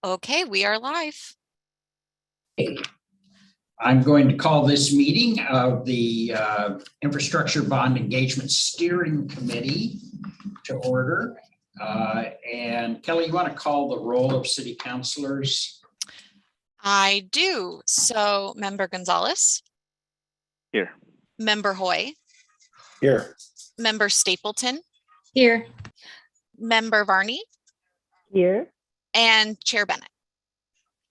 Okay, we are live. I'm going to call this meeting of the Infrastructure Bond Engagement Steering Committee to order. And Kelly, you want to call the roll of city councilors? I do. So Member Gonzalez. Here. Member Hoy. Here. Member Stapleton. Here. Member Varney. Here. And Chair Bennett.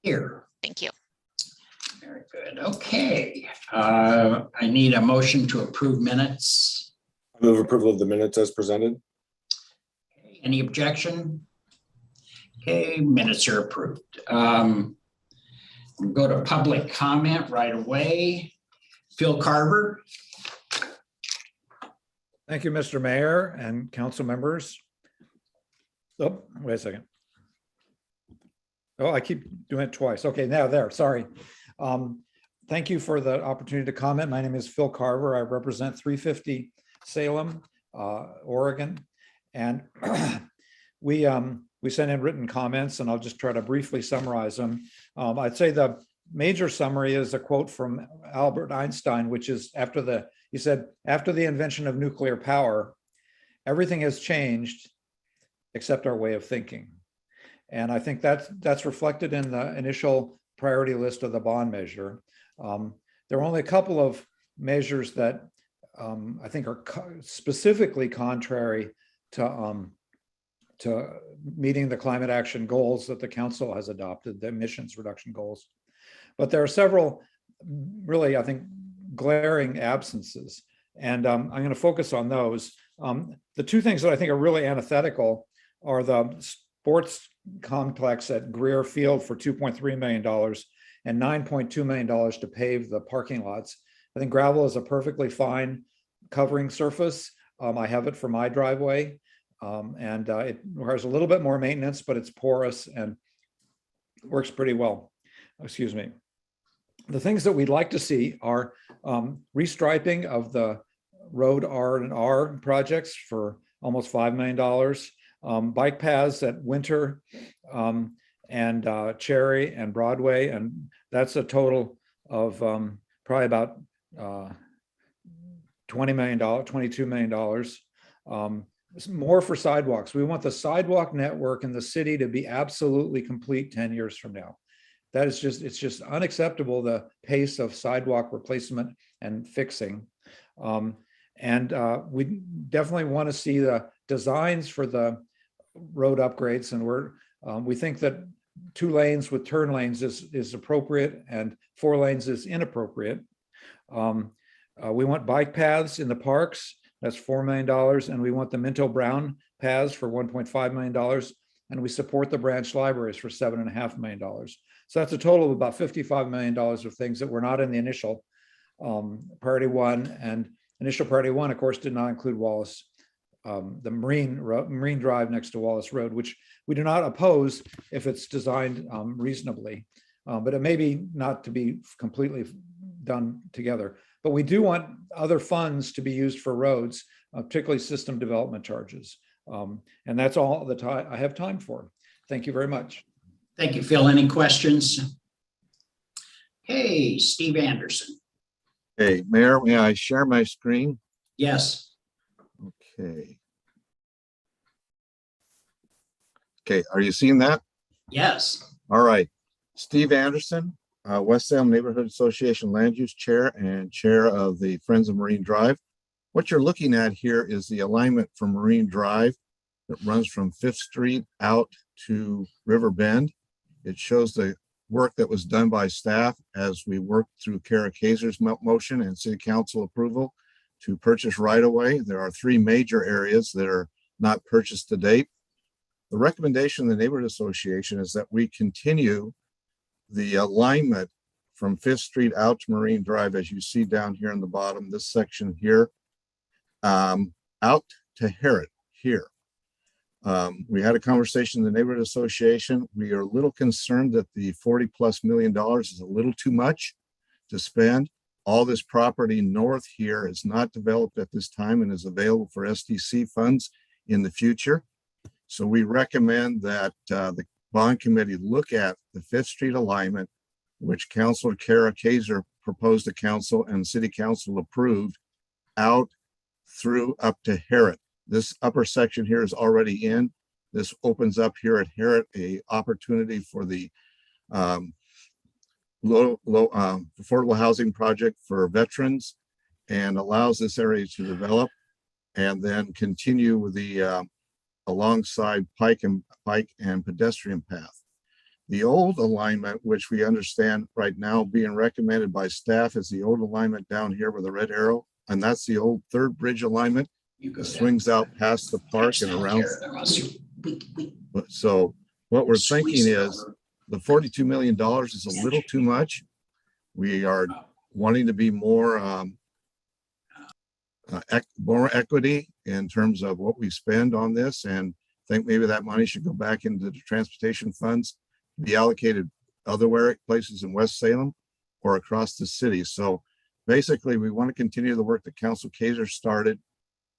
Here. Thank you. Very good. Okay. I need a motion to approve minutes. I move approval of the minutes as presented. Any objection? Okay, minutes are approved. We'll go to public comment right away. Phil Carver. Thank you, Mr. Mayor and council members. Oh, wait a second. Oh, I keep doing it twice. Okay, now there, sorry. Thank you for the opportunity to comment. My name is Phil Carver. I represent 350 Salem, Oregon. And we sent in written comments, and I'll just try to briefly summarize them. I'd say the major summary is a quote from Albert Einstein, which is he said, after the invention of nuclear power, everything has changed except our way of thinking. And I think that's reflected in the initial priority list of the bond measure. There are only a couple of measures that I think are specifically contrary to meeting the climate action goals that the council has adopted, the emissions reduction goals. But there are several really, I think, glaring absences. And I'm going to focus on those. The two things that I think are really antithetical are the sports complex at Greer Field for $2.3 million and $9.2 million to pave the parking lots. I think gravel is a perfectly fine covering surface. I have it for my driveway, and it requires a little bit more maintenance, but it's porous and works pretty well. Excuse me. The things that we'd like to see are restriping of the road R&R projects for almost $5 million, bike paths at Winter and Cherry and Broadway, and that's a total of probably about $20 million, $22 million. More for sidewalks. We want the sidewalk network in the city to be absolutely complete 10 years from now. That is it's just unacceptable, the pace of sidewalk replacement and fixing. We definitely want to see the designs for the road upgrades, and we think that 2 lanes with turn lanes is appropriate and 4 lanes is inappropriate. We want bike paths in the parks. That's $4 million, and we want the Minto Brown paths for $1.5 million, and we support the branch libraries for $7.5 million. So that's a total of about $55 million of things that were not in the initial priority one. And initial priority one, of course, did not include Wallace, the Marine Drive next to Wallace Road, which we do not oppose if it's designed reasonably, but it may be not to be completely done together. But we do want other funds to be used for roads, particularly system development charges. And that's all the time I have time for. Thank you very much. Thank you, Phil. Any questions? Hey, Steve Anderson. Hey, Mayor, may I share my screen? Yes. Okay. Okay, are you seeing that? Yes. All right. Steve Anderson, West Salem Neighborhood Association Land Use Chair and Chair of the Friends of Marine Drive. What you're looking at here is the alignment from Marine Drive that runs from 5th Street out to River Bend. It shows the work that was done by staff as we worked through Kara Kaiser's motion and City Council approval to purchase right-of-way. There are 3 major areas that are not purchased to date. The recommendation of the Neighborhood Association is that we continue the alignment from 5th Street out to Marine Drive, as you see down here in the bottom, this section here, out to Herod here. We had a conversation in the Neighborhood Association. We are a little concerned that the $40+ million is a little too much to spend. All this property north here is not developed at this time and is available for SDC funds in the future. So we recommend that the bond committee look at the Fifth Street alignment, which Councilor Kara Kaiser proposed to council and city council approved, out through up to Harrod. This upper section here is already in. This opens up here at Harrod a opportunity for the low affordable housing project for veterans, and allows this area to develop and then continue with the alongside Pike and pedestrian path. The old alignment, which we understand right now being recommended by staff, is the old alignment down here with the red arrow, and that's the old Third Bridge alignment. You go It down. swings out past the park and around. So what we're thinking Squeeze it is over. the $42 million is a little too much. We are wanting to be more equity in terms of what we spend on this, and think maybe that money should go back into the transportation funds, be allocated other places in West Salem or across the city. So basically, we want to continue the work that Council Kaiser started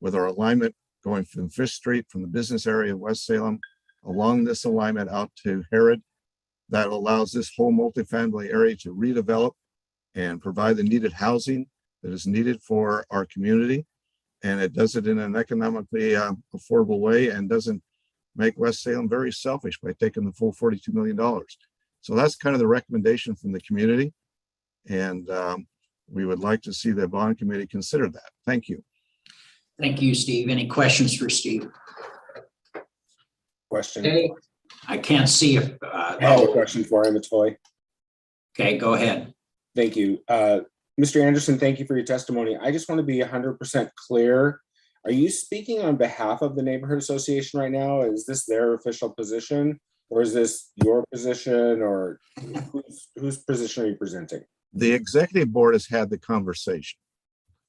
with our alignment going from Fifth Street, from the business area of West Salem, along this alignment out to Harrod. That allows this whole multifamily area to redevelop and provide the needed housing that is needed for our community. And it does it in an economically affordable way, and doesn't make West Salem very selfish by taking the full $42 million. So that's kind of the recommendation from the community. And we would like to see the bond committee consider that. Thank you. Thank you, Steve. Any questions for Steve? Question. Okay, I can't see if, I have a question for him. It's Hoy. okay, go ahead. Thank you. Mr. Anderson, thank you for your testimony. I just want to be 100% clear. Are you speaking on behalf of the neighborhood association right now? Is this their official position, or is this your position, or whose position are you presenting? The executive board has had the conversation.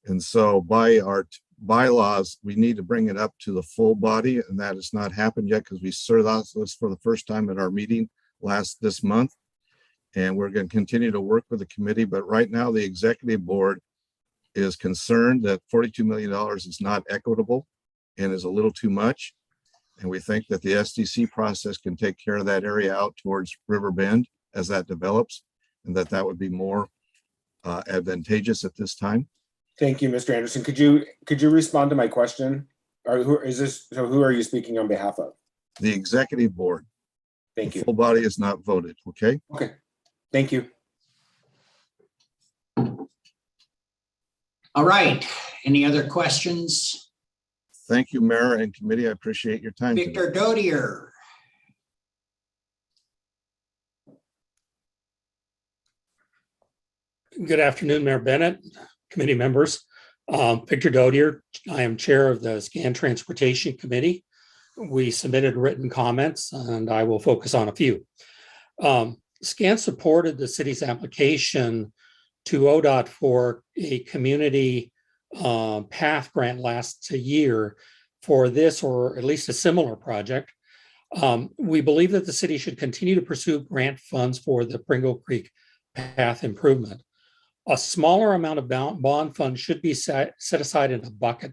And so by our bylaws, we need to bring it up to the full body, and that has not happened yet because we served this for the first time at our meeting this month. And we're going to continue to work with the committee, but right now the executive board is concerned that $42 million is not equitable and is a little too much. And we think that the SDC process can take care of that area out towards River Bend as that develops, and that would be more advantageous at this time. Thank you, Mr. Anderson. Could you respond to my question? Or who is this? So who are you speaking on behalf of? The executive board. Thank The you. full body is not voted, okay? Okay. Thank you. All right, any other questions? Thank you, Mayor and committee. I appreciate your time today. Victor Dodier. Good afternoon, Mayor Bennett, committee members. Victor Dodier, I am chair of the SCAN Transportation Committee. We submitted written comments, and I will focus on a few. SCAN supported the city's application to ODOT for a community path grant last year for this, or at least a similar project. We believe that the city should continue to pursue grant funds for the Pringle Creek path improvement. A smaller amount of bond funds should be set aside in a bucket,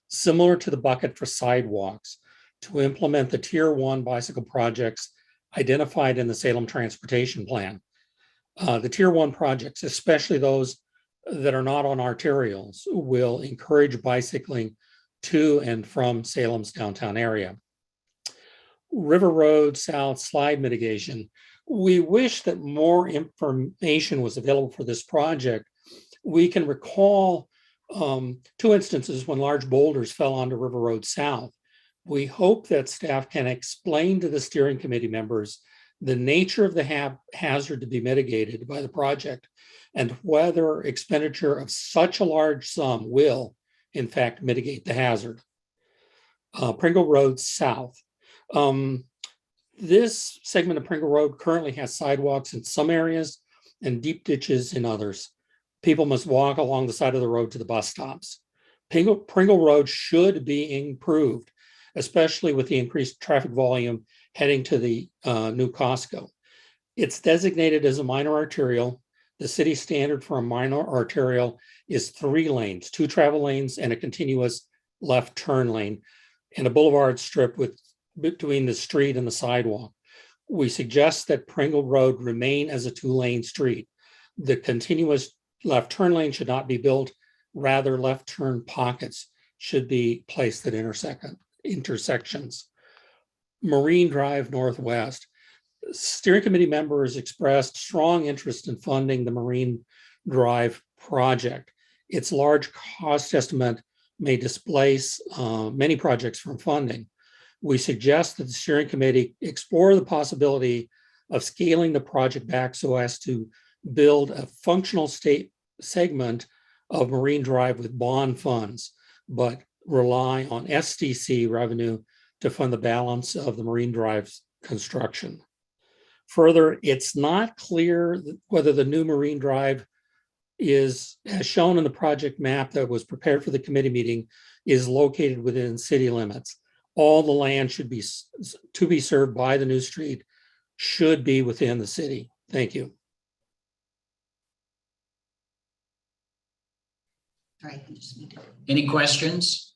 similar to the bucket for sidewalks, to implement the Tier 1 bicycle projects identified in the Salem Transportation Plan. The Tier 1 projects, especially those that are not on arterials, will encourage bicycling to and from Salem's downtown area. River Road South slide mitigation. We wish that more information was available for this project. We can recall 2 instances when large boulders fell onto River Road South. We hope that staff can explain to the steering committee members the nature of the hazard to be mitigated by the project, and whether expenditure of such a large sum will, in fact, mitigate the hazard. Pringle Road South. This segment of Pringle Road currently has sidewalks in some areas and deep ditches in others. People must walk along the side of the road to the bus stops. Pringle Road should be improved, especially with the increased traffic volume heading to the new Costco. It's designated as a minor arterial. The city standard for a minor arterial is 3 lanes, 2 travel lanes and a continuous left turn lane, and a boulevard strip between the street and the sidewalk. We suggest that Pringle Road remain as a 2-lane street. The continuous left turn lane should not be built. Rather, left turn pockets should be placed at intersections. Marine Drive Northwest. Steering committee members expressed strong interest in funding the Marine Drive project. Its large cost estimate may displace many projects from funding. We suggest that the steering committee explore the possibility of scaling the project back so as to build a functional state segment of Marine Drive with bond funds, but rely on SDC revenue to fund the balance of the Marine Drive's construction. Further, it's not clear whether the new Marine Drive is, as shown in the project map that was prepared for the committee meeting, is located within city limits. All the land should be to be served by the new street should be within the city. Thank you. All right, I just need to- Any questions?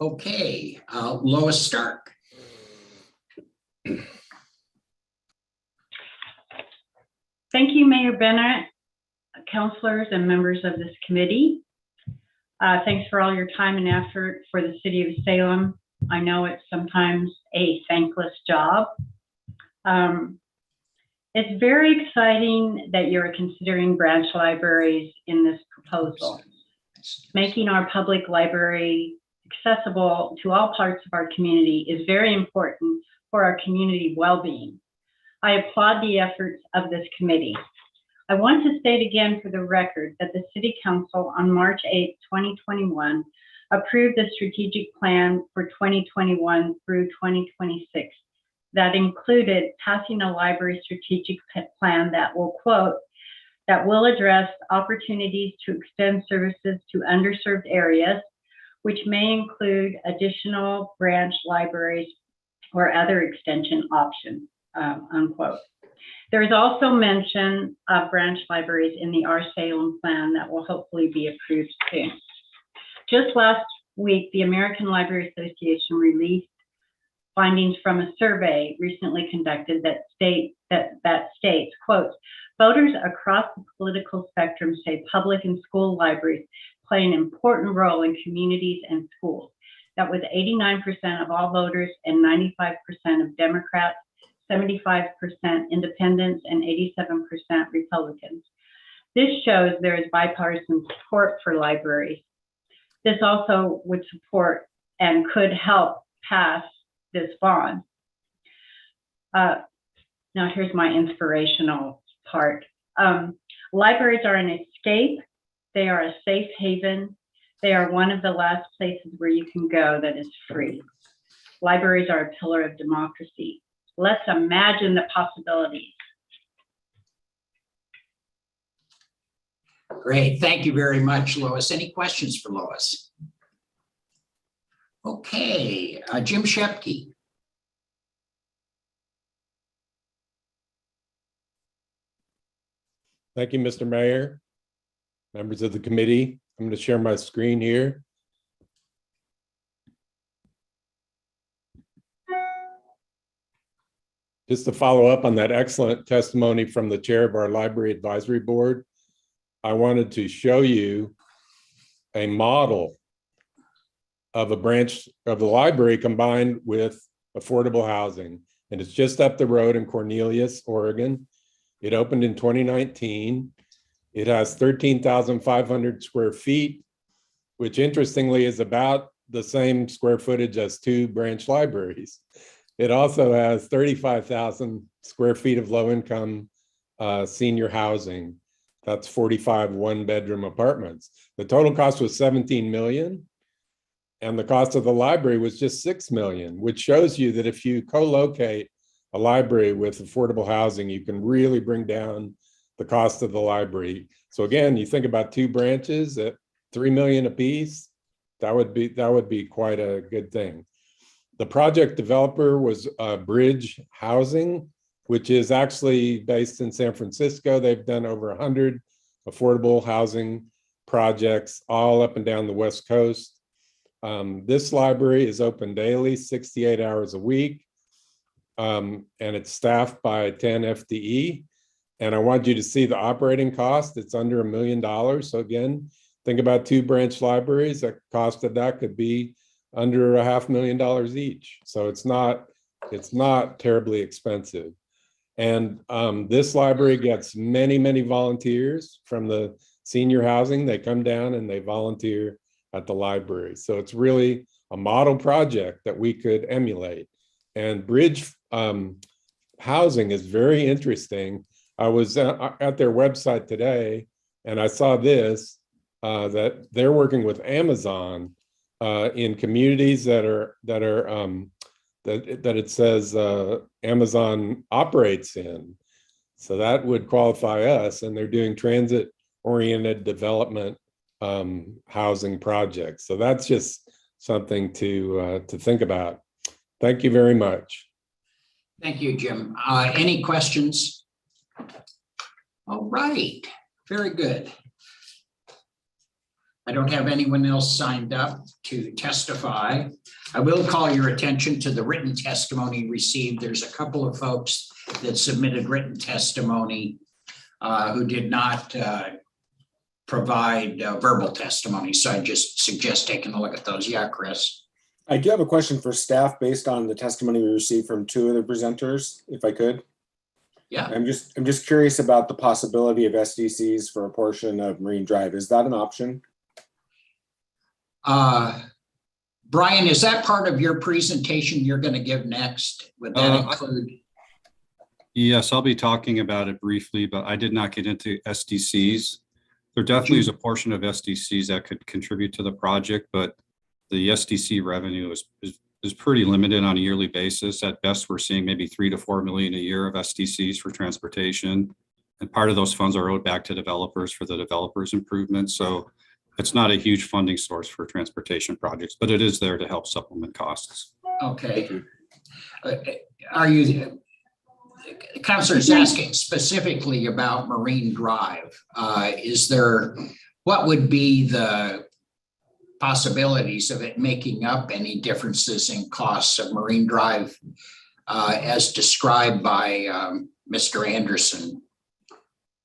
Okay, Lois Stark. Thank you, Mayor Bennett, councilors and members of this committee. Thanks for all your time and effort for the city of Salem. I know it's sometimes a thankless job. It's very exciting that you're considering branch libraries in this proposal. Making our public library accessible to all parts of our community is very important for our community well-being. I applaud the efforts of this committee. I want to state again for the record that the City Council on March 8, 2021 approved the strategic plan for 2021 through 2026 that included passing a library strategic plan that will, quote, that will address opportunities to extend services to underserved areas, which may include additional branch libraries or other extension options, unquote. There is also mention of branch libraries in the Our Salem plan that will hopefully be approved soon. Just last week, the American Library Association released findings from a survey recently conducted that states, quote, voters across the political spectrum say public and school libraries play an important role in communities and schools. That was 89% of all voters and 95% of Democrats, 75% independents, and 87% Republicans. This shows there is bipartisan support for libraries. This also would support and could help pass this bond. Now here's my inspirational part. Libraries are an escape. They are a safe haven. They are one of the last places where you can go that is free. Libraries are a pillar of democracy. Let's imagine the possibilities. Great, thank you very much, Lois. Any questions for Lois? Okay, Jim Shepke. Thank you, Mr. Mayor, members of the committee. I'm going to share my screen here. Just to follow up on that excellent testimony from the chair of our Library Advisory Board, I wanted to show you a model of a branch of the library combined with affordable housing. And it's just up the road in Cornelius, Oregon. It opened in 2019. It has 13,500 square feet, which interestingly is about the same square footage as 2 branch libraries. It also has 35,000 square feet of low-income senior housing. That's 45 one-bedroom apartments. The total cost was $17 million, and the cost of the library was just $6 million, which shows you that if you co-locate a library with affordable housing, you can really bring down the cost of the library. So again, you think about 2 branches at $3 million apiece, that would be quite a good thing. The project developer was Bridge Housing, which is actually based in San Francisco. They've done over 100 affordable housing projects all up and down the West Coast. This library is open daily, 68 hours a week. and it's staffed by 10 FTE. And I want you to see the operating cost. It's under $1 million. So again, think about 2 branch libraries. The cost of that could be under $500,000 each. So it's not terribly expensive. And this library gets many, many volunteers from the senior housing. They come down and they volunteer at the library. So it's really a model project that we could emulate. And Bridge Housing is very interesting. I was at their website today and I saw this, that they're working with Amazon in communities that it says Amazon operates in. So that would qualify us, and they're doing transit-oriented development housing projects. So that's just something to think about. Thank you very much. Thank you, Jim. Any questions? All right, very good. I don't have anyone else signed up to testify. I will call your attention to the written testimony received. There's a couple of folks that submitted written testimony who did not provide verbal testimony. So I just suggest taking a look at those. Yeah, Chris. I do have a question for staff based on the testimony we received from 2 of the presenters, if I could. Yeah. I'm just curious about the possibility of SDCs for a portion of Marine Drive. Is that an option? Brian, is that part of your presentation you're going to give next? Would that include? Yes, I'll be talking about it briefly, but I did not get into SDCs. There definitely is a portion of SDCs that could contribute to the project, but the SDC revenue is pretty limited on a yearly basis. At best, we're seeing maybe 3 to 4 million a year of SDCs for transportation. And part of those funds are owed back to developers for the developers improvements. So it's not a huge funding source for transportation projects, but it is there to help supplement costs. Okay. Are you, Councilor's asking specifically about Marine Drive. What would be the possibilities of it making up any differences in costs of Marine Drive as described by Mr. Anderson?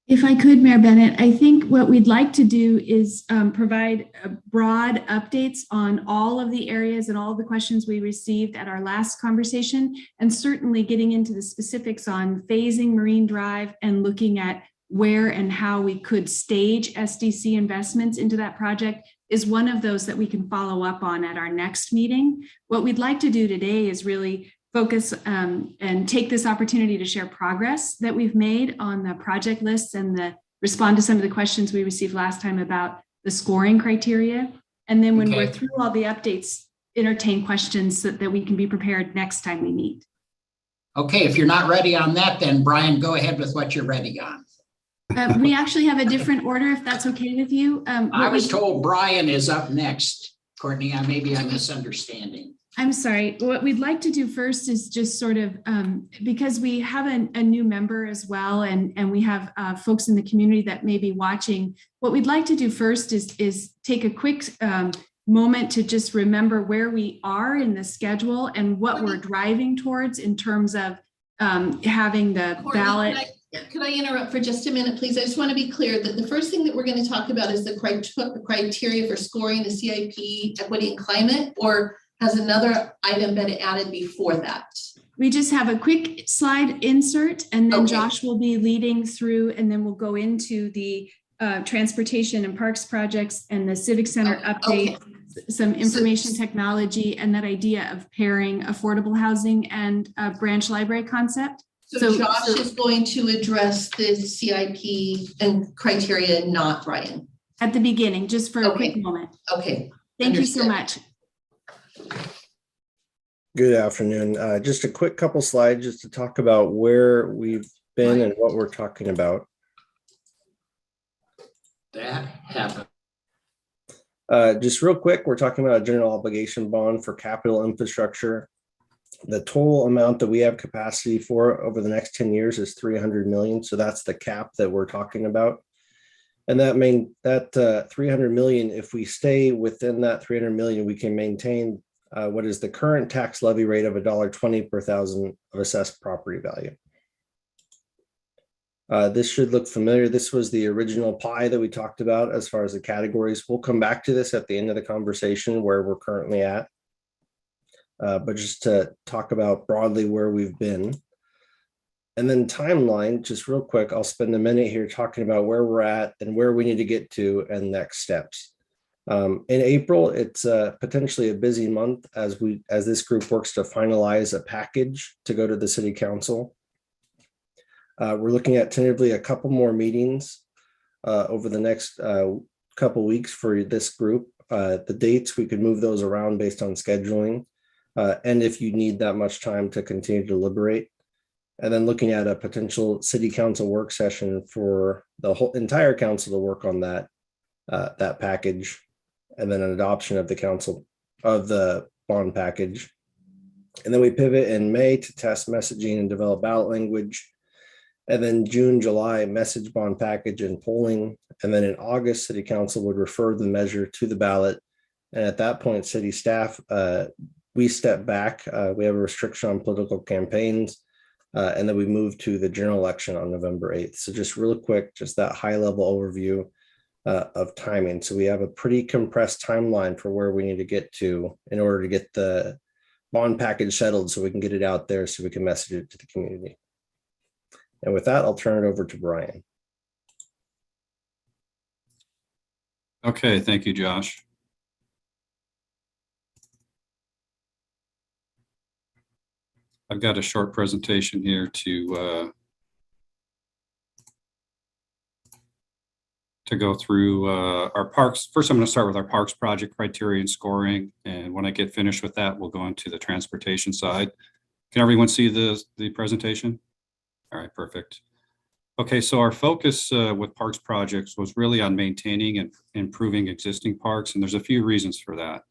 If I could, Mayor Bennett, I think what we'd like to do is provide broad updates on all of the areas and all of the questions we received at our last conversation, and certainly getting into the specifics on phasing Marine Drive and looking at where and how we could stage SDC investments into that project is one of those that we can follow up on at our next meeting. What we'd like to do today is really focus and take this opportunity to share progress that we've made on the project lists and respond to some of the questions we received last time about the scoring criteria. And then when we're through all the updates, entertain questions so that we can be prepared next time we meet. Okay, if you're not ready on that, then Brian, go ahead with what you're ready on. We actually have a different order, if that's okay with you. I was told Brian is up next. Courtney, maybe I'm misunderstanding. I'm sorry. What we'd like to do first is just sort of, because we have a new member as well, and we have folks in the community that may be watching, what we'd like to do first is take a quick moment to just remember where we are in the schedule and what we're driving towards in terms of having the ballot. Could I interrupt for just a minute, please? I just want to be clear that the first thing that we're going to talk about is the criteria for scoring the CIP equity and climate, or has another item been added before that? We just have a quick slide insert, and then Josh will be leading through, and then we'll go into the transportation and parks projects and the civic center update, some information technology, and that idea of pairing affordable housing and a branch library concept. So Josh is going to address the CIP and criteria, not Brian. At the beginning, just for a quick moment. Okay. Thank you so much. Good afternoon. Just a quick couple slides just to talk about where we've been and what we're talking about. That happened. Just real quick, we're talking about a general obligation bond for capital infrastructure. The total amount that we have capacity for over the next 10 years is 300 million. So that's the cap that we're talking about. And that 300 million, if we stay within that 300 million, we can maintain what is the current tax levy rate of $1.20 per thousand of assessed property value. This should look familiar. This was the original pie that we talked about as far as the categories. We'll come back to this at the end of the conversation where we're currently at. But just to talk about broadly where we've been. And then timeline, just real quick, I'll spend a minute here talking about where we're at and where we need to get to and next steps. In April, it's potentially a busy month as this group works to finalize a package to go to the city council. We're looking at tentatively a couple more meetings over the next couple weeks for this group. The dates, we could move those around based on scheduling. And if you need that much time to continue to deliberate. And then looking at a potential city council work session for the whole entire council to work on that package, and then an adoption of the council of the bond package. And then we pivot in May to test messaging and develop ballot language. And then June, July, message bond package and polling. And then in August, city council would refer the measure to the ballot. And at that point, city staff, we step back. We have a restriction on political campaigns. And then we move to the general election on November 8th. So just real quick, just that high level overview of timing. So we have a pretty compressed timeline for where we need to get to in order to get the bond package settled so we can get it out there so we can message it to the community. And with that, I'll turn it over to Brian. Okay, thank you, Josh. I've got a short presentation here to go through our parks. First, I'm going to start with our parks project criteria and scoring. And when I get finished with that, we'll go into the transportation side. Can everyone see the presentation? All right, perfect. Okay, so our focus with parks projects was really on maintaining and improving existing parks. And there's a few reasons for that.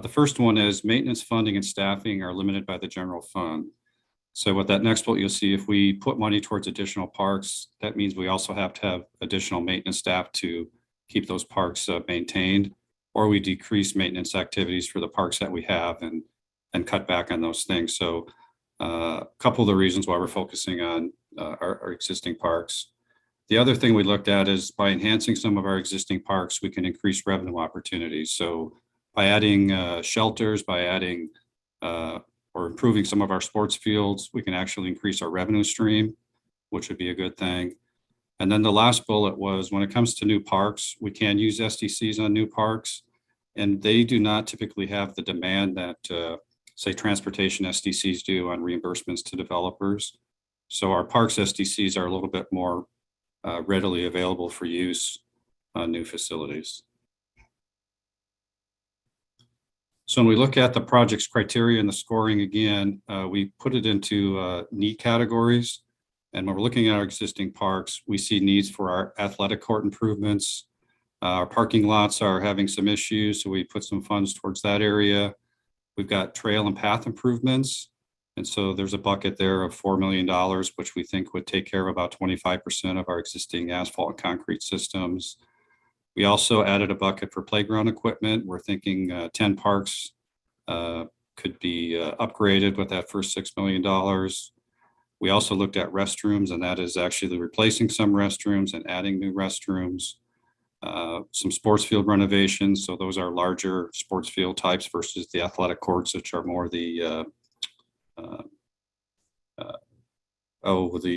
The first one is maintenance funding and staffing are limited by the general fund. So with that next bullet, you'll see if we put money towards additional parks, that means we also have to have additional maintenance staff to keep those parks maintained, or we decrease maintenance activities for the parks that we have and cut back on those things. So a couple of the reasons why we're focusing on our existing parks. The other thing we looked at is by enhancing some of our existing parks, we can increase revenue opportunities. So by adding shelters, by adding or improving some of our sports fields, we can actually increase our revenue stream, which would be a good thing. And then the last bullet was when it comes to new parks, we can use SDCs on new parks, and they do not typically have the demand that say transportation SDCs do on reimbursements to developers. So our parks SDCs are a little bit more readily available for use on new facilities. So when we look at the project's criteria and the scoring again, we put it into need categories. And when we're looking at our existing parks, we see needs for our athletic court improvements. Our parking lots are having some issues, so we put some funds towards that area. We've got trail and path improvements. And so there's a bucket there of $4 million, which we think would take care of about 25% of our existing asphalt and concrete systems. We also added a bucket for playground equipment. We're thinking 10 parks could be upgraded with that first $6 million. We also looked at restrooms, and that is actually replacing some restrooms and adding new restrooms. Some sports field renovations. So those are larger sports field types versus the athletic courts, which are more the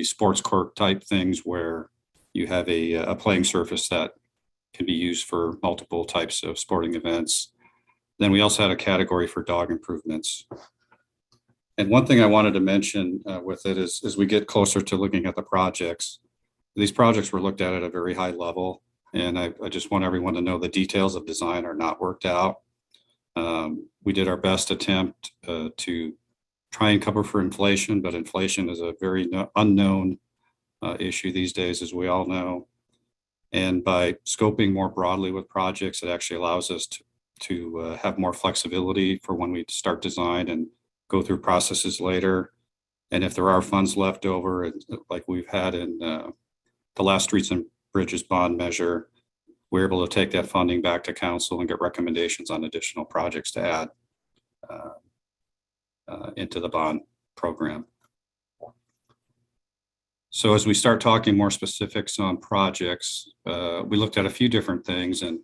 sports court type things where you have a playing surface that can be used for multiple types of sporting events. Then we also had a category for dog improvements. And one thing I wanted to mention with it is as we get closer to looking at the projects, these projects were looked at a very high level. And I just want everyone to know the details of design are not worked out. We did our best attempt to try and cover for inflation, but inflation is a very unknown issue these days, as we all know. And by scoping more broadly with projects, it actually allows us to have more flexibility for when we start design and go through processes later. And if there are funds left over, like we've had in the last Streets and Bridges bond measure, we're able to take that funding back to council and get recommendations on additional projects to add. into the bond program. So as we start talking more specifics on projects, we looked at a few different things. And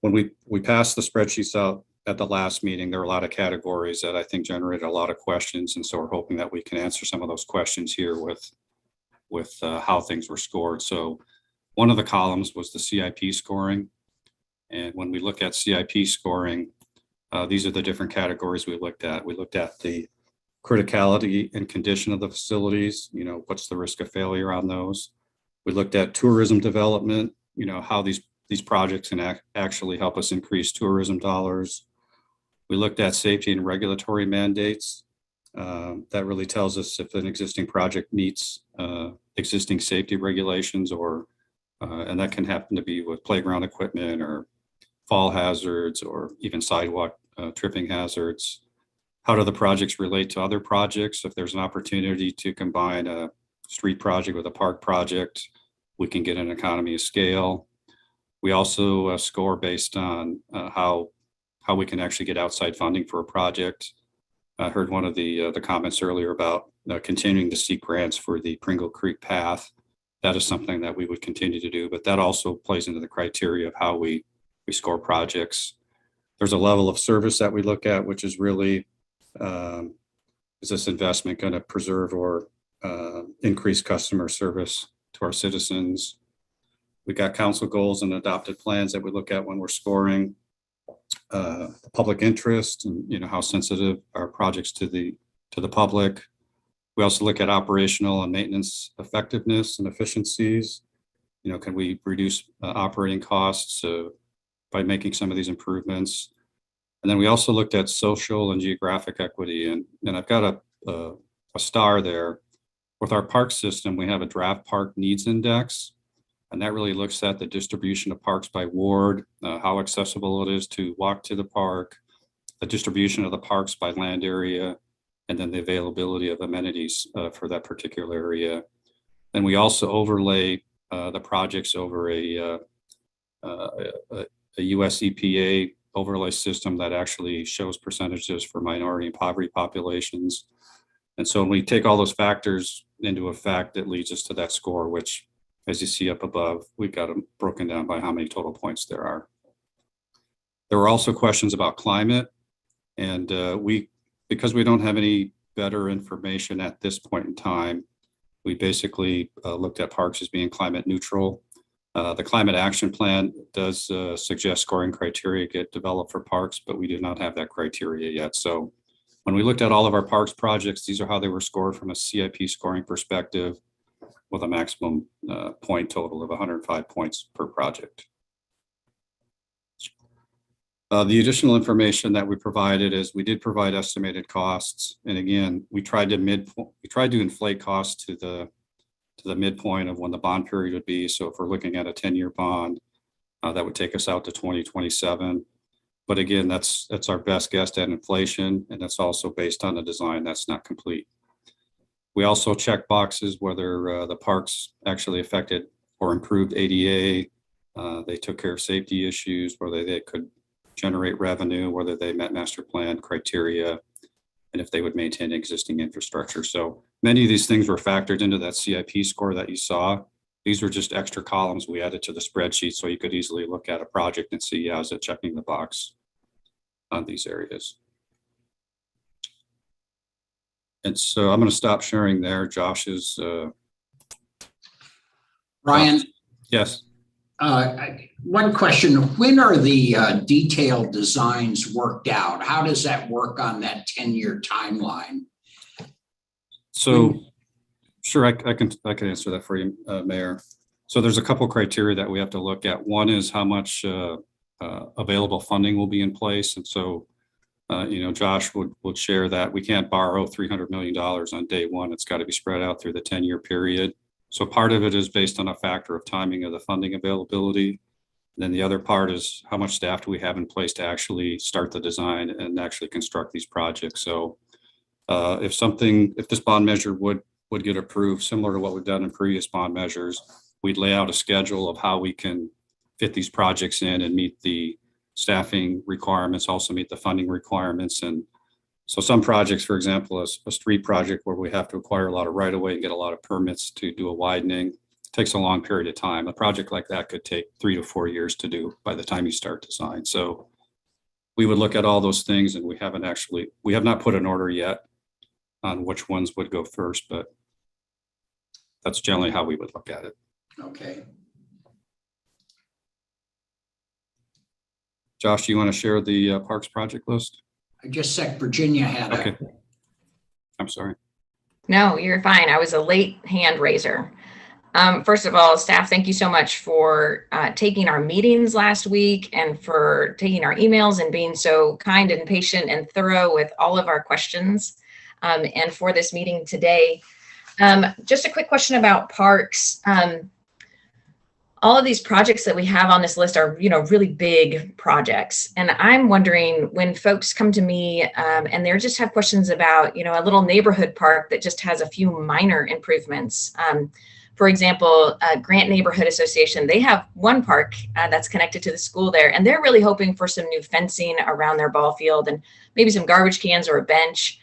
when we passed the spreadsheets out at the last meeting, there were a lot of categories that I think generated a lot of questions. And so we're hoping that we can answer some of those questions here with how things were scored. So one of the columns was the CIP scoring. And when we look at CIP scoring, these are the different categories we looked at. We looked at the criticality and condition of the facilities, what's the risk of failure on those. We looked at tourism development, how these projects can actually help us increase tourism dollars. We looked at safety and regulatory mandates. That really tells us if an existing project meets existing safety regulations, and that can happen to be with playground equipment or fall hazards or even sidewalk tripping hazards. How do the projects relate to other projects? If there's an opportunity to combine a street project with a park project, we can get an economy of scale. We also score based on how we can actually get outside funding for a project. I heard one of the comments earlier about continuing to seek grants for the Pringle Creek Path. That is something that we would continue to do, but that also plays into the criteria of how we score projects. There's a level of service that we look at, which is really, is this investment going to preserve or increase customer service to our citizens? We got council goals and adopted plans that we look at when we're scoring. Public interest and how sensitive are projects to the public. We also look at operational and maintenance effectiveness and efficiencies. Can we reduce operating costs by making some of these improvements? And then we also looked at social and geographic equity, and I've got a star there. With our park system, we have a draft park needs index, and that really looks at the distribution of parks by ward, how accessible it is to walk to the park, the distribution of the parks by land area, and then the availability of amenities for that particular area. Then we also overlay the projects over a US EPA overlay system that actually shows percentages for minority and poverty populations. And so when we take all those factors into effect, it leads us to that score, which, as you see up above, we've got them broken down by how many total points there are. There were also questions about climate, and because we don't have any better information at this point in time, we basically looked at parks as being climate neutral. The climate action plan does suggest scoring criteria get developed for parks, but we do not have that criteria yet. So when we looked at all of our parks projects, these are how they were scored from a CIP scoring perspective, with a maximum point total of 105 points per project. The additional information that we provided is we did provide estimated costs, and again, we tried to inflate costs to the midpoint of when the bond period would be. So if we're looking at a 10-year bond, that would take us out to 2027. But again, that's our best guess at inflation, and that's also based on a design that's not complete. We also check boxes whether the parks actually affected or improved ADA, they took care of safety issues, whether they could generate revenue, whether they met master plan criteria, and if they would maintain existing infrastructure. So many of these things were factored into that CIP score that you saw. These were just extra columns we added to the spreadsheet so you could easily look at a project and see, yeah, is it checking the box on these areas? And so I'm going to stop sharing there. Josh is. Ryan? Yes. One question, when are the detailed designs worked out? How does that work on that 10-year timeline? So, sure, I can answer that for you, Mayor. So there's a couple criteria that we have to look at. One is how much available funding will be in place. And so, Josh would share that we can't borrow $300 million on day one. It's got to be spread out through the 10-year period. So part of it is based on a factor of timing of the funding availability. And then the other part is how much staff do we have in place to actually start the design and actually construct these projects. So if this bond measure would get approved, similar to what we've done in previous bond measures, we'd lay out a schedule of how we can fit these projects in and meet the staffing requirements, also meet the funding requirements. And So some projects, for example, a street project where we have to acquire a lot of right of way and get a lot of permits to do a widening, takes a long period of time. A project like that could take 3 to 4 years to do by the time you start design. So we would look at all those things, and we have not put an order yet on which ones would go first, but that's generally how we would look at it. Okay. Josh, do you want to share the Parks project list? I just said Virginia had a. Okay. I'm sorry. No, you're fine. I was a late hand raiser. First of all, staff, thank you so much for taking our meetings last week and for taking our emails and being so kind and patient and thorough with all of our questions and for this meeting today. Just a quick question about parks. All of these projects that we have on this list are, really big projects. And I'm wondering, when folks come to me and they just have questions about, a little neighborhood park that just has a few minor improvements. For example, Grant Neighborhood Association, they have one park that's connected to the school there, and they're really hoping for some new fencing around their ball field and maybe some garbage cans or a bench.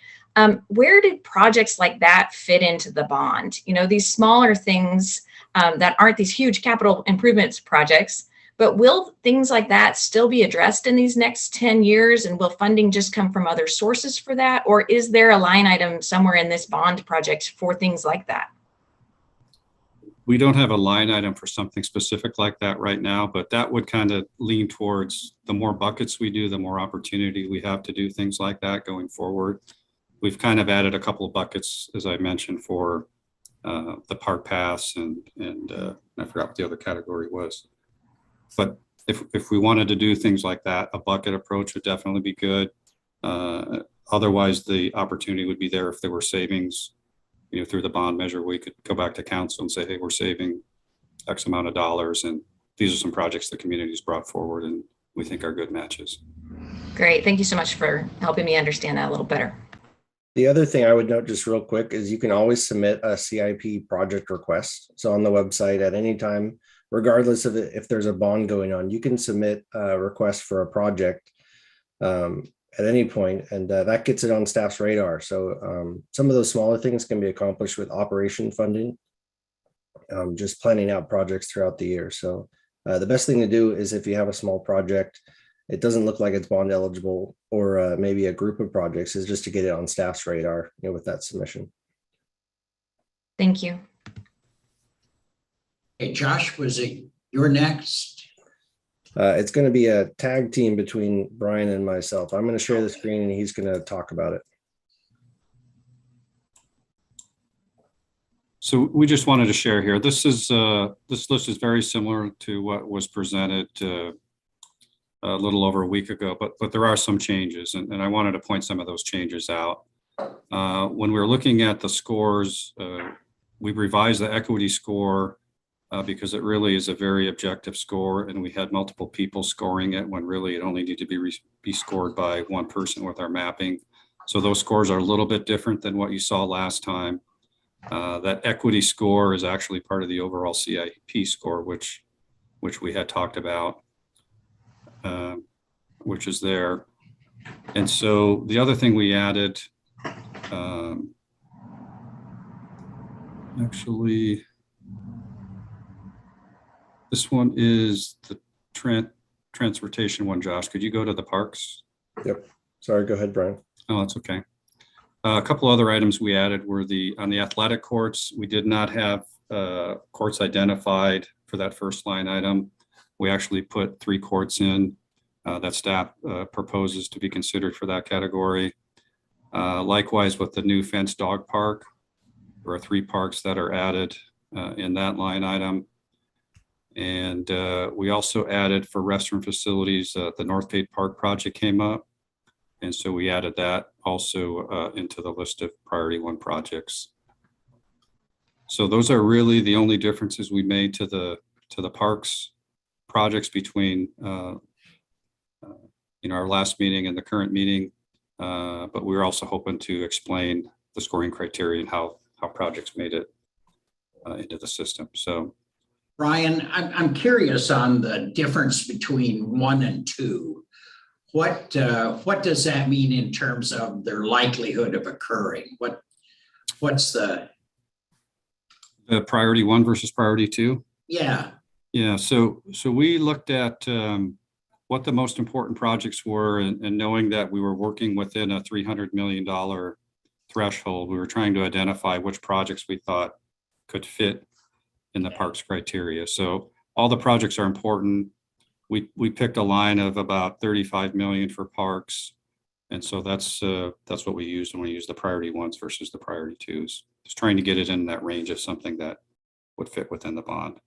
Where did projects like that fit into the bond? These smaller things that aren't these huge capital improvements projects, but will things like that still be addressed in these next 10 years? And will funding just come from other sources for that? Or is there a line item somewhere in this bond project for things like that? We don't have a line item for something specific like that right now, but that would kind of lean towards the more buckets we do, the more opportunity we have to do things like that going forward. We've kind of added a couple of buckets, as I mentioned, for the park pass and I forgot what the other category was. But if we wanted to do things like that, a bucket approach would definitely be good. Otherwise, the opportunity would be there if there were savings, through the bond measure. We could go back to council and say, hey, we're saving X amount of dollars, and these are some projects the community's brought forward and we think are good matches. Great. Thank you so much for helping me understand that a little better. The other thing I would note just real quick is you can always submit a CIP project request. So on the website at any time, regardless of if there's a bond going on, you can submit a request for a project at any point, and that gets it on staff's radar. So some of those smaller things can be accomplished with operation funding, just planning out projects throughout the year. So the best thing to do is, if you have a small project, it doesn't look like it's bond eligible, or maybe a group of projects, is just to get it on staff's radar, with that submission. Thank you. Hey, Josh, was it your next? It's going to be a tag team between Brian and myself. I'm going to share the screen and he's going to talk about it. So we just wanted to share here. This list is very similar to what was presented a little over a week ago, but there are some changes, and I wanted to point some of those changes out. When we were looking at the scores, we revised the equity score because it really is a very objective score, and we had multiple people scoring it when really it only needed to be scored by one person with our mapping. So those scores are a little bit different than what you saw last time. That equity score is actually part of the overall CIP score, which we had talked about, which is there. And so the other thing we added, actually, this one is the transportation one. Josh, could you go to the parks? Yep. Sorry, go ahead, Brian. Oh, that's okay. A couple other items we added were on the athletic courts. We did not have courts identified for that first line item. We actually put 3 courts in that staff proposes to be considered for that category. Likewise, with the new fenced dog park, there are 3 parks that are added in that line item. And we also added for restroom facilities, the North Gate Park project came up. And so we added that also into the list of priority 1 projects. So those are really the only differences we made to the parks projects between our last meeting and the current meeting. But we're also hoping to explain the scoring criteria and how projects made it into the system. So, Brian, I'm curious on the difference between 1 and 2. what does that mean in terms of their likelihood of occurring? What's the, priority 1 versus priority 2. yeah, Yeah, so we looked at what the most important projects were, and knowing that we were working within a $300 million threshold, we were trying to identify which projects we thought could fit in the parks criteria. So all the projects are important. We picked a line of about 35 million for parks. And so that's what we used when we used the priority 1s versus the priority 2s. Just trying to get it in that range of something that would fit within the bond.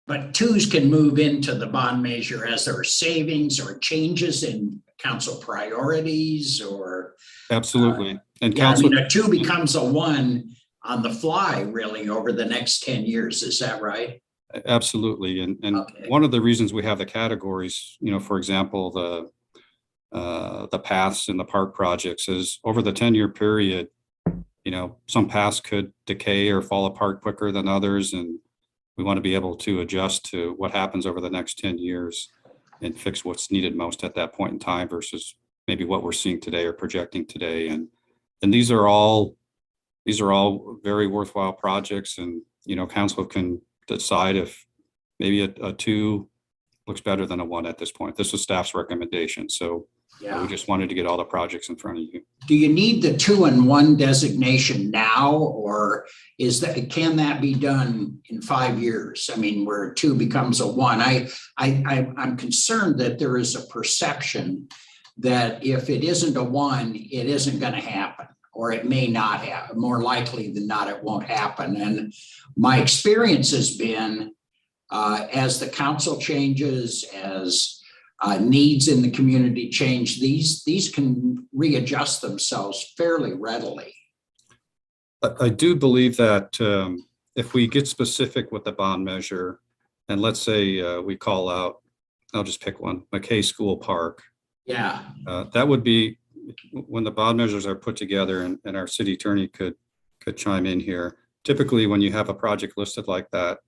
but 2s can move into the bond measure as there are savings or changes in council priorities or. Absolutely. And Yeah, I council, mean, a 2 becomes a 1 on the fly really over the next 10 years. Is that right? absolutely. And Okay. one of the reasons we have the categories, for example, the paths in the park projects is over the 10-year period, some paths could decay or fall apart quicker than others. And we want to be able to adjust to what happens over the next 10 years and fix what's needed most at that point in time versus maybe what we're seeing today or projecting today. And these are all very worthwhile projects, and council can decide if maybe a 2 looks better than a 1 at this point. This was staff's recommendation. So Yeah. we just wanted to get all the projects in front of you. Do you need the 2 and 1 designation now, or can that be done in 5 years? I mean, where 2 becomes a 1. I'm concerned that there is a perception that if it isn't a 1, it isn't going to happen, or it may not happen. More likely than not, it won't happen. And my experience has been as the council changes, as needs in the community change, these can readjust themselves fairly readily. I do believe that if we get specific with the bond measure, and let's say we call out, I'll just pick one, McKay School Park. Yeah. That would be when the bond measures are put together, and our city attorney could chime in here. Typically, when you have a project listed like that,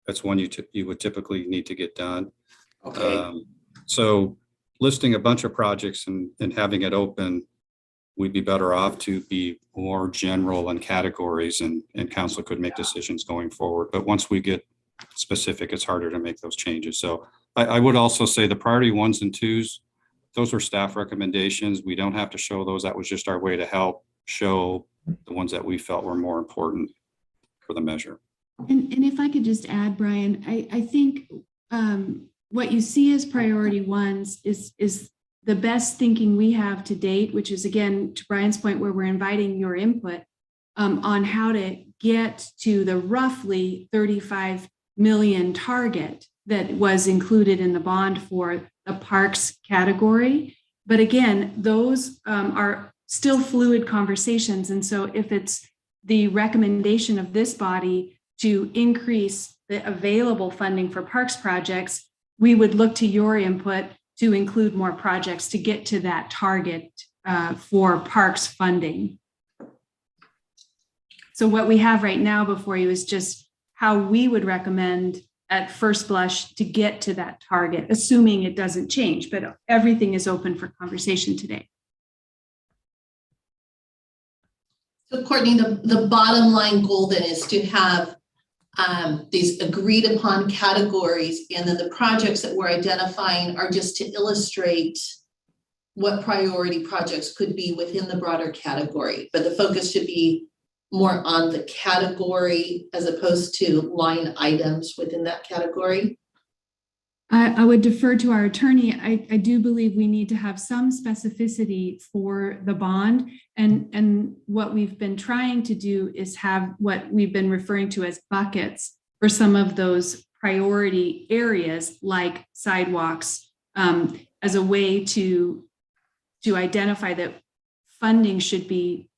that's one you would typically need to get done. Okay. So listing a bunch of projects and having it open, we'd be better off to be more general in categories, and council could make decisions going forward. But once we get specific, it's harder to make those changes. So I would also say the priority 1s and 2s, those were staff recommendations. We don't have to show those. That was just our way to help show the ones that we felt were more important for the measure. And if I could just add, Brian, I think what you see as priority 1s is the best thinking we have to date, which is, again, to Brian's point, where we're inviting your input on how to get to the roughly 35 million target that was included in the bond for the parks category. But again, those are still fluid conversations. And so if it's the recommendation of this body to increase the available funding for parks projects, we would look to your input to include more projects to get to that target for parks funding. So what we have right now before you is just how we would recommend at first blush to get to that target, assuming it doesn't change, but everything is open for conversation today. So Courtney, the bottom line goal then is to have these agreed upon categories, and then the projects that we're identifying are just to illustrate what priority projects could be within the broader category. But the focus should be more on the category as opposed to line items within that category. I would defer to our attorney. I do believe we need to have some specificity for the bond. And what we've been trying to do is have what we've been referring to as buckets for some of those priority areas like sidewalks as a way to identify that funding should be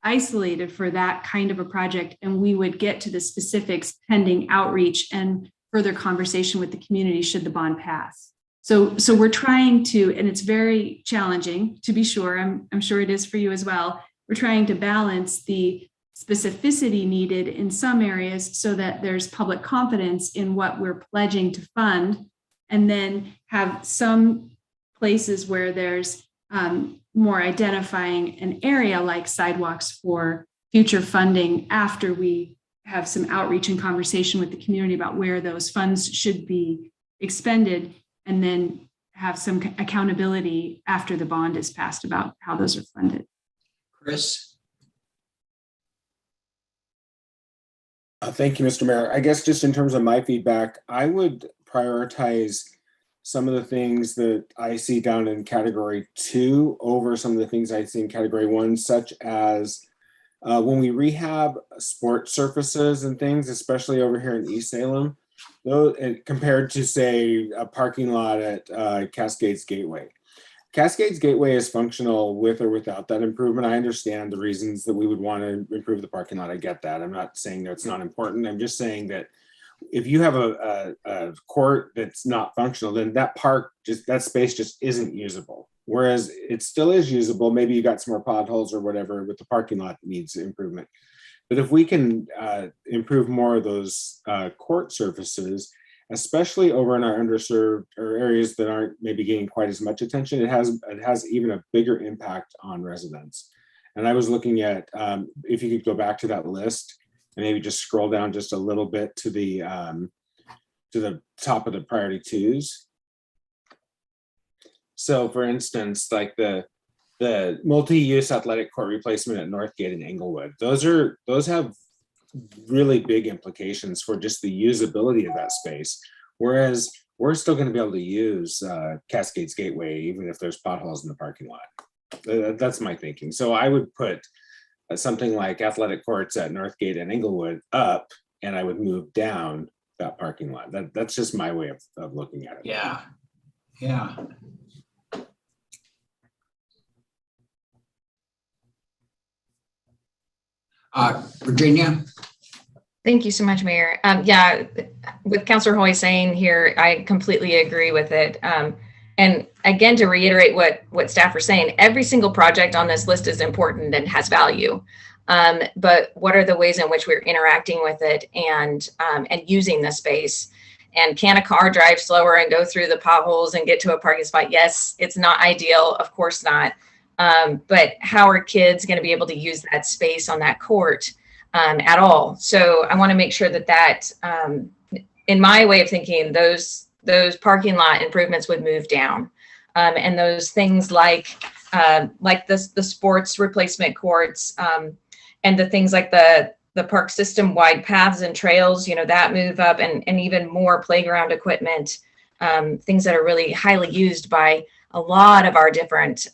isolated for that kind of a project. And we would get to the specifics pending outreach and further conversation with the community should the bond pass. So we're trying to, and it's very challenging to be sure, I'm sure it is for you as well. We're trying to balance the specificity needed in some areas so that there's public confidence in what we're pledging to fund, and then have some places where there's more identifying an area like sidewalks for future funding after we have some outreach and conversation with the community about where those funds should be expended, and then have some accountability after the bond is passed about how those are funded. Chris? Thank you, Mr. Mayor. I guess just in terms of my feedback, I would prioritize some of the things that I see down in category 2 over some of the things I see in category 1, such as when we rehab sport surfaces and things, especially over here in East Salem, though, compared to say a parking lot at Cascades Gateway. Cascades Gateway is functional with or without that improvement. I understand the reasons that we would want to improve the parking lot. I get that. I'm not saying that it's not important. I'm just saying that if you have a court that's not functional, then that space just isn't usable. Whereas it still is usable. Maybe you got some more potholes or whatever with the parking lot that needs improvement. But if we can improve more of those court surfaces, especially over in our underserved or areas that aren't maybe getting quite as much attention, it has even a bigger impact on residents. And I was looking at, if you could go back to that list and maybe just scroll down just a little bit to the top of the priority 2s. So for instance, like the multi-use athletic court replacement at Northgate and Englewood, those have really big implications for just the usability of that space. Whereas we're still going to be able to use Cascades Gateway, even if there's potholes in the parking lot. That's my thinking. So I would put something like athletic courts at Northgate and Englewood up, and I would move down that parking lot. That's just my way of looking at it. Yeah. Yeah. Virginia? Thank you so much, Mayor. Yeah, with Councilor Hoy saying here, I completely agree with it. And again, to reiterate what staff are saying, every single project on this list is important and has value. But what are the ways in which we're interacting with it and using the space? And can a car drive slower and go through the potholes and get to a parking spot? Yes, it's not ideal, of course not. But how are kids going to be able to use that space on that court at all? So I want to make sure that in my way of thinking, those parking lot improvements would move down, and those things like the sports replacement courts, and the things like the park system wide paths and trails, that move up, and even more playground equipment, things that are really highly used by a lot of our different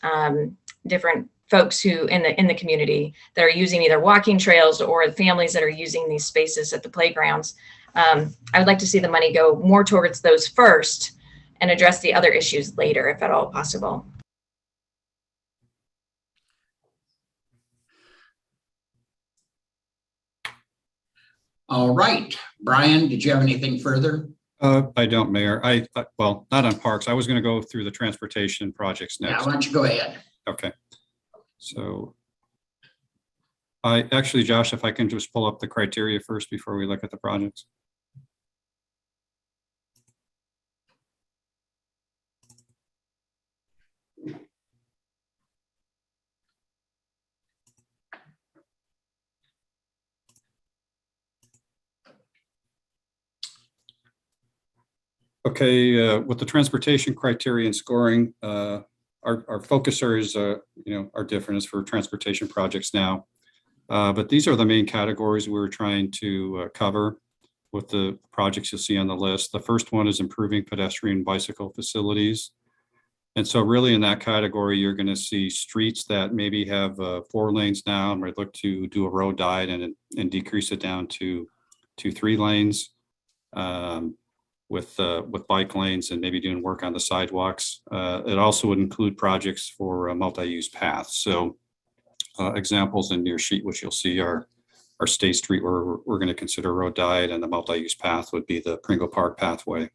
folks who in the community that are using either walking trails or families that are using these spaces at the playgrounds. I would like to see the money go more towards those first and address the other issues later, if at all possible. All right, Brian, did you have anything further? I don't, Mayor. Well, not on parks. I was going to go through the transportation projects Yeah, next. why don't you go ahead? Okay. So Josh, if I can just pull up the criteria first before we look at the projects. Okay, with the transportation criteria and scoring, our focus areas are different as for transportation projects now. But these are the main categories we're trying to cover with the projects you'll see on the list. The first one is improving pedestrian bicycle facilities. And so really in that category, you're going to see streets that maybe have 4 lanes now, and we'd look to do a road diet and decrease it down to 3 lanes. With bike lanes and maybe doing work on the sidewalks. It also would include projects for multi-use paths. So examples in your sheet, which you'll see are State Street, where we're going to consider road diet, and the multi-use path would be the Pringle Park pathway.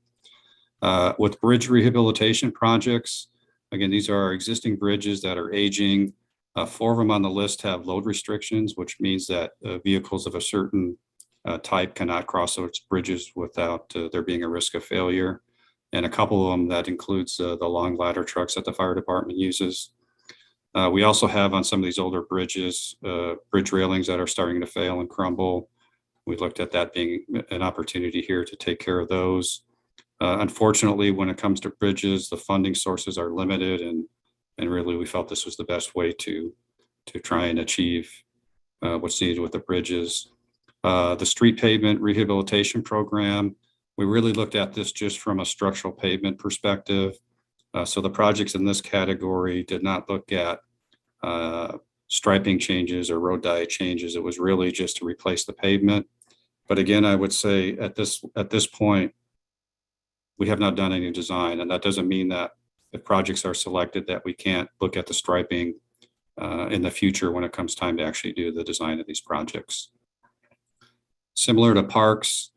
With bridge rehabilitation projects, again, these are our existing bridges that are aging. 4 of them on the list have load restrictions, which means that vehicles of a certain type cannot cross those bridges without there being a risk of failure. and a couple of them that includes the long ladder trucks that the fire department uses. We also have on some of these older bridges, bridge railings that are starting to fail and crumble. We looked at that being an opportunity here to take care of those. Unfortunately, when it comes to bridges, the funding sources are limited, and really we felt this was the best way to try and achieve what's needed with the bridges. The street pavement rehabilitation program, we really looked at this just from a structural pavement perspective. So the projects in this category did not look at striping changes or road diet changes. It was really just to replace the pavement. But again, I would say at this point, we have not done any design, and that doesn't mean that if projects are selected that we can't look at the striping in the future when it comes time to actually do the design of these projects. Similar to parks,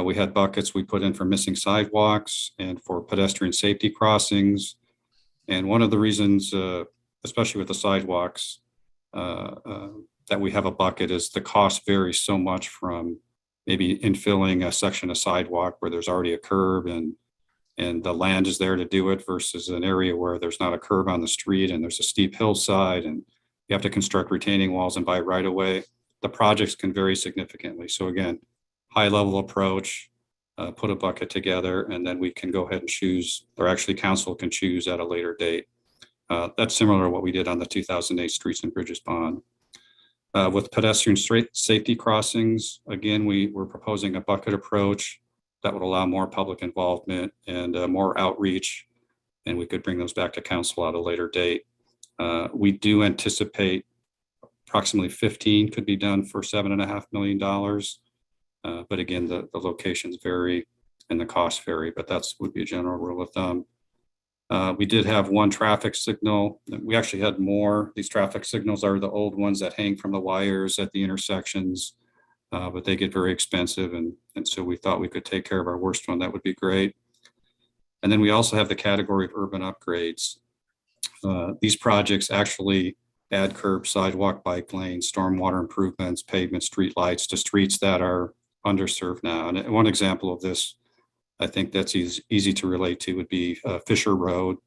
we had buckets we put in for missing sidewalks and for pedestrian safety crossings. And one of the reasons, especially with the sidewalks, that we have a bucket is the cost varies so much from maybe infilling a section of sidewalk where there's already a curb and the land is there to do it versus an area where there's not a curb on the street and there's a steep hillside and you have to construct retaining walls and buy right of way. The projects can vary significantly. So again, high level approach, put a bucket together, and then we can go ahead and choose, or actually council can choose at a later date. That's similar to what we did on the 2008 Streets and Bridges Bond. With pedestrian safety crossings, again, we were proposing a bucket approach that would allow more public involvement and more outreach, and we could bring those back to council at a later date. We do anticipate approximately 15 could be done for $7.5 million. But again, the locations vary and the costs vary, but that's would be a general rule of thumb. We did have one traffic signal. We actually had more. These traffic signals are the old ones that hang from the wires at the intersections, but they get very expensive. And so we thought we could take care of our worst one. That would be great. And then we also have the category of urban upgrades. These projects actually add curb, sidewalk, bike lanes, stormwater improvements, pavement, street lights to streets that are underserved now. And one example of this, I think that's easy to relate to, would be Fisher Road.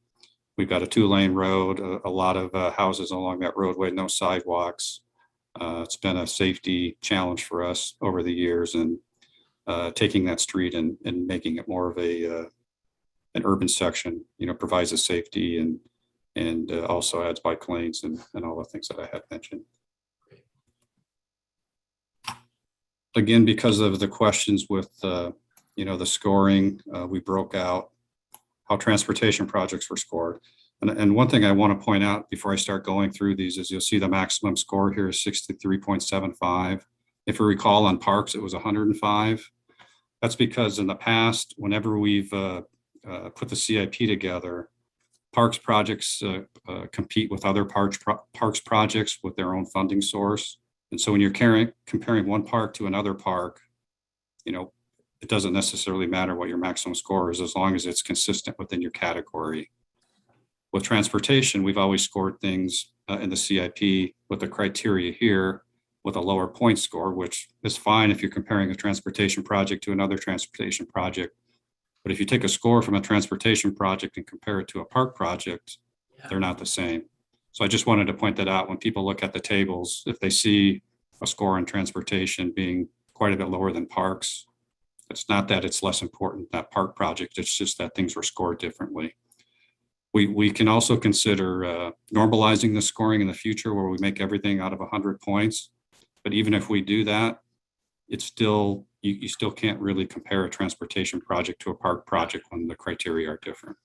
We've got a 2-lane road, a lot of houses along that roadway, no sidewalks. It's been a safety challenge for us over the years, and taking that street and making it more of an urban section, provides a safety and also adds bike lanes and all the things that I had mentioned. Again, because of the questions with the scoring, we broke out how transportation projects were scored. And one thing I want to point out before I start going through these is you'll see the maximum score here is 63.75. If you recall, on parks, it was 105. That's because in the past, whenever we've put the CIP together, parks projects compete with other parks projects with their own funding source. And so when you're comparing one park to another park, it doesn't necessarily matter what your maximum score is as long as it's consistent within your category. With transportation, we've always scored things in the CIP with the criteria here with a lower point score, which is fine if you're comparing a transportation project to another transportation project. But if you take a score from a transportation project and compare it to a park project, they're not the same. So I just wanted to point that out when people look at the tables, if they see a score on transportation being quite a bit lower than parks, it's not that it's less important, that park project, it's just that things were scored differently. We can also consider normalizing the scoring in the future where we make everything out of 100 points. But even if we do that, it's still, you still can't really compare a transportation project to a park project when the criteria are different.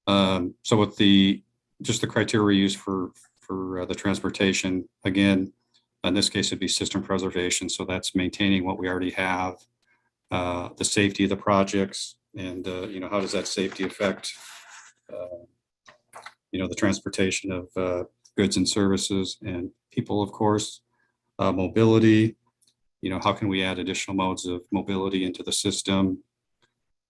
So with just the criteria used for the transportation, again, in this case, it'd be system preservation. So that's maintaining what we already have, the safety of the projects, and how does that safety affect the transportation of goods and services and people, of course. Mobility, how can we add additional modes of mobility into the system?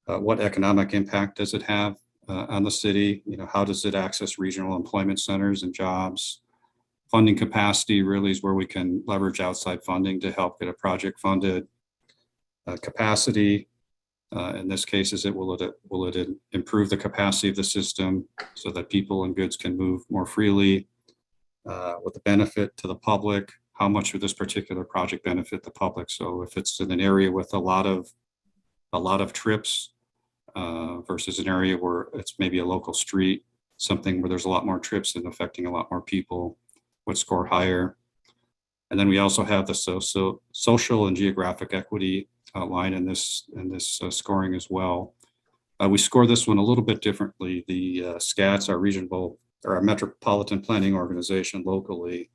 What economic impact does it have on the city? How does it access regional employment centers and jobs? Funding capacity really is where we can leverage outside funding to help get a project funded. Capacity, In this case, will it improve the capacity of the system so that people and goods can move more freely? With the benefit to the public, how much would this particular project benefit the public? So if it's in an area with a lot of trips versus an area where it's maybe a local street, something where there's a lot more trips and affecting a lot more people, would score higher. And then we also have the social and geographic equity line in this scoring as well. We score this one a little bit differently. The SCATS, our metropolitan planning organization locally,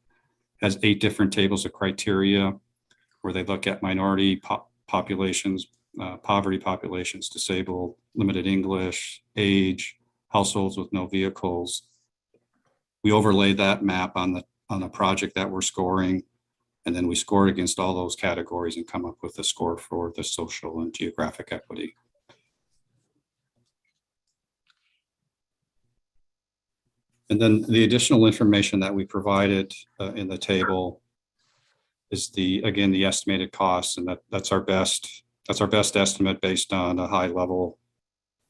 has 8 different tables of criteria where they look at minority populations, poverty populations, disabled, limited English, age, households with no vehicles. We overlay that map on the project that we're scoring, and then we score it against all those categories and come up with a score for the social and geographic equity. And then the additional information that we provided in the table is the estimated costs, and that's our best estimate based on a high level,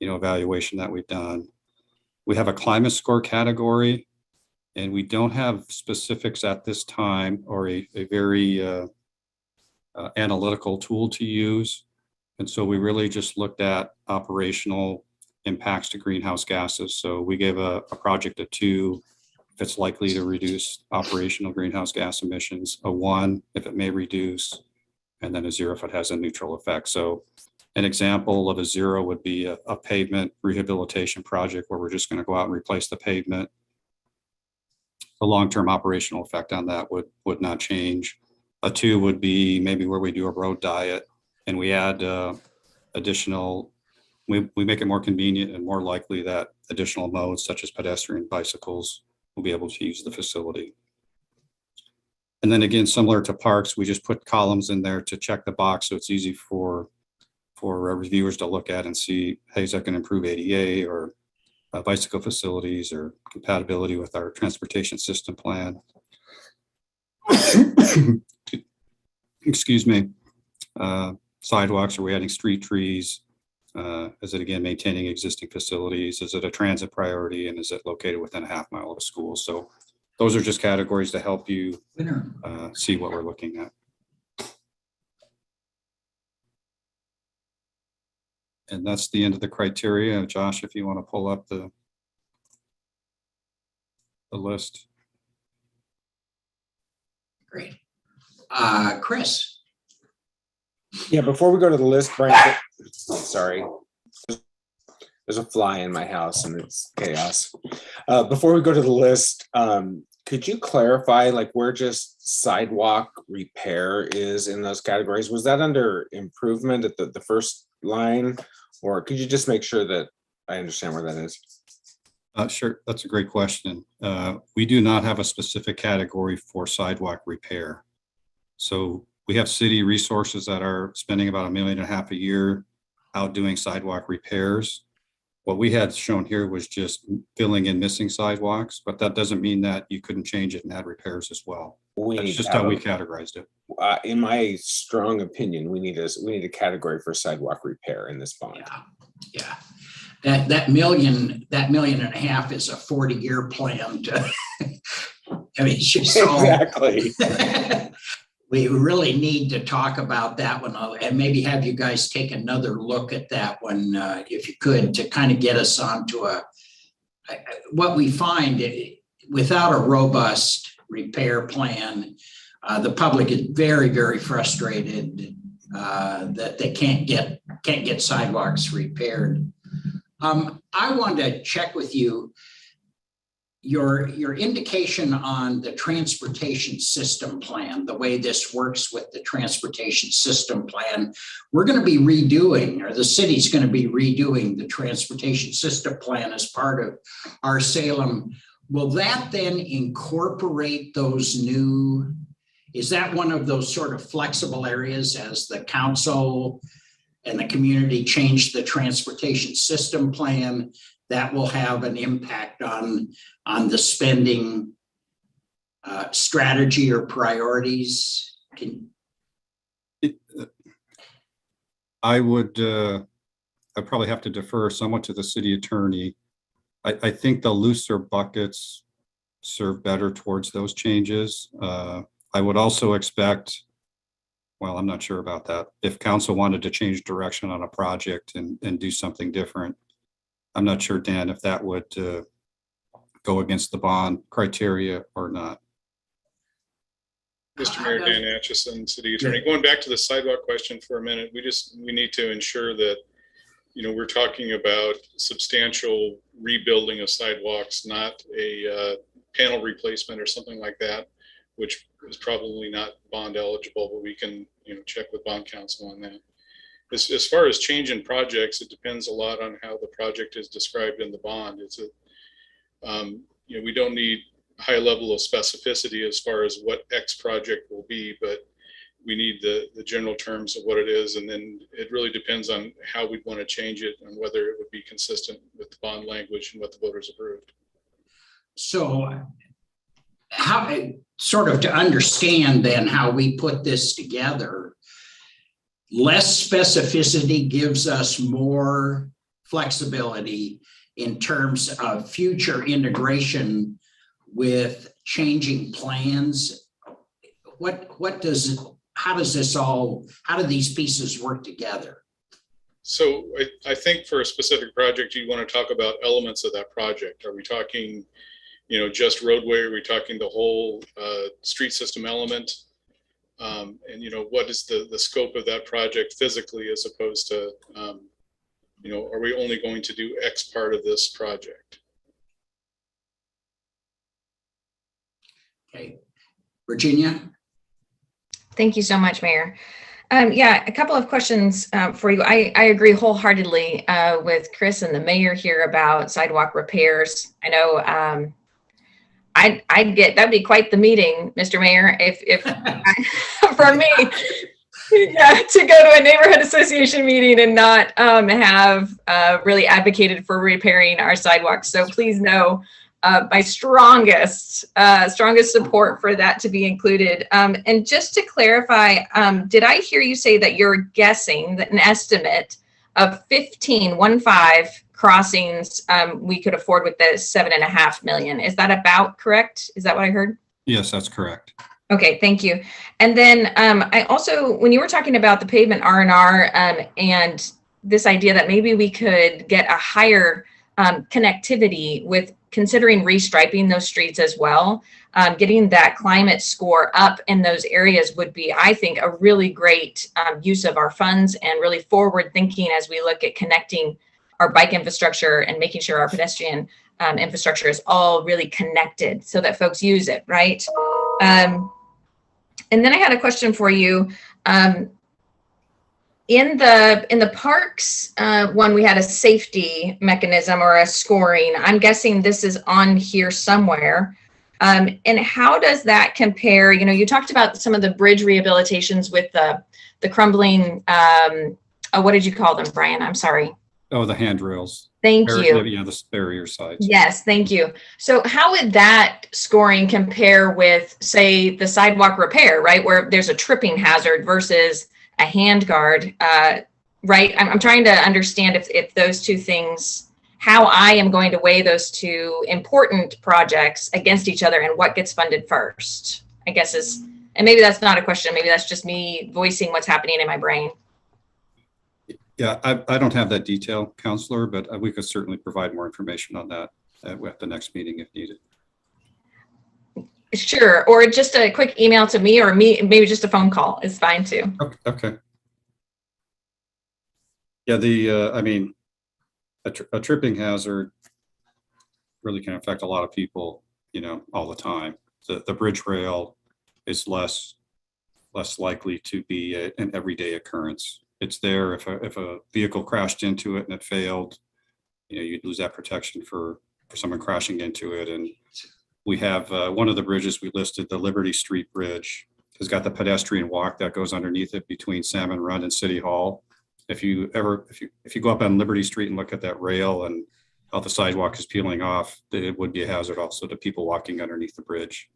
evaluation that we've done. We have a climate score category, and we don't have specifics at this time or a very analytical tool to use. And so we really just looked at operational impacts to greenhouse gases. So we gave a project a 2 if it's likely to reduce operational greenhouse gas emissions, a 1 if it may reduce, and then a 0 if it has a neutral effect. So an example of a 0 would be a pavement rehabilitation project where we're just going to go out and replace the pavement. The long-term operational effect on that would not change. A 2 would be maybe where we do a road diet and we add additional, we make it more convenient and more likely that additional modes such as pedestrian, bicycles will be able to use the facility. And then again, similar to parks, we just put columns in there to check the box so it's easy for reviewers to look at and see, hey, is that going to improve ADA or bicycle facilities or compatibility with our transportation system plan? Excuse me. Sidewalks, are we adding street trees? Is it again maintaining existing facilities? Is it a transit priority? And is it located within a half mile of a school? So those are just categories to help you see what we're looking at. And that's the end of the criteria. Josh, if you want to pull up the list. Great. Chris. Yeah, before we go to the list, Brian, sorry. There's a fly in my house and it's chaos. Before we go to the list, could you clarify like where just sidewalk repair is in those categories? Was that under improvement at the first line? Or could you just make sure that I understand where that is? Sure, that's a great question. We do not have a specific category for sidewalk repair. So we have city resources that are spending about $1.5 million a year out doing sidewalk repairs. What we had shown here was just filling in missing sidewalks, but that doesn't mean that you couldn't change it and add repairs as well. That's just how we categorized it. In my strong opinion, we need a category for sidewalk repair in this bond. Yeah. That million and a half is a 40-year plan to, I mean, it's just exactly. We really need to talk about that one and maybe have you guys take another look at that one, if you could, to kind of get us onto what we find without a robust repair plan. The public is very, very frustrated that they can't get sidewalks repaired. I want to check with you your indication on the transportation system plan, the way this works with the transportation system plan. We're going to be redoing, or the city's going to be redoing the transportation system plan as part of our Salem. Will that then incorporate those new, is that one of those sort of flexible areas as the council and the community change the transportation system plan that will have an impact on the spending strategy or priorities? I would I probably have to defer somewhat to the city attorney. I think the looser buckets serve better towards those changes. I would also expect, well, I'm not sure about that. If council wanted to change direction on a project and do something different, I'm not sure, Dan, if that would go against the bond criteria or not. Mr. Mayor, Dan Atchison, City Attorney. Going back to the sidewalk question for a minute, we need to ensure that, we're talking about substantial rebuilding of sidewalks, not a panel replacement or something like that, which is probably not bond eligible, but we can, check with bond counsel on that. As far as change in projects, it depends a lot on how the project is described in the bond. We don't need high level of specificity as far as what X project will be, but we need the general terms of what it is. And then it really depends on how we'd want to change it and whether it would be consistent with the bond language and what the voters approved. So how, sort of to understand then how we put this together, less specificity gives us more flexibility in terms of future integration with changing plans. How do these pieces work together? So I think for a specific project, you want to talk about elements of that project. Are we talking, just roadway? Are we talking the whole street system element? And what is the scope of that project physically, as opposed to, are we only going to do X part of this project? Okay, Virginia. Thank you so much, Mayor. Yeah, a couple of questions for you. I agree wholeheartedly with Chris and the mayor here about sidewalk repairs. I know I'd get, that'd be quite the meeting, Mr. Mayor, if for me, yeah, to go to a neighborhood association meeting and not have really advocated for repairing our sidewalks. So please know my strongest support for that to be included. And just to clarify, did I hear you say that you're guessing that an estimate of 15 crossings we could afford with the $7.5 million? Is that about correct? Is that what I heard? Yes, that's correct. Okay, thank you. And then I also, when you were talking about the pavement R&R and this idea that maybe we could get a higher connectivity with considering restriping those streets as well, getting that climate score up in those areas would be, I think, a really great use of our funds and really forward thinking as we look at connecting our bike infrastructure and making sure our pedestrian infrastructure is all really connected so that folks use it, right? And then I had a question for you. In the parks one, we had a safety mechanism or a scoring. I'm guessing this is on here somewhere. And how does that compare? You talked about some of the bridge rehabilitations with the crumbling. What did you call them, Brian? I'm sorry. Oh, the handrails. Thank you. Yeah, the barrier sites. Yes, thank you. So how would that scoring compare with, say, the sidewalk repair, right? Where there's a tripping hazard versus a hand guard, right? I'm trying to understand if those two things, how I am going to weigh those two important projects against each other and what gets funded first, I guess and maybe that's not a question. Maybe that's just me voicing what's happening in my brain. Yeah, I don't have that detail, Counselor, but we could certainly provide more information on that at the next meeting if needed. Sure, or just a quick email to me, or maybe just a phone call is fine too. Okay. Yeah, I mean, a tripping hazard really can affect a lot of people, all the time. The bridge rail is less likely to be an everyday occurrence. It's there if a vehicle crashed into it and it failed, you'd lose that protection for someone crashing into it. And we have one of the bridges we listed, the Liberty Street Bridge, has got the pedestrian walk that goes underneath it between Salmon Run and City Hall. If you go up on Liberty Street and look at that rail and how the sidewalk is peeling off, it would be a hazard also to people walking underneath the bridge.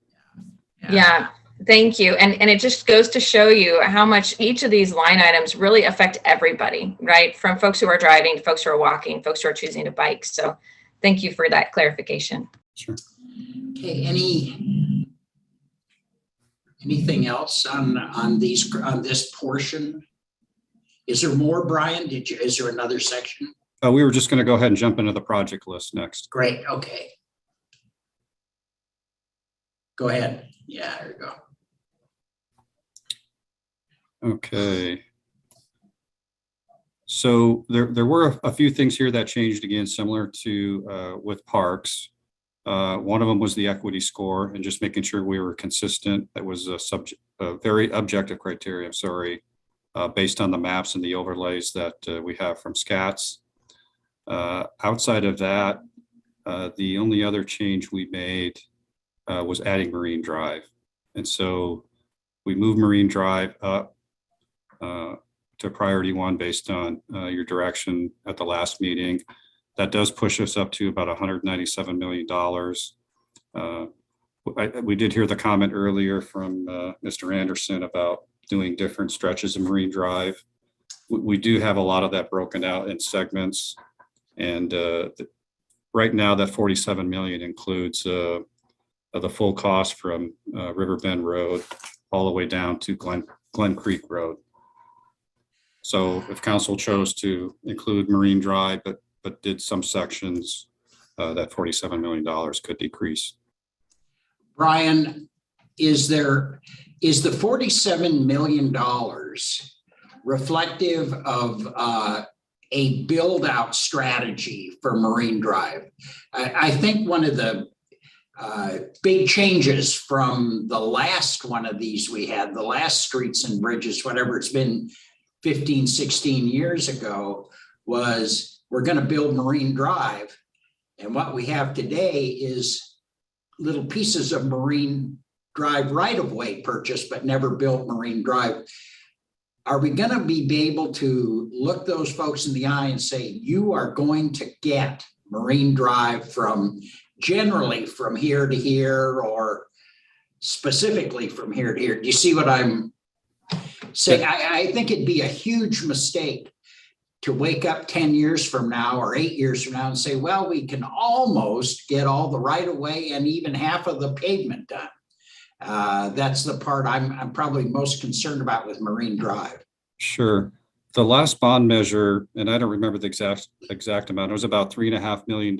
Yeah, Thank you. And it just goes to show you how much each of these line items really affect everybody, right? From folks who are driving, to folks who are walking, folks who are choosing to bike. So thank you for that clarification. Sure. Okay, anything else on this portion? Is there more, Brian? Is there another section? We were just going to go ahead and jump into the project list next. Great, okay. Go ahead. Yeah, there you go. Okay. So there were a few things here that changed, again, similar to with parks. One of them was the equity score and just making sure we were consistent. That was a very objective criteria, I'm sorry, based on the maps and the overlays that we have from SCATS. Outside of that, the only other change we made was adding Marine Drive. And so we moved Marine Drive up to priority 1 based on your direction at the last meeting. That does push us up to about $197 million. We did hear the comment earlier from Mr. Anderson about doing different stretches of Marine Drive. We do have a lot of that broken out in segments. And right now that 47 million includes the full cost from Riverbend Road all the way down to Glen Creek Road. So if council chose to include Marine Drive, but did some sections, that $47 million could decrease. Brian, is the $47 million reflective of a build out strategy for Marine Drive? I think one of the big changes from the last one of these we had, the last Streets and Bridges, whatever it's been 15, 16 years ago, was we're going to build Marine Drive. And what we have today is little pieces of Marine Drive right-of-way purchased, but never built Marine Drive. Are we going to be able to look those folks in the eye and say, you are going to get Marine Drive from generally from here to here, or specifically from here to here? Do you see what I'm saying? I think it'd be a huge mistake to wake up 10 years from now or 8 years from now and say, well, we can almost get all the right of way and even half of the pavement done. That's the part I'm probably most concerned about with Marine Drive. Sure. The last bond measure, and I don't remember the exact amount, it was about $3.5 million.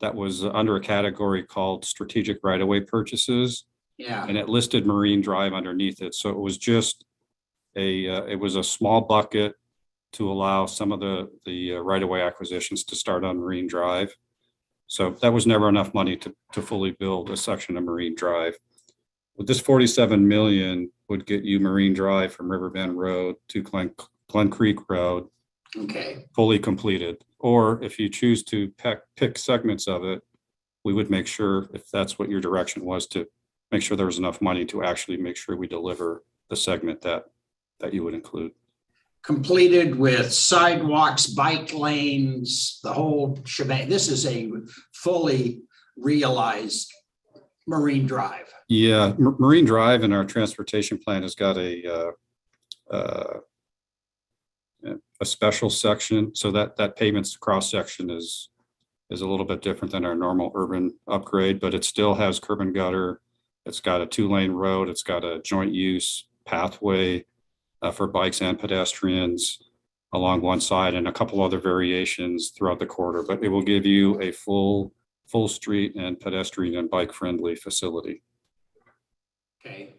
That was under a category called strategic right-of-way purchases. Yeah. And it listed Marine Drive underneath it. So it was just it was a small bucket to allow some of the right-of-way acquisitions to start on Marine Drive. So that was never enough money to fully build a section of Marine Drive. But this 47 million would get you Marine Drive from Riverbend Road to Glen Creek Road. Okay. Fully completed. Or if you choose to pick segments of it, we would make sure, if that's what your direction was, to make sure there was enough money to actually make sure we deliver the segment that you would include. Completed with sidewalks, bike lanes, the whole shebang. This is a fully realized Marine Drive. Yeah, Marine Drive in our transportation plan has got a special section, so that pavement's cross section is a little bit different than our normal urban upgrade, but it still has curb and gutter. It's got a 2-lane road. It's got a joint use pathway for bikes and pedestrians along one side, and a couple other variations throughout the corridor. But it will give you a full street and pedestrian and bike friendly facility. Okay.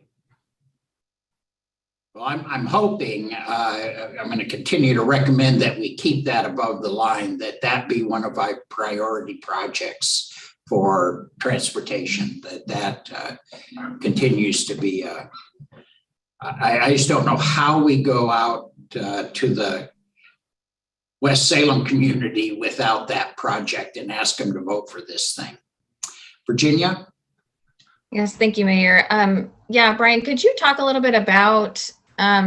Well, I'm hoping, I'm going to continue to recommend that we keep that above the line, that be one of our priority projects for transportation, that continues to be, I just don't know how we go out to the West Salem community without that project and ask them to vote for this thing. Virginia? Yes, thank you, Mayor. Yeah, Brian, could you talk a little bit about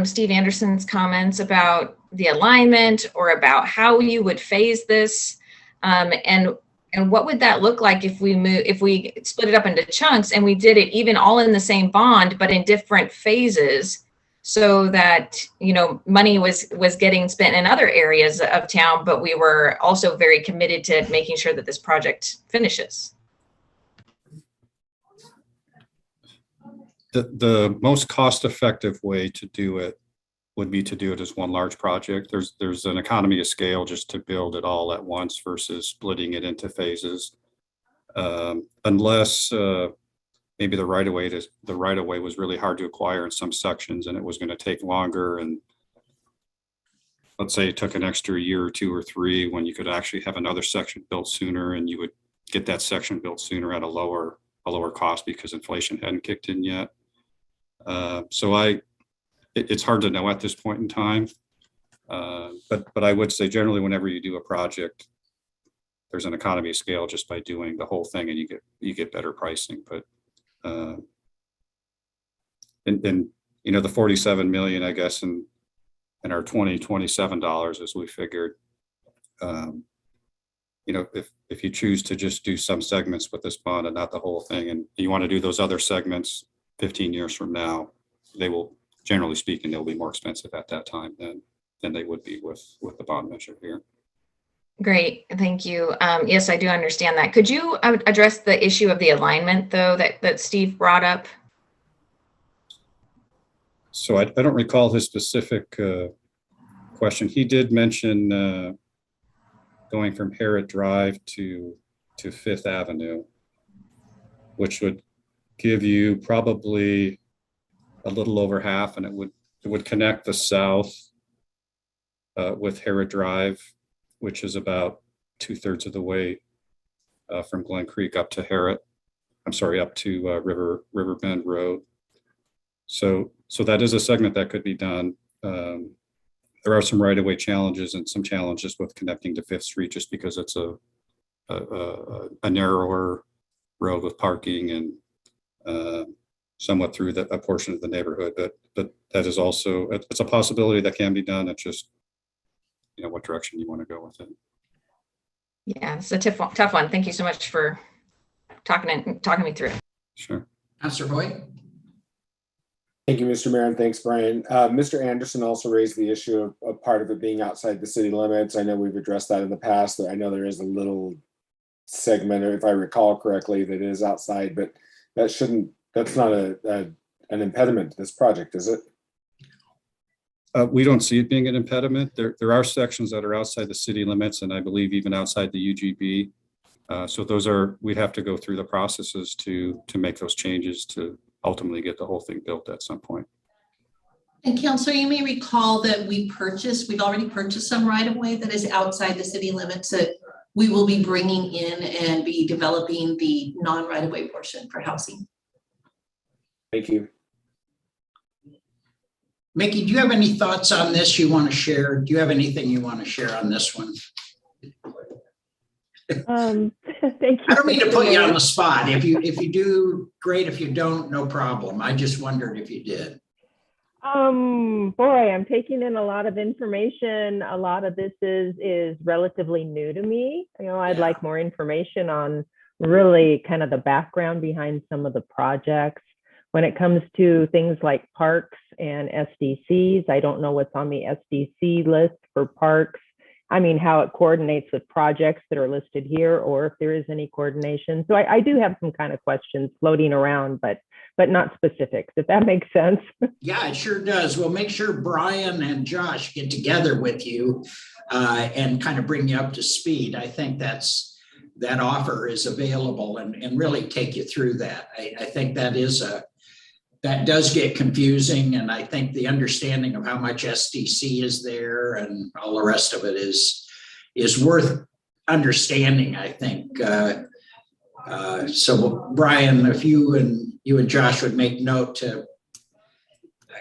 Steve Anderson's comments about the alignment or about how you would phase this? And And what would that look like if we split it up into chunks and we did it even all in the same bond, but in different phases, so that, money was getting spent in other areas of town, but we were also very committed to making sure that this project finishes? The most cost-effective way to do it would be to do it as one large project. There's an economy of scale just to build it all at once versus splitting it into phases. Unless maybe the right of way was really hard to acquire in some sections and it was going to take longer, and let's say it took an extra year or 2 or 3 when you could actually have another section built sooner, and you would get that section built sooner at a lower cost because inflation hadn't kicked in yet. It's hard to know at this point in time. But I would say generally whenever you do a project, there's an economy of scale just by doing the whole thing, and you get better pricing. But the 47 million, I guess, in our 2027 dollars, as we figured, if you choose to just do some segments with this bond and not the whole thing, and you want to do those other segments 15 years from now, they will, generally speaking, they'll be more expensive at that time than they would be with the bond measure here. Great, thank you. Yes, I do understand that. Could you address the issue of the alignment, though, that Steve brought up? So I don't recall his specific question. He did mention going from Herritt Drive to Fifth Avenue, which would give you probably a little over half, and it would connect the south with Herritt Drive, which is about 2/3 of the way from Glen Creek up to up to Riverbend Road. So that is a segment that could be done. There are some right-of-way challenges and some challenges with connecting to Fifth Street, just because it's a narrower road with parking and somewhat through a portion of the neighborhood. But that is also, it's a possibility that can be done. It's just, what direction you want to go with it. Yeah, it's a tough one. Thank you so much for talking me through it. Sure. Councilor Hoy? Thank you, Mr. Mayor, and thanks, Brian. Mr. Anderson also raised the issue of part of it being outside the city limits. I know we've addressed that in the past. I know there is a little segment, if I recall correctly, that is outside, but that's not an impediment to this project, is it? We don't see it being an impediment. There are sections that are outside the city limits, and I believe even outside the UGB. So we'd have to go through the processes to make those changes to ultimately get the whole thing built at some point. And Councilor, you may recall that we've already purchased some right of way that is outside the city limits that we will be bringing in and be developing the non-right of way portion for housing. Thank you. Mickey, do you have any thoughts on this you want to share? Do you have anything you want to share on this one? Thank you. I don't mean to put you on the spot. If you do, great. If you don't, no problem. I just wondered if you did. Boy, I'm taking in a lot of information. A lot of this is relatively new to me. I'd like more information on really kind of the background behind some of the projects. When it comes to things like parks and SDCs, I don't know what's on the SDC list for parks. I mean, how it coordinates with projects that are listed here, or if there is any coordination. So I do have some kind of questions floating around, but not specifics, if that makes sense. Yeah, it sure does. We'll make sure Brian and Josh get together with you and kind of bring you up to speed. I think that offer is available and really take you through that. I think that does get confusing, and I think the understanding of how much SDC is there and all the rest of it is worth understanding, I think. So Brian, if you and Josh would make note to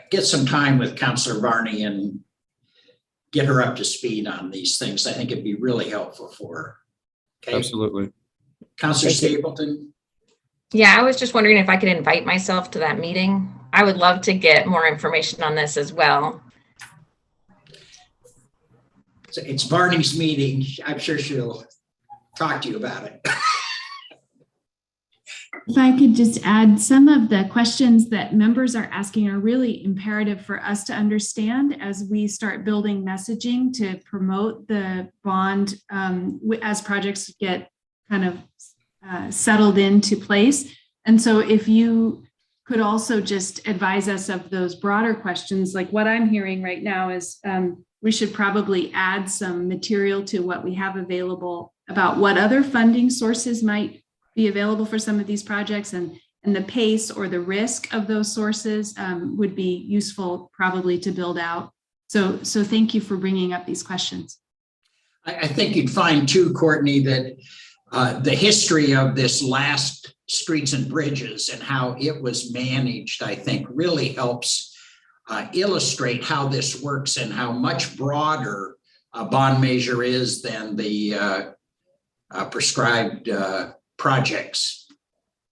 get some time with Councilor Varney and get her up to speed on these things, I think it'd be really helpful for her. Okay. Absolutely. Councilor Stapleton. Yeah, I was just wondering if I could invite myself to that meeting. I would love to get more information on this as well. It's Varney's meeting. I'm sure she'll talk to you about it. If I could just add, some of the questions that members are asking are really imperative for us to understand as we start building messaging to promote the bond as projects get kind of settled into place. And so if you could also just advise us of those broader questions, like what I'm hearing right now is we should probably add some material to what we have available about what other funding sources might be available for some of these projects, and the pace or the risk of those sources would be useful probably to build out. So thank you for bringing up these questions. I think you'd find too, Courtney, that the history of this last Streets and Bridges and how it was managed, I think really helps illustrate how this works and how much broader a bond measure is than the prescribed projects,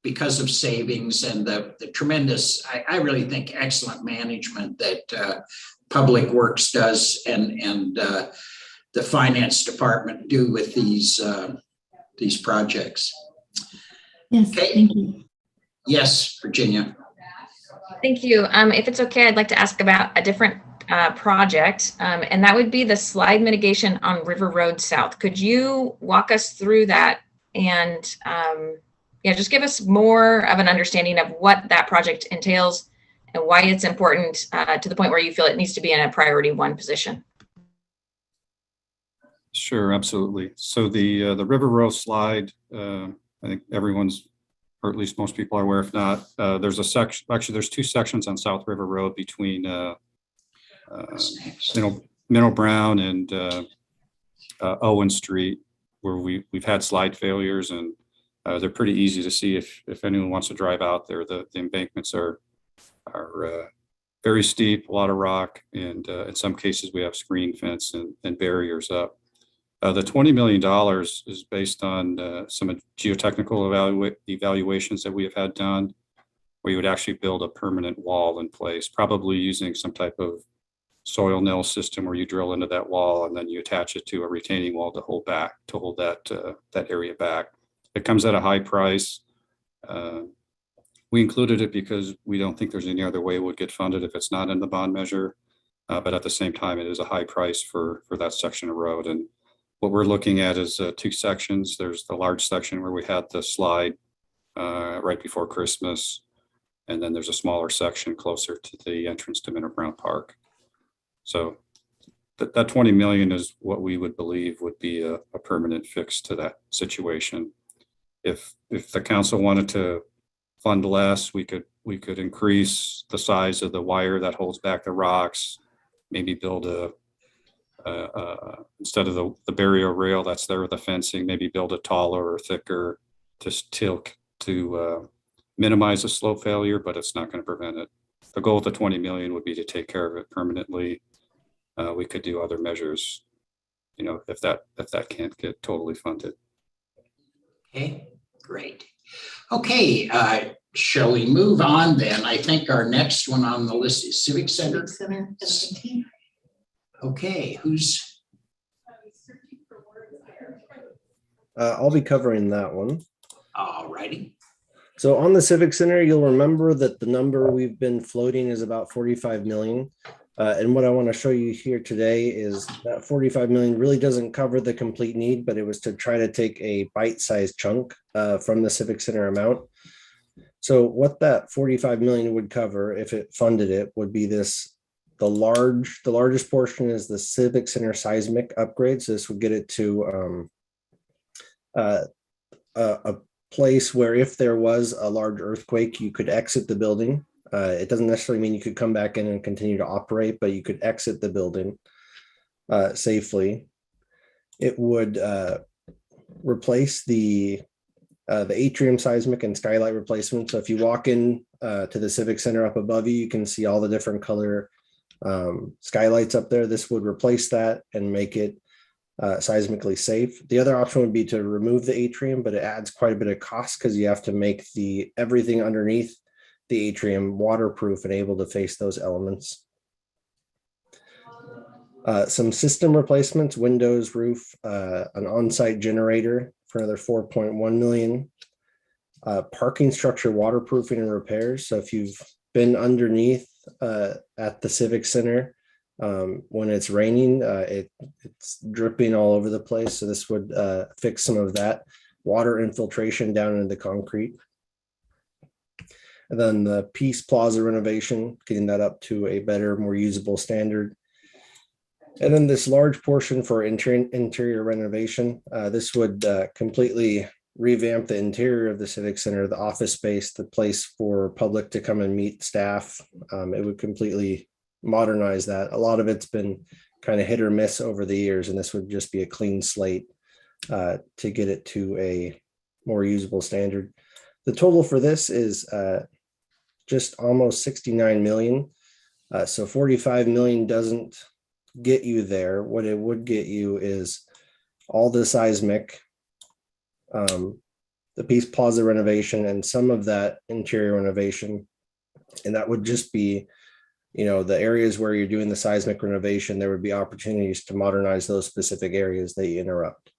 because of savings and the tremendous, I really think, excellent management that Public Works does and the finance department do with these projects. Yes, okay. Thank you. Yes, Virginia. Thank you. If it's okay, I'd like to ask about a different project, and that would be the slide mitigation on River Road South. Could you walk us through that and just give us more of an understanding of what that project entails and why it's important to the point where you feel it needs to be in a priority 1 position? Sure, absolutely. So the River Road slide, I think everyone's, or at least most people are aware. If not, there's a section. Actually, there's 2 sections on South River Road between Minnow Brown and Owen Street, where we've had slide failures, and they're pretty easy to see if anyone wants to drive out there. The embankments are very steep, a lot of rock, and in some cases we have screen fence and barriers up. The $20 million is based on some geotechnical evaluations that we have had done, where you would actually build a permanent wall in place, probably using some type of soil nil system where you drill into that wall and then you attach it to a retaining wall to hold that area back. It comes at a high price. We included it because we don't think there's any other way it would get funded if it's not in the bond measure. But at the same time, it is a high price for that section of road. And what we're looking at is 2 sections. There's the large section where we had the slide right before Christmas. And then there's a smaller section closer to the entrance to Minnow Brown Park. So that 20 million is what we would believe would be a permanent fix to that situation. If the council wanted to fund less, we could increase the size of the wire that holds back the rocks, maybe build instead of the barrier rail that's there with the fencing, maybe build a taller or thicker to minimize the slope failure, but it's not going to prevent it. The goal of the 20 million would be to take care of it permanently. We could do other measures, if that can't get totally funded. Okay, great. Okay, shall we move on then? I think our next one on the list is Civic Center. Okay, who's? I'll be covering that one. All righty. So on the Civic Center, you'll remember that the number we've been floating is about 45 million. And what I want to show you here today is that 45 million really doesn't cover the complete need, but it was to try to take a bite-sized chunk from the Civic Center amount. So what that 45 million would cover, if it funded it, would be this. The largest portion is the Civic Center seismic upgrades. This would get it to a place where if there was a large earthquake, you could exit the building. It doesn't necessarily mean you could come back in and continue to operate, but you could exit the building safely. It would replace the atrium seismic and skylight replacement. So if you walk in to the Civic Center up above you, you can see all the different color skylights up there. This would replace that and make it seismically safe. The other option would be to remove the atrium, but it adds quite a bit of cost because you have to make everything underneath the atrium waterproof and able to face those elements. Some system replacements, windows, roof, an on-site generator for another 4.1 million. Parking structure waterproofing and repairs. So if you've been underneath at the Civic Center, when it's raining, it's dripping all over the place. So this would fix some of that water infiltration down into the concrete. And then the Peace Plaza renovation, getting that up to a better, more usable standard. And then this large portion for interior renovation. This would completely revamp the interior of the Civic Center, the office space, the place for public to come and meet staff. It would completely modernize that. A lot of it's been kind of hit or miss over the years, and this would just be a clean slate to get it to a more usable standard. The total for this is just almost 69 million. So 45 million doesn't get you there. What it would get you is all the seismic, the Peace Plaza renovation, and some of that interior renovation. And that would just be, you know, the areas where you're doing the seismic renovation, there would be opportunities to modernize those specific areas that you interrupt.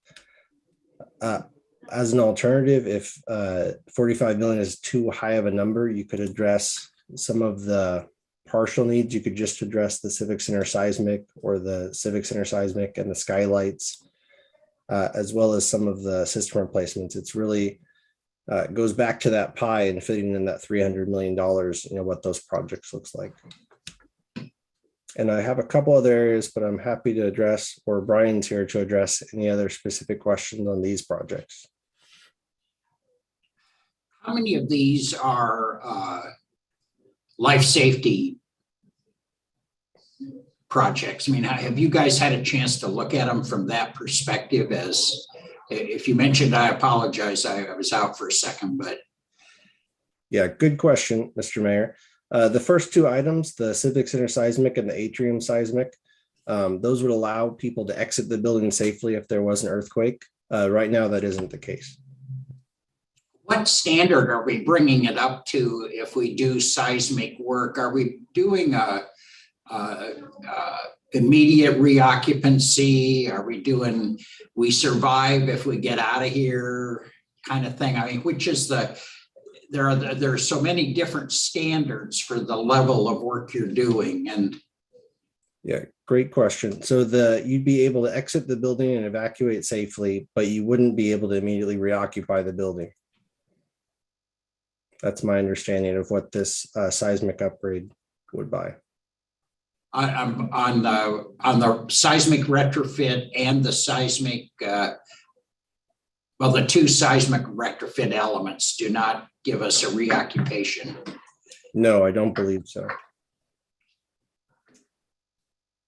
As an alternative, if 45 million is too high of a number, you could address some of the partial needs. You could just address the Civic Center seismic or the Civic Center seismic and the skylights, as well as some of the system replacements. It's really goes back to that pie and fitting in that $300 million, you know, what those projects looks like. And I have a couple other areas, but I'm happy to address, or Brian's here to address any other specific questions on these projects. How many of these are life safety projects? I mean, have you guys had a chance to look at them from that perspective? As if you mentioned, I apologize, I was out for a second, but. Yeah, good question, Mr. Mayor. The first two items, the Civic Center seismic and the atrium seismic, those would allow people to exit the building safely if there was an earthquake. Right now, that isn't the case. What standard are we bringing it up to if we do seismic work? Are we doing a immediate reoccupancy? Are we doing, we survive if we get out of here kind of thing? I mean, which is the, there are so many different standards for the level of work you're doing. And yeah, great question. So you'd be able to exit the building and evacuate safely, but you wouldn't be able to immediately reoccupy the building. That's my understanding of what this seismic upgrade would buy. I'm on the seismic retrofit and the seismic, well, the two seismic retrofit elements do not give us a reoccupation. No, I don't believe so.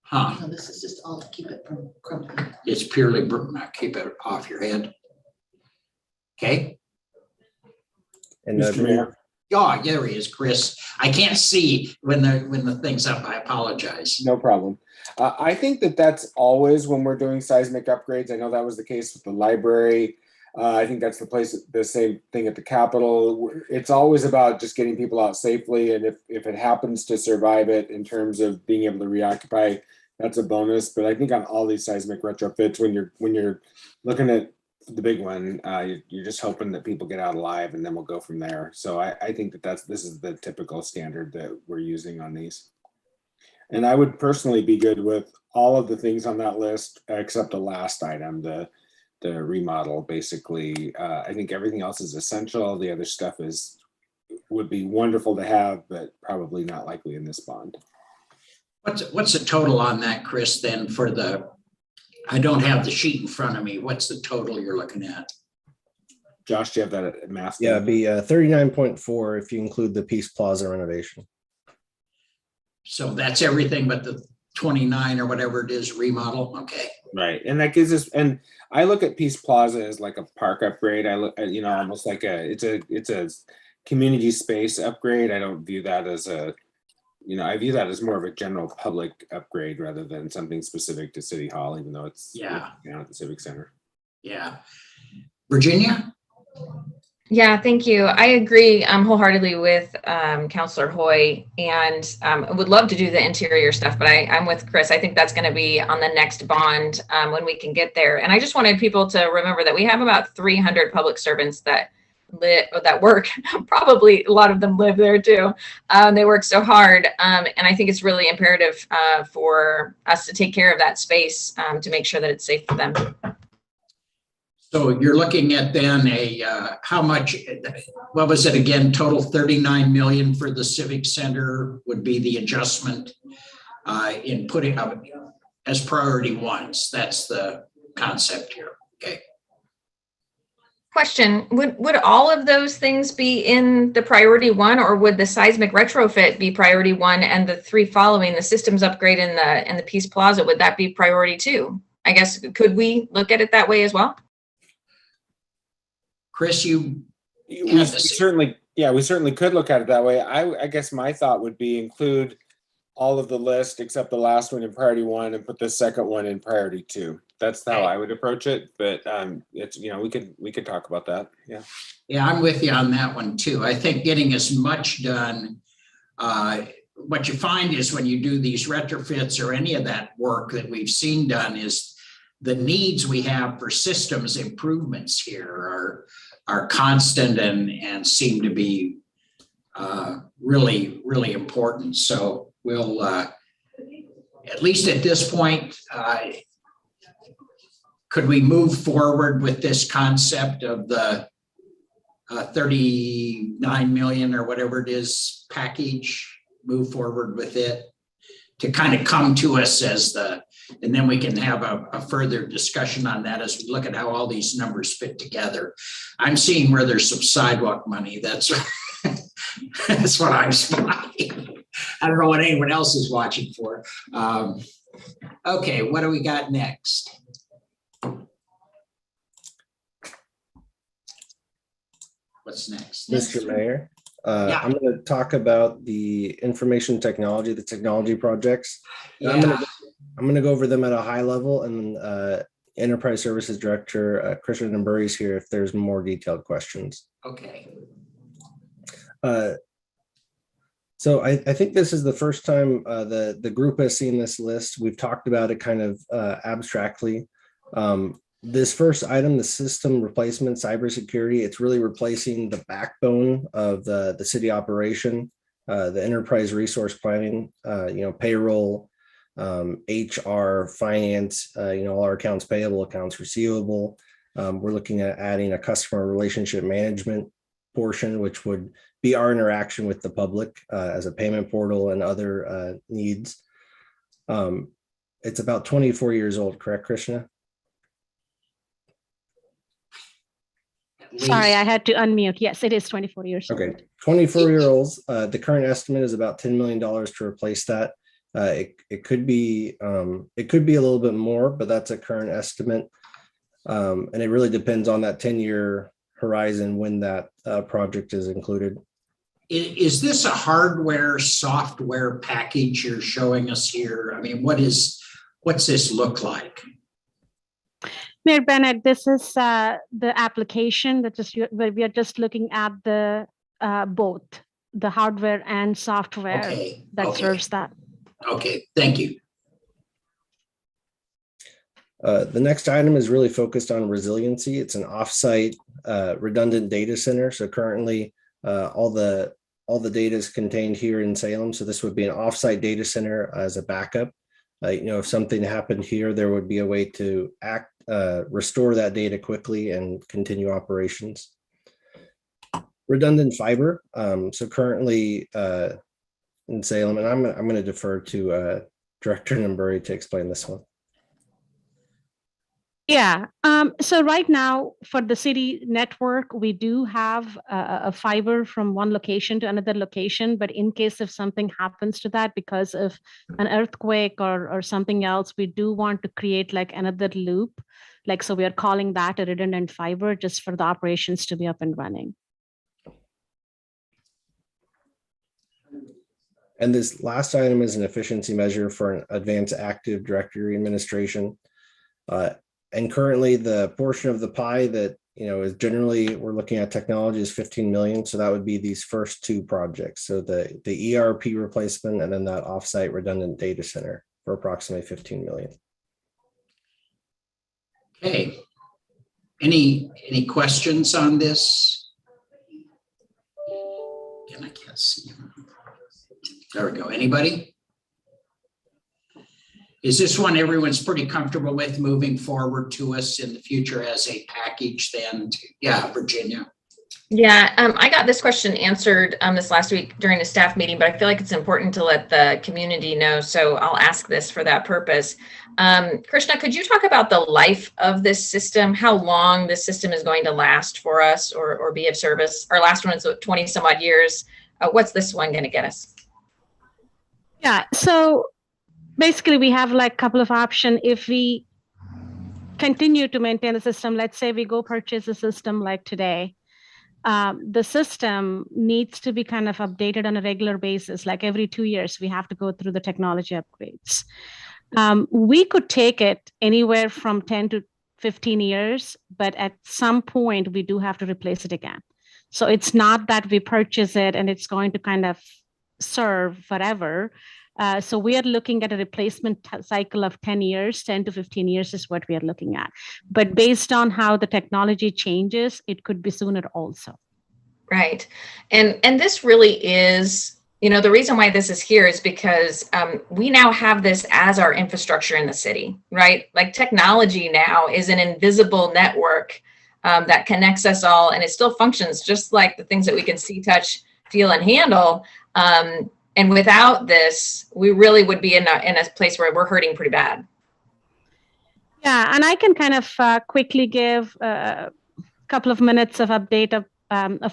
Huh? No, this is just all to keep it from crumbling. It's purely keep it off your head. Okay. And Mr. Mayor. Oh, there he is, Chris. I can't see when the thing's up. I apologize. No problem. I think that that's always when we're doing seismic upgrades. I know that was the case with the library. I think that's the same thing at the Capitol. It's always about just getting people out safely. And if it happens to survive it in terms of being able to reoccupy, that's a bonus. But I think on all these seismic retrofits, when you're looking at the big one, you're just hoping that people get out alive, and then we'll go from there. So I think that this is the typical standard that we're using on these. And I would personally be good with all of the things on that list except the last item, the remodel. Basically, I think everything else is essential. The other stuff would be wonderful to have, but probably not likely in this bond. What's the total on that, Chris? Then for the, I don't have the sheet in front of me. What's the total you're looking at? Josh, do you have that at math? Yeah, it'd be 39.4 if you include the Peace Plaza renovation. So that's everything but the 29 or whatever it is remodel. Okay. Right. And that gives us, and I look at Peace Plaza as like a park upgrade. I look at, almost like it's a community space upgrade. I don't view that as I view that as more of a general public upgrade rather than something specific to City Hall, even though it's down at the Civic Center. Yeah. Virginia? Yeah, thank you. I agree wholeheartedly with Counselor Hoy, and I would love to do the interior stuff, but I'm with Chris. I think that's going to be on the next bond when we can get there. And I just wanted people to remember that we have about 300 public servants that live or that work. Probably a lot of them live there too. They work so hard, and I think it's really imperative for us to take care of that space to make sure that it's safe for them. So you're looking at then how much, what was it again, total 39 million for the Civic Center would be the adjustment in putting up as priority ones. That's the concept here. Okay. Question, would all of those things be in the priority one, or would the seismic retrofit be priority one and the three following, the systems upgrade in the Peace Plaza, would that be priority two? I guess, could we look at it that way as well? Chris, we certainly could look at it that way. I guess my thought would be include all of the list except the last one in priority one and put the second one in priority two. That's how I would approach it. But it's, we could talk about that. Yeah. Yeah, I'm with you on that one too. I think getting as much done. What you find is when you do these retrofits or any of that work that we've seen done is the needs we have for systems improvements here are constant and seem to be really, really important. So we'll, at least at this point, could we move forward with this concept of the 39 million or whatever it is package, move forward with it to kind of come to us as and then we can have a further discussion on that as we look at how all these numbers fit together. I'm seeing where there's some sidewalk money. That's that's what I'm spotting. I don't know what anyone else is watching for. Okay, what do we got next? What's next? Mr. Mayor, Yeah. I'm going to talk about the information technology, the technology projects. And I'm going to go over them at a high level, and Enterprise Services Director Christian Namburi is here if there's more detailed questions. Okay. So I think this is the first time the group has seen this list. We've talked about it kind of abstractly. This first item, the system replacement, cybersecurity, it's really replacing the backbone of the city operation, the enterprise resource planning, payroll, HR, finance, all our accounts payable, accounts receivable. We're looking at adding a customer relationship management portion, which would be our interaction with the public as a payment portal and other needs. It's about 24 years old, correct, Krishna? Sorry, I had to unmute. Yes, it is 24 years old. Okay, 24-year-olds. The current estimate is about $10 million to replace that. It could be a little bit more, but that's a current estimate. And it really depends on that 10-year horizon when that project is included. Is this a hardware software package you're showing us here? I mean, what's this look like? Mayor Bennett, this is the application that we are just looking at the both the hardware and software that serves that. Okay, thank you. The next item is really focused on resiliency. It's an offsite redundant data center. So currently all the data is contained here in Salem. So this would be an offsite data center as a backup. If something happened here, there would be a way to restore that data quickly and continue operations. Redundant fiber. So currently in Salem, and I'm going to defer to Director Namburi to explain this one. Yeah. So right now for the city network, we do have a fiber from one location to another location. But in case if something happens to that because of an earthquake or something else, we do want to create like another loop. So we are calling that a redundant fiber just for the operations to be up and running. And this last item is an efficiency measure for an advanced Active Directory administration. And currently the portion of the pie that is generally we're looking at technology is 15 million. So that would be these first two projects. So the ERP replacement and then that offsite redundant data center for approximately 15 million. Okay. Any questions on this? Again, I can't see. There we go. Anybody? Is this one everyone's pretty comfortable with moving forward to us in the future as a package then? Yeah, Virginia. Yeah, I got this question answered this last week during a staff meeting, but I feel like it's important to let the community know. So I'll ask this for that purpose. Krishna, could you talk about the life of this system, how long this system is going to last for us or be of service? Our last one is 20 some odd years. What's this one going to get us? Yeah, so basically we have like a couple of options. If we continue to maintain the system, let's say we go purchase a system like today, the system needs to be kind of updated on a regular basis. Like every 2 years, we have to go through the technology upgrades. We could take it anywhere from 10 to 15 years, but at some point we do have to replace it again. So it's not that we purchase it and it's going to kind of serve forever. So we are looking at a replacement cycle of 10 years, 10 to 15 years is what we are looking at. But based on how the technology changes, it could be sooner also. Right. And this really is, the reason why this is here is because we now have this as our infrastructure in the city, right? Like technology now is an invisible network that connects us all, and it still functions just like the things that we can see, touch, feel, and handle. And without this, we really would be in a place where we're hurting pretty bad. Yeah, and I can kind of quickly give a couple of minutes of update of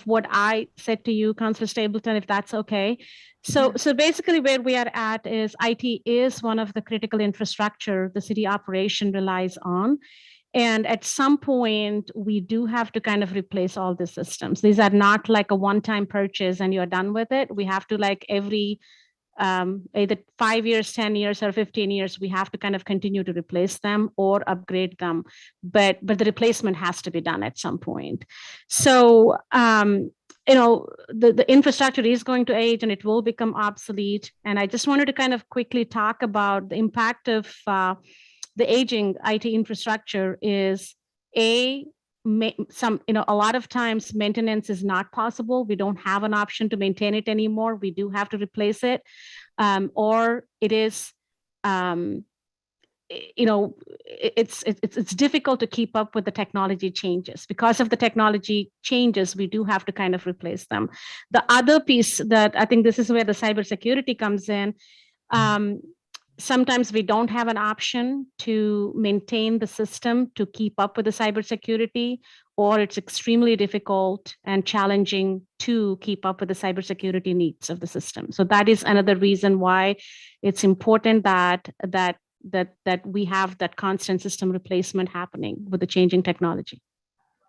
what I said to you, Councilor Stapleton, if that's okay. So basically where we are at is IT is one of the critical infrastructure the city operation relies on. And at some point, we do have to kind of replace all the systems. These are not like a one-time purchase and you're done with it. We have to like every either 5 years, 10 years, or 15 years, we have to kind of continue to replace them or upgrade them. But the replacement has to be done at some point. So, the infrastructure is going to age and it will become obsolete. And I just wanted to kind of quickly talk about the impact of the aging IT infrastructure is a lot of times maintenance is not possible. We don't have an option to maintain it anymore. We do have to replace it, or it is, it's difficult to keep up with the technology changes. Because of the technology changes, we do have to kind of replace them. The other piece that I think this is where the cybersecurity comes in. Sometimes we don't have an option to maintain the system to keep up with the cybersecurity, or it's extremely difficult and challenging to keep up with the cybersecurity needs of the system. So that is another reason why it's important that we have that constant system replacement happening with the changing technology.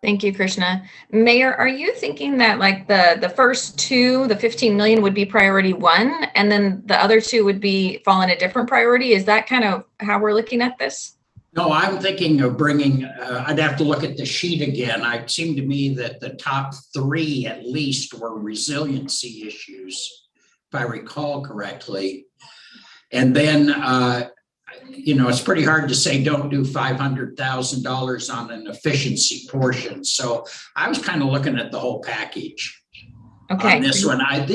Thank you, Krishna. Mayor, are you thinking that like the first two, the 15 million would be priority one, and then the other two would fall in a different priority? Is that kind of how we're looking at this? No, I'm thinking of bringing, I'd have to look at the sheet again. It seemed to me that the top three at least were resiliency issues, if I recall correctly. And then, it's pretty hard to say don't do $500,000 on an efficiency portion. So I was kind of looking at the whole package. Okay. On this one, I've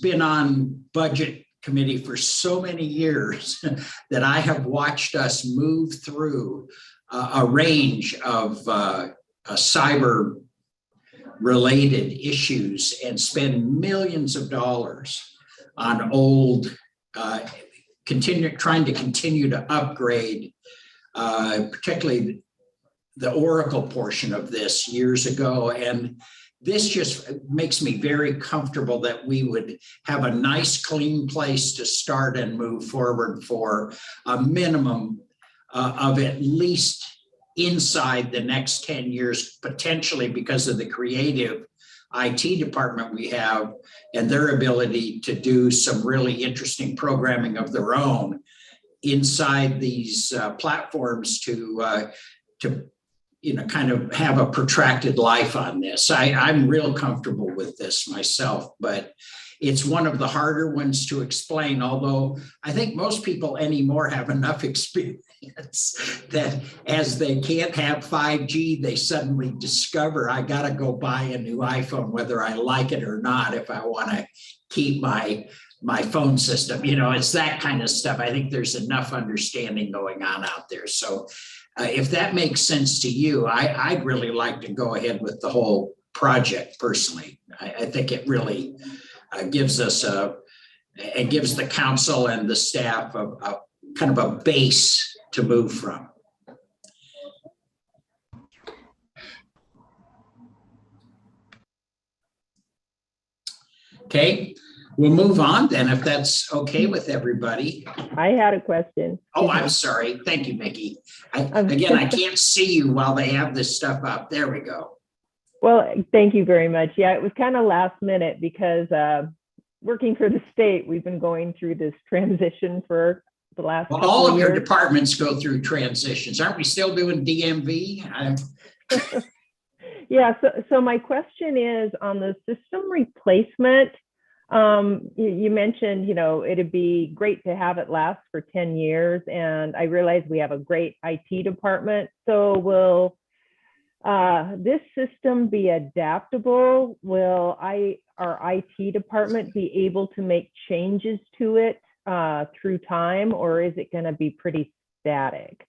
been on budget committee for so many years that I have watched us move through a range of cyber related issues and spend millions of dollars on old trying to continue to upgrade, particularly the Oracle portion of this years ago. And this just makes me very comfortable that we would have a nice, clean place to start and move forward for a minimum of at least inside the next 10 years, potentially because of the creative IT department we have and their ability to do some really interesting programming of their own inside these platforms to kind of have a protracted life on this. I'm real comfortable with this myself, but it's one of the harder ones to explain, although I think most people anymore have enough experience that as they can't have 5G, they suddenly discover I got to go buy a new iPhone, whether I like it or not, if I want to keep my phone system. It's that kind of stuff. I think there's enough understanding going on out there. So if that makes sense to you, I'd really like to go ahead with the whole project personally. I think it really gives us it gives the council and the staff a kind of a base to move from. Okay, we'll move on then if that's okay with everybody. I had a question. Oh, I'm sorry. Thank you, Mickey. Again, I can't see you while they have this stuff up. There we go. Well, thank you very much. Yeah, it was kind of last minute because working for the state, we've been going through this transition for the last couple all of years. your departments go through transitions. Aren't we still doing DMV? Yeah, so my question is on the system replacement. You mentioned, it'd be great to have it last for 10 years. And I realize we have a great IT department. So will this system be adaptable? Will our IT department be able to make changes to it through time, or is it going to be pretty static?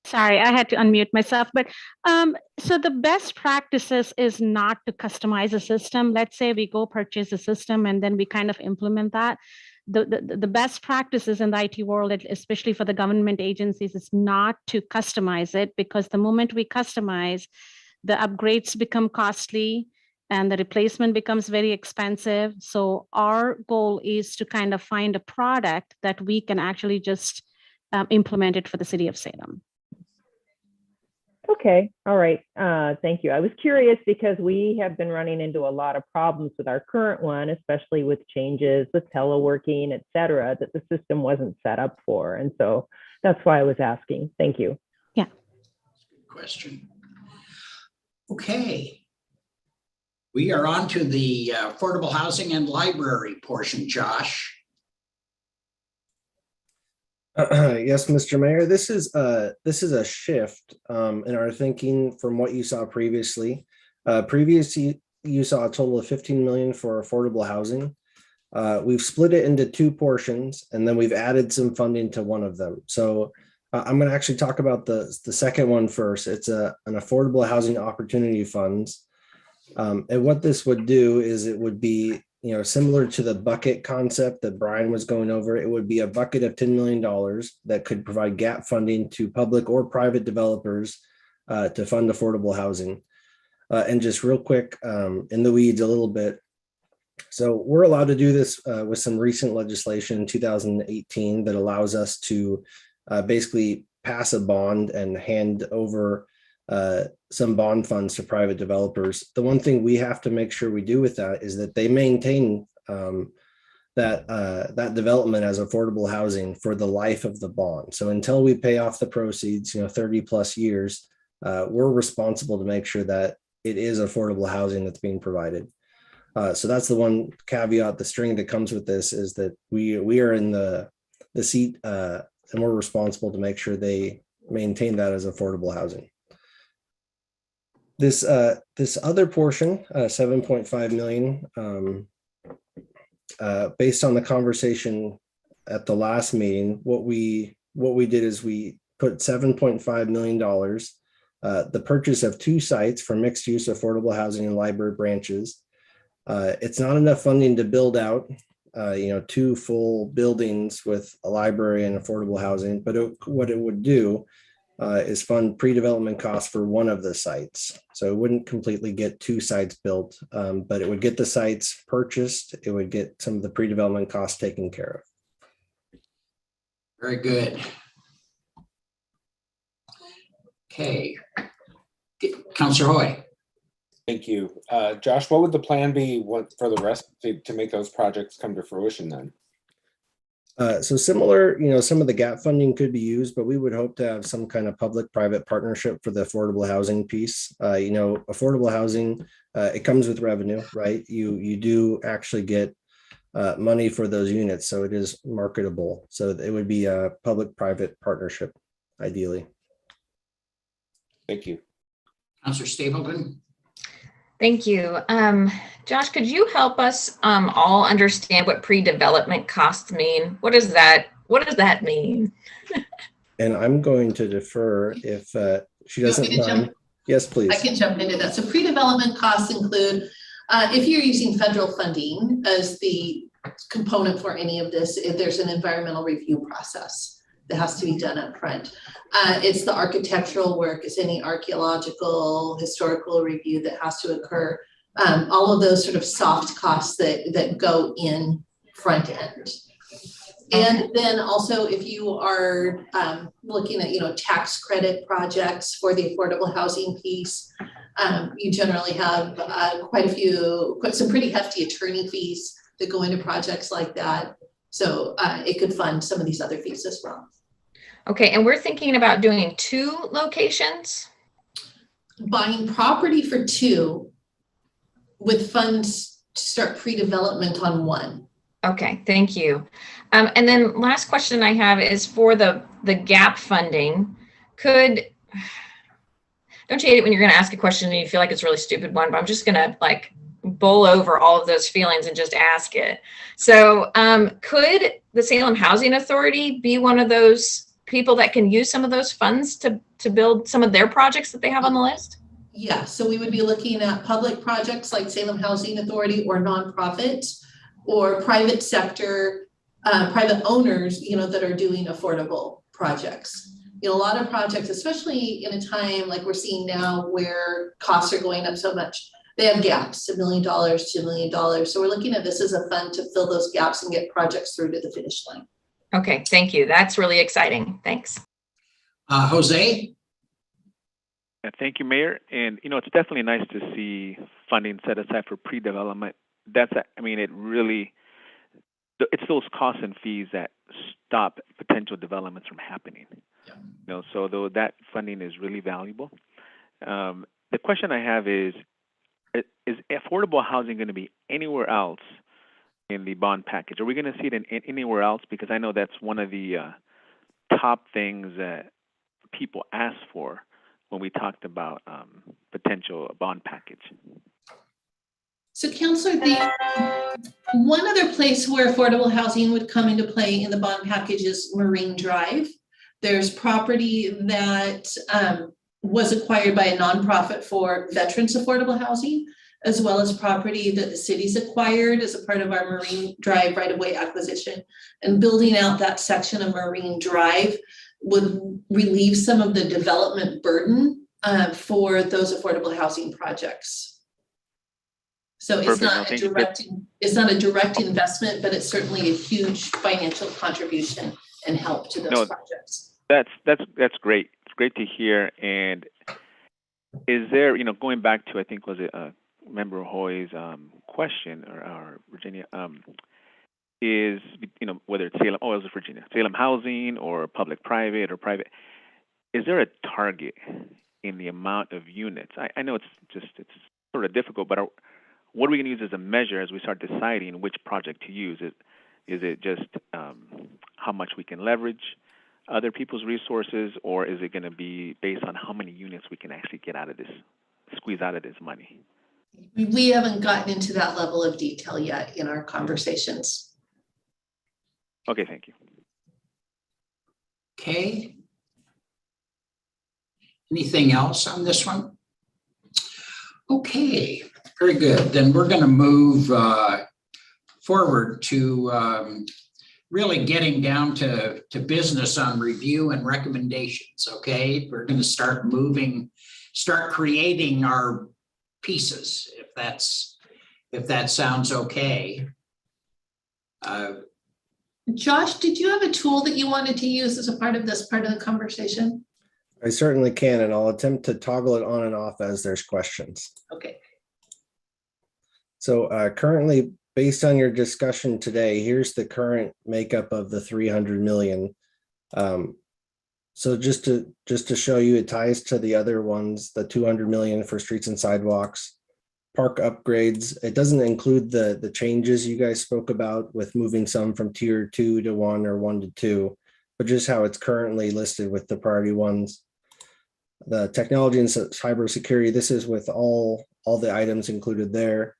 Sorry, I had to unmute myself. But so the best practices is not to customize a system. Let's say we go purchase a system and then we kind of implement that. The best practices in the IT world, especially for the government agencies, is not to customize it, because the moment we customize, the upgrades become costly and the replacement becomes very expensive. So our goal is to kind of find a product that we can actually just implement it for the city of Salem. Okay, all right. Thank you. I was curious because we have been running into a lot of problems with our current one, especially with changes with teleworking, et cetera, that the system wasn't set up for. And so that's why I was asking. Thank you. Yeah. Good question. Okay. We are on to the affordable housing and library portion, Josh. Yes, Mr. Mayor, this is a shift in our thinking from what you saw previously. Previously, you saw a total of 15 million for affordable housing. We've split it into two portions, and then we've added some funding to one of them. So I'm going to actually talk about the second one first. It's an affordable housing opportunity funds. And what this would do is it would be, similar to the bucket concept that Brian was going over. It would be a bucket of $10 million that could provide gap funding to public or private developers to fund affordable housing. And just real quick, in the weeds a little bit. So we're allowed to do this with some recent legislation in 2018 that allows us to basically pass a bond and hand over some bond funds to private developers. The one thing we have to make sure we do with that is that they maintain that development as affordable housing for the life of the bond. So until we pay off the proceeds, 30 plus years, we're responsible to make sure that it is affordable housing that's being provided. So that's the one caveat, the string that comes with this, is that we are in the seat and we're responsible to make sure they maintain that as affordable housing. This other portion, 7.5 million, based on the conversation at the last meeting, what we did is we put $7.5 million, the purchase of 2 sites for mixed use affordable housing and library branches. It's not enough funding to build out, 2 full buildings with a library and affordable housing, but what it would do is fund pre-development costs for one of the sites. So it wouldn't completely get 2 sites built, but it would get the sites purchased. It would get some of the pre-development costs taken care of. Very good. Okay. Councilor Hoy. Thank you. Josh, what would the plan be for the rest to make those projects come to fruition then? So similar, some of the gap funding could be used, but we would hope to have some kind of public-private partnership for the affordable housing piece. Affordable housing, it comes with revenue, right? You do actually get money for those units, so it is marketable. So it would be a public-private partnership, ideally. Thank you. Councilor Stapleton? Thank you. Josh, could you help us all understand what pre-development costs mean? What does that mean? And I'm going to defer if she doesn't me to mind. Yes, please. I can jump into that. So pre-development costs include, if you're using federal funding as the component for any of this, if there's an environmental review process that has to be done up front. It's the architectural work, it's any archaeological, historical review that has to occur. All of those sort of soft costs that go in front end. And then also if you are looking at, tax credit projects for the affordable housing piece, you generally have some pretty hefty attorney fees that go into projects like that. So it could fund some of these other fees as well. Okay, and we're thinking about doing 2 locations? Buying property for 2 with funds to start pre-development on 1. Okay, thank you. And then last question I have is for the gap funding. Don't you hate it when you're going to ask a question and you feel like it's a really stupid one, but I'm just going to bowl over all of those feelings and just ask it. So could the Salem Housing Authority be one of those people that can use some of those funds to build some of their projects that they have on the list? Yeah, so we would be looking at public projects like Salem Housing Authority or nonprofits or private sector, private owners, that are doing affordable projects. A lot of projects, especially in a time like we're seeing now where costs are going up so much, they have gaps, $1 million, $2 million. So we're looking at this as a fund to fill those gaps and get projects through to the finish line. Okay, thank you. That's really exciting. Thanks. Jose? Thank you, Mayor. And, it's definitely nice to see funding set aside for pre-development. It's those costs and fees that stop potential developments from happening. Yeah. So though that funding is really valuable. The question I have is affordable housing going to be anywhere else in the bond package? Are we going to see it in anywhere else? Because I know that's one of the top things that people ask for when we talked about potential bond package. So Councillor, one other place where affordable housing would come into play in the bond package is Marine Drive. There's property that was acquired by a nonprofit for veterans affordable housing, as well as property that the city's acquired as a part of our Marine Drive right-of-way acquisition. And building out that section of Marine Drive would relieve some of the development burden for those affordable housing projects. So it's not a direct investment, but it's certainly a huge financial contribution and help to those projects. That's great. It's great to hear. And is there, going back to, I think, was it Member Hoy's question or Virginia, is, whether it's Salem, it was Virginia, Salem Housing or public-private or private, is there a target in the amount of units? I know it's sort of difficult, but what are we going to use as a measure as we start deciding which project to use? Is it just how much we can leverage other people's resources, or is it going to be based on how many units we can actually get out of this, squeeze out of this money? We haven't gotten into that level of detail yet in our conversations. Okay, thank you. Okay. Anything else on this one? Okay, very good. Then we're going to move forward to really getting down to business on review and recommendations. Okay, we're going to start creating our pieces, if that sounds okay. Josh, did you have a tool that you wanted to use as a part of this part of the conversation? I certainly can, and I'll attempt to toggle it on and off as there's questions. Okay. So currently, based on your discussion today, here's the current makeup of the 300 million. So just to show you, it ties to the other ones, the 200 million for streets and sidewalks, park upgrades. It doesn't include the changes you guys spoke about with moving some from tier 2 to 1 or 1 to 2, but just how it's currently listed with the priority ones. The technology and cybersecurity, this is with all the items included there,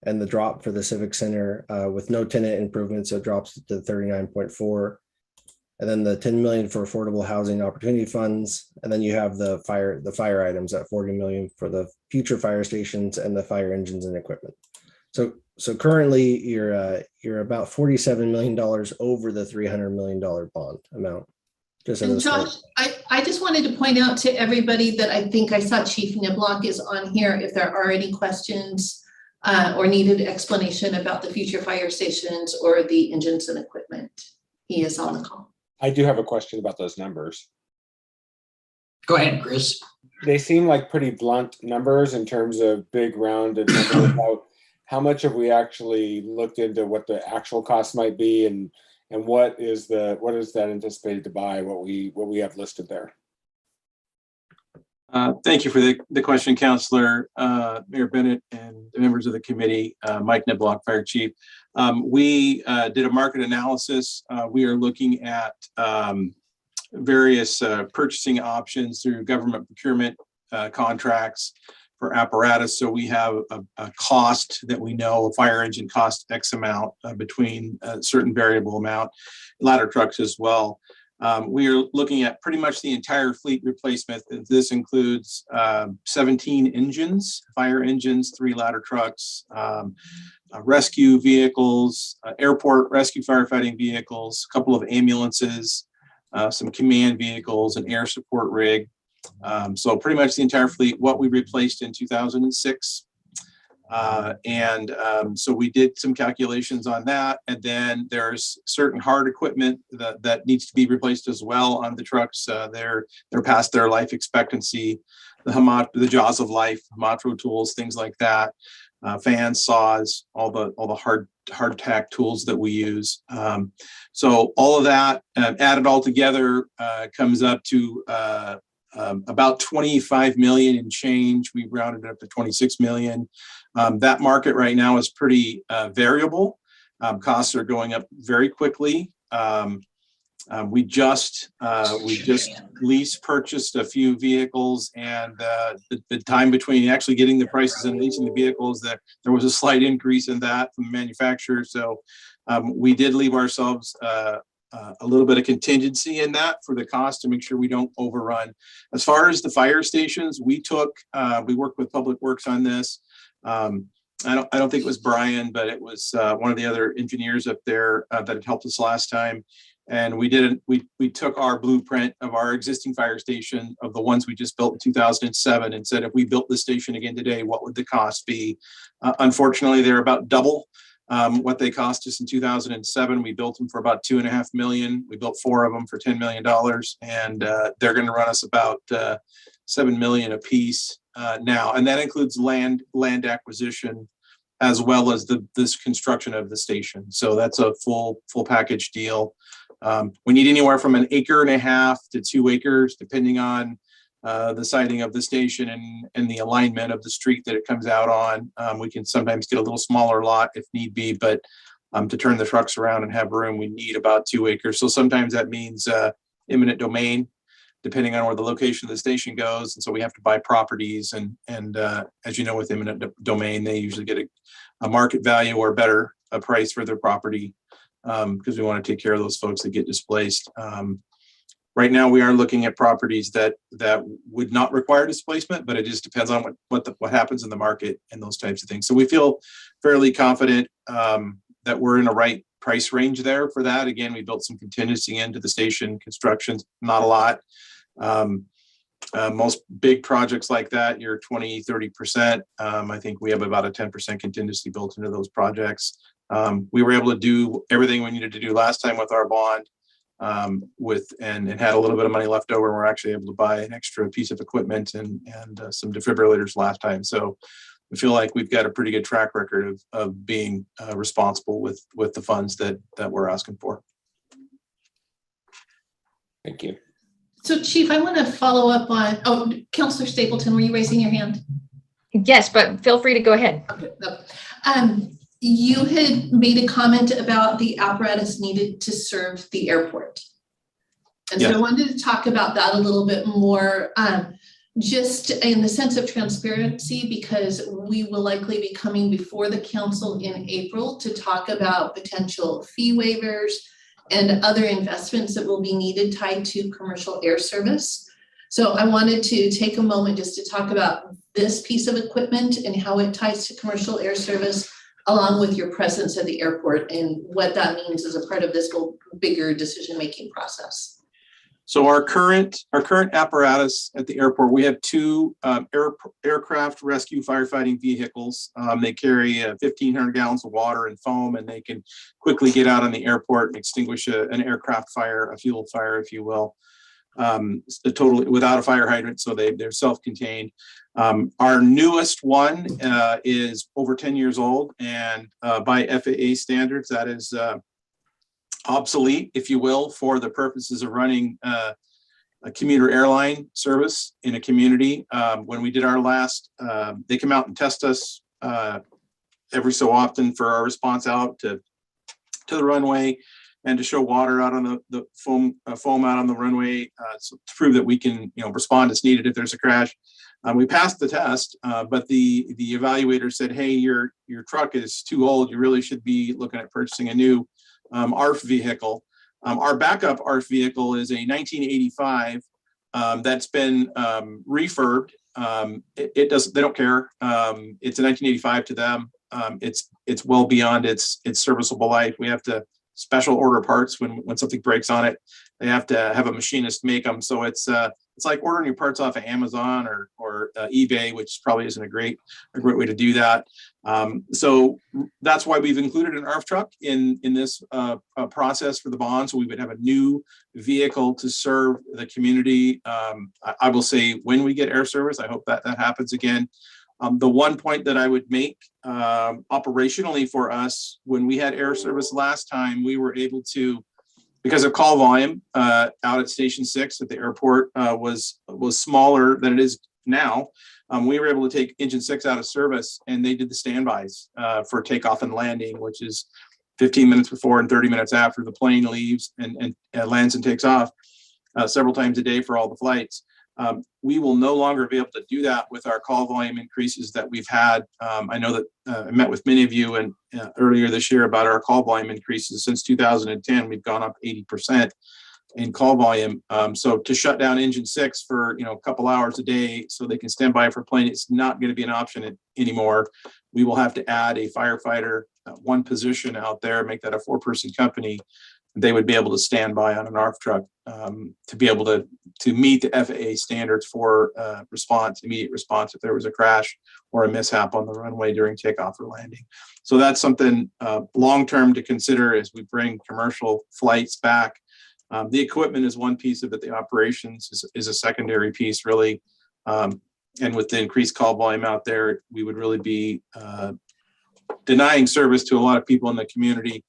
and the drop for the Civic Center with no tenant improvements, so it drops to 39.4. And then the 10 million for affordable housing opportunity funds. And then you have the fire items at 40 million for the future fire stations and the fire engines and equipment. So currently you're about $47 million over the $300 million bond amount. And Josh, I just wanted to point out to everybody that I think I saw Chief Niblock is on here. If there are any questions or needed explanation about the future fire stations or the engines and equipment, he is on the call. I do have a question about those numbers. Go ahead, Chris. They seem like pretty blunt numbers in terms of big rounded numbers. How much have we actually looked into what the actual cost might be, and what is that anticipated to buy, what we have listed there? Thank you for the question, Councilor, Mayor Bennett, and the members of the committee. Mike Niblock, Fire Chief. We did a market analysis. We are looking at various purchasing options through government procurement contracts for apparatus. So we have a cost that we know, a fire engine cost X amount between a certain variable amount, ladder trucks as well. We are looking at pretty much the entire fleet replacement. This includes 17 engines, fire engines, 3 ladder trucks, rescue vehicles, airport rescue firefighting vehicles, a couple of ambulances, some command vehicles, an air support rig. So pretty much the entire fleet, what we replaced in 2006. So we did some calculations on that, and then there's certain hard equipment that needs to be replaced as well on the trucks. They're past their life expectancy, the jaws of life, Hamatro tools, things like that, fans, saws, all the hard tack tools that we use. So all of that added all together comes up to about 25 million and change. We rounded it up to 26 million. That market right now is pretty variable. Costs are going up very quickly. We just lease purchased a few vehicles, and the time between actually getting the prices and leasing the vehicles, there was a slight increase in that from the manufacturer. So we did leave ourselves a little bit of contingency in that for the cost to make sure we don't overrun. As far as the fire stations, we worked with Public Works on this. I don't think it was Brian, but it was one of the other engineers up there that had helped us last time. And we took our blueprint of our existing fire station, of the ones we just built in 2007, and said, if we built the station again today, what would the cost be? Unfortunately, they're about double what they cost us in 2007. We built them for about $2.5 million. We built 4 of them for $10 million, and they're going to run us about $7 million a piece now. And that includes land acquisition, as well as this construction of the station. So that's a full package deal. We need anywhere from 1.5 acres to 2 acres, depending on the siting of the station and the alignment of the street that it comes out on. We can sometimes get a little smaller lot if need be, but to turn the trucks around and have room, we need about 2 acres. So sometimes that means eminent domain, depending on where the location of the station goes. And so we have to buy properties, and as you know, with eminent domain, they usually get a market value or better a price for their property, because we want to take care of those folks that get displaced. Right now, we are looking at properties that would not require displacement, but it just depends on what happens in the market and those types of things. So we feel fairly confident that we're in a right price range there for that. Again, we built some contingency into the station construction, not a lot. Most big projects like that, you're 20, 30%. I think we have about a 10% contingency built into those projects. We were able to do everything we needed to do last time with our bond, and had a little bit of money left over. We're actually able to buy an extra piece of equipment and some defibrillators last time. So we feel like we've got a pretty good track record of being responsible with the funds that we're asking for. Thank you. So Chief, I want to follow up on, Counselor Stapleton, were you raising your hand? Yes, but feel free to go ahead. Okay, no. You had made a comment about the apparatus needed to serve the airport. And so Yes. I wanted to talk about that a little bit more, just in the sense of transparency, because we will likely be coming before the council in April to talk about potential fee waivers and other investments that will be needed tied to commercial air service. So I wanted to take a moment just to talk about this piece of equipment and how it ties to commercial air service, along with your presence at the airport and what that means as a part of this whole bigger decision-making process. So our current apparatus at the airport, we have two aircraft rescue firefighting vehicles. They carry 1,500 gallons of water and foam, and they can quickly get out on the airport and extinguish an aircraft fire, a fuel fire, if you will. Totally without a fire hydrant, so they're self-contained. Our newest one is over 10 years old, and by FAA standards, that is obsolete, if you will, for the purposes of running a commuter airline service in a community. When we did our last, they come out and test us every so often for our response out to the runway and to show water out on the foam out on the runway so to prove that we can respond as needed if there's a crash. We passed the test, but the evaluator said, hey, your truck is too old. You really should be looking at purchasing a new ARF vehicle. Our backup ARF vehicle is a 1985 that's been refurbed. They don't care. It's a 1985 to them. It's well beyond its serviceable life. We have to special order parts when something breaks on it. They have to have a machinist make them. So it's like ordering your parts off of Amazon or eBay, which probably isn't a great way to do that. So that's why we've included an ARF truck in this process for the bond. So we would have a new vehicle to serve the community. I will say when we get air service, I hope that happens again. The one point that I would make operationally for us, when we had air service last time, we were able to, because of call volume out at Station 6 at the airport was smaller than it is now. We were able to take Engine 6 out of service, and they did the standbys for takeoff and landing, which is 15 minutes before and 30 minutes after the plane leaves and lands and takes off several times a day for all the flights. We will no longer be able to do that with our call volume increases that we've had. I know that I met with many of you and earlier this year about our call volume increases. Since 2010, we've gone up 80% in call volume. So to shut down Engine 6 for a couple hours a day so they can stand by for a plane, it's not going to be an option anymore. We will have to add a firefighter, one position out there, make that a 4-person company. They would be able to stand by on an ARF truck to be able to meet the FAA standards for immediate response if there was a crash or a mishap on the runway during takeoff or landing. So that's something long-term to consider as we bring commercial flights back. The equipment is one piece of it. The operations is a secondary piece, really. And with the increased call volume out there, we would really be denying service to a lot of people in the community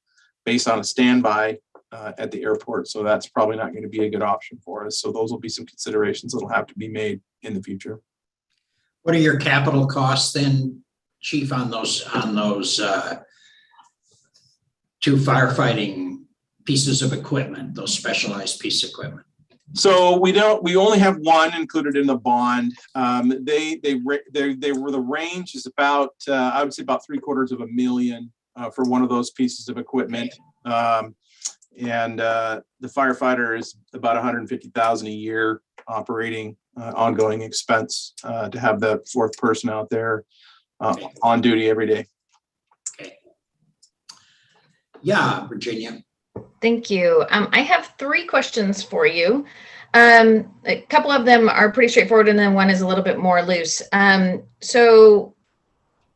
based on a standby at the airport. So that's probably not going to be a good option for us. So those will be some considerations that'll have to be made in the future. What are your capital costs then, Chief, on those two firefighting pieces of equipment, those specialized pieces of equipment? So we only have one included in the bond. The range is about, I would say about $750,000 for one of those pieces of equipment. And the firefighter is about $150,000 a year operating ongoing expense to have the 4th person out there on duty every day. Okay. Yeah, Virginia. Thank you. I have 3 questions for you. A couple of them are pretty straightforward, and then one is a little bit more loose. So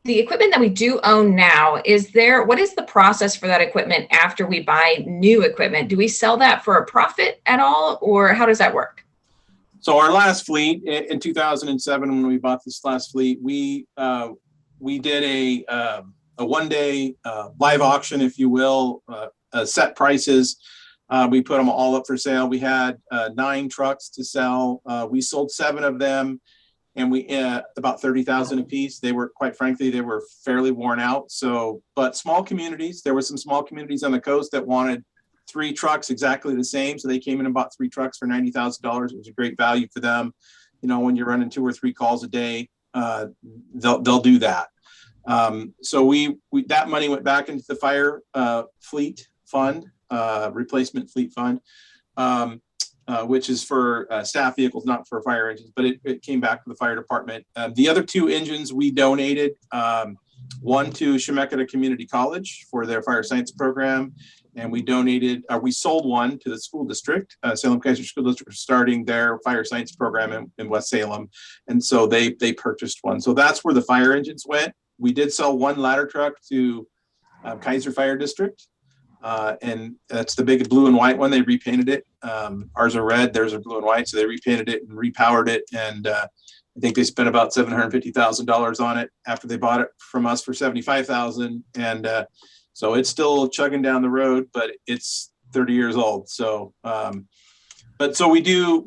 the equipment that we do own now, what is the process for that equipment after we buy new equipment? Do we sell that for a profit at all, or how does that work? So our last fleet in 2007, when we bought this last fleet, we we did a one-day live auction, if you will, set prices. We put them all up for sale. We had 9 trucks to sell. We sold 7 of them, and we about 30,000 a piece. They were, quite frankly, they were fairly worn out. So, but small communities, there were some small communities on the coast that wanted 3 trucks exactly the same. So they came in and bought 3 trucks for $90,000. It was a great value for them. You know, when you're running 2 or 3 calls a day, they'll do that. So we that money went back into the fire fleet fund, replacement fleet fund, which is for staff vehicles, not for fire engines, but it came back to the fire department. The other 2 engines we donated, one to Chemeketa Community College for their fire science program. And we sold one to the school district, Salem Kaiser School District, starting their fire science program in West Salem. And so they purchased one. So that's where the fire engines went. We did sell 1 ladder truck to Kaiser Fire District. And that's the big blue and white one. They repainted it. Ours are red, theirs are blue and white. So they repainted it and repowered it. And I think they spent about $750,000 on it after they bought it from us for $75,000. And so it's still chugging down the road, but it's 30 years old. So, but so we do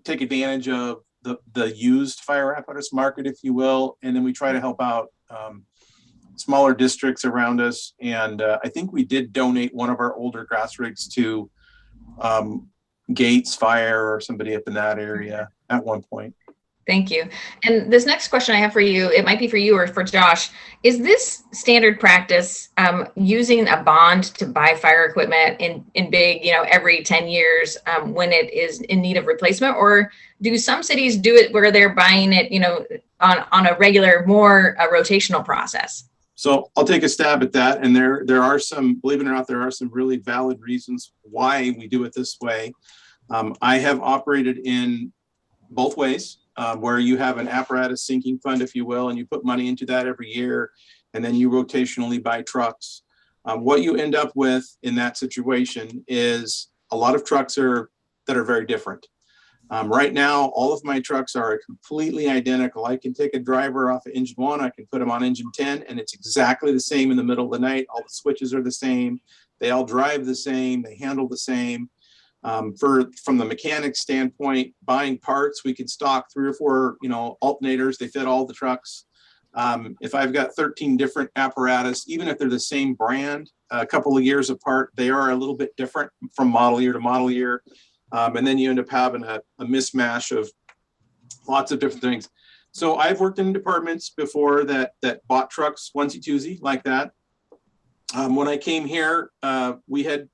take advantage of the used fire apparatus market, if you will, and then we try to help out smaller districts around us. And I think we did donate one of our older grass rigs to Gates Fire or somebody up in that area at one point. Thank you. And this next question I have for you, it might be for you or for Josh. Is this standard practice, using a bond to buy fire equipment in big, every 10 years when it is in need of replacement? Or do some cities do it where they're buying it, on a regular, more rotational process? So I'll take a stab at that. And there are some, believe it or not, there are some really valid reasons why we do it this way. I have operated in both ways. Where you have an apparatus sinking fund, if you will, and you put money into that every year, and then you rotationally buy trucks. What you end up with in that situation is a lot of trucks that are very different. Right now, all of my trucks are completely identical. I can take a driver off of engine 1, I can put him on engine 10, and it's exactly the same in the middle of the night. All the switches are the same. They all drive the same. They handle the same. From the mechanic standpoint, buying parts, we can stock 3 or 4, alternators. They fit all the trucks. If I've got 13 different apparatus, even if they're the same brand, a couple of years apart, they are a little bit different from model year to model year. And then you end up having a mismatch of lots of different things. So I've worked in departments before that bought trucks onesie twosie like that. When I came here, we had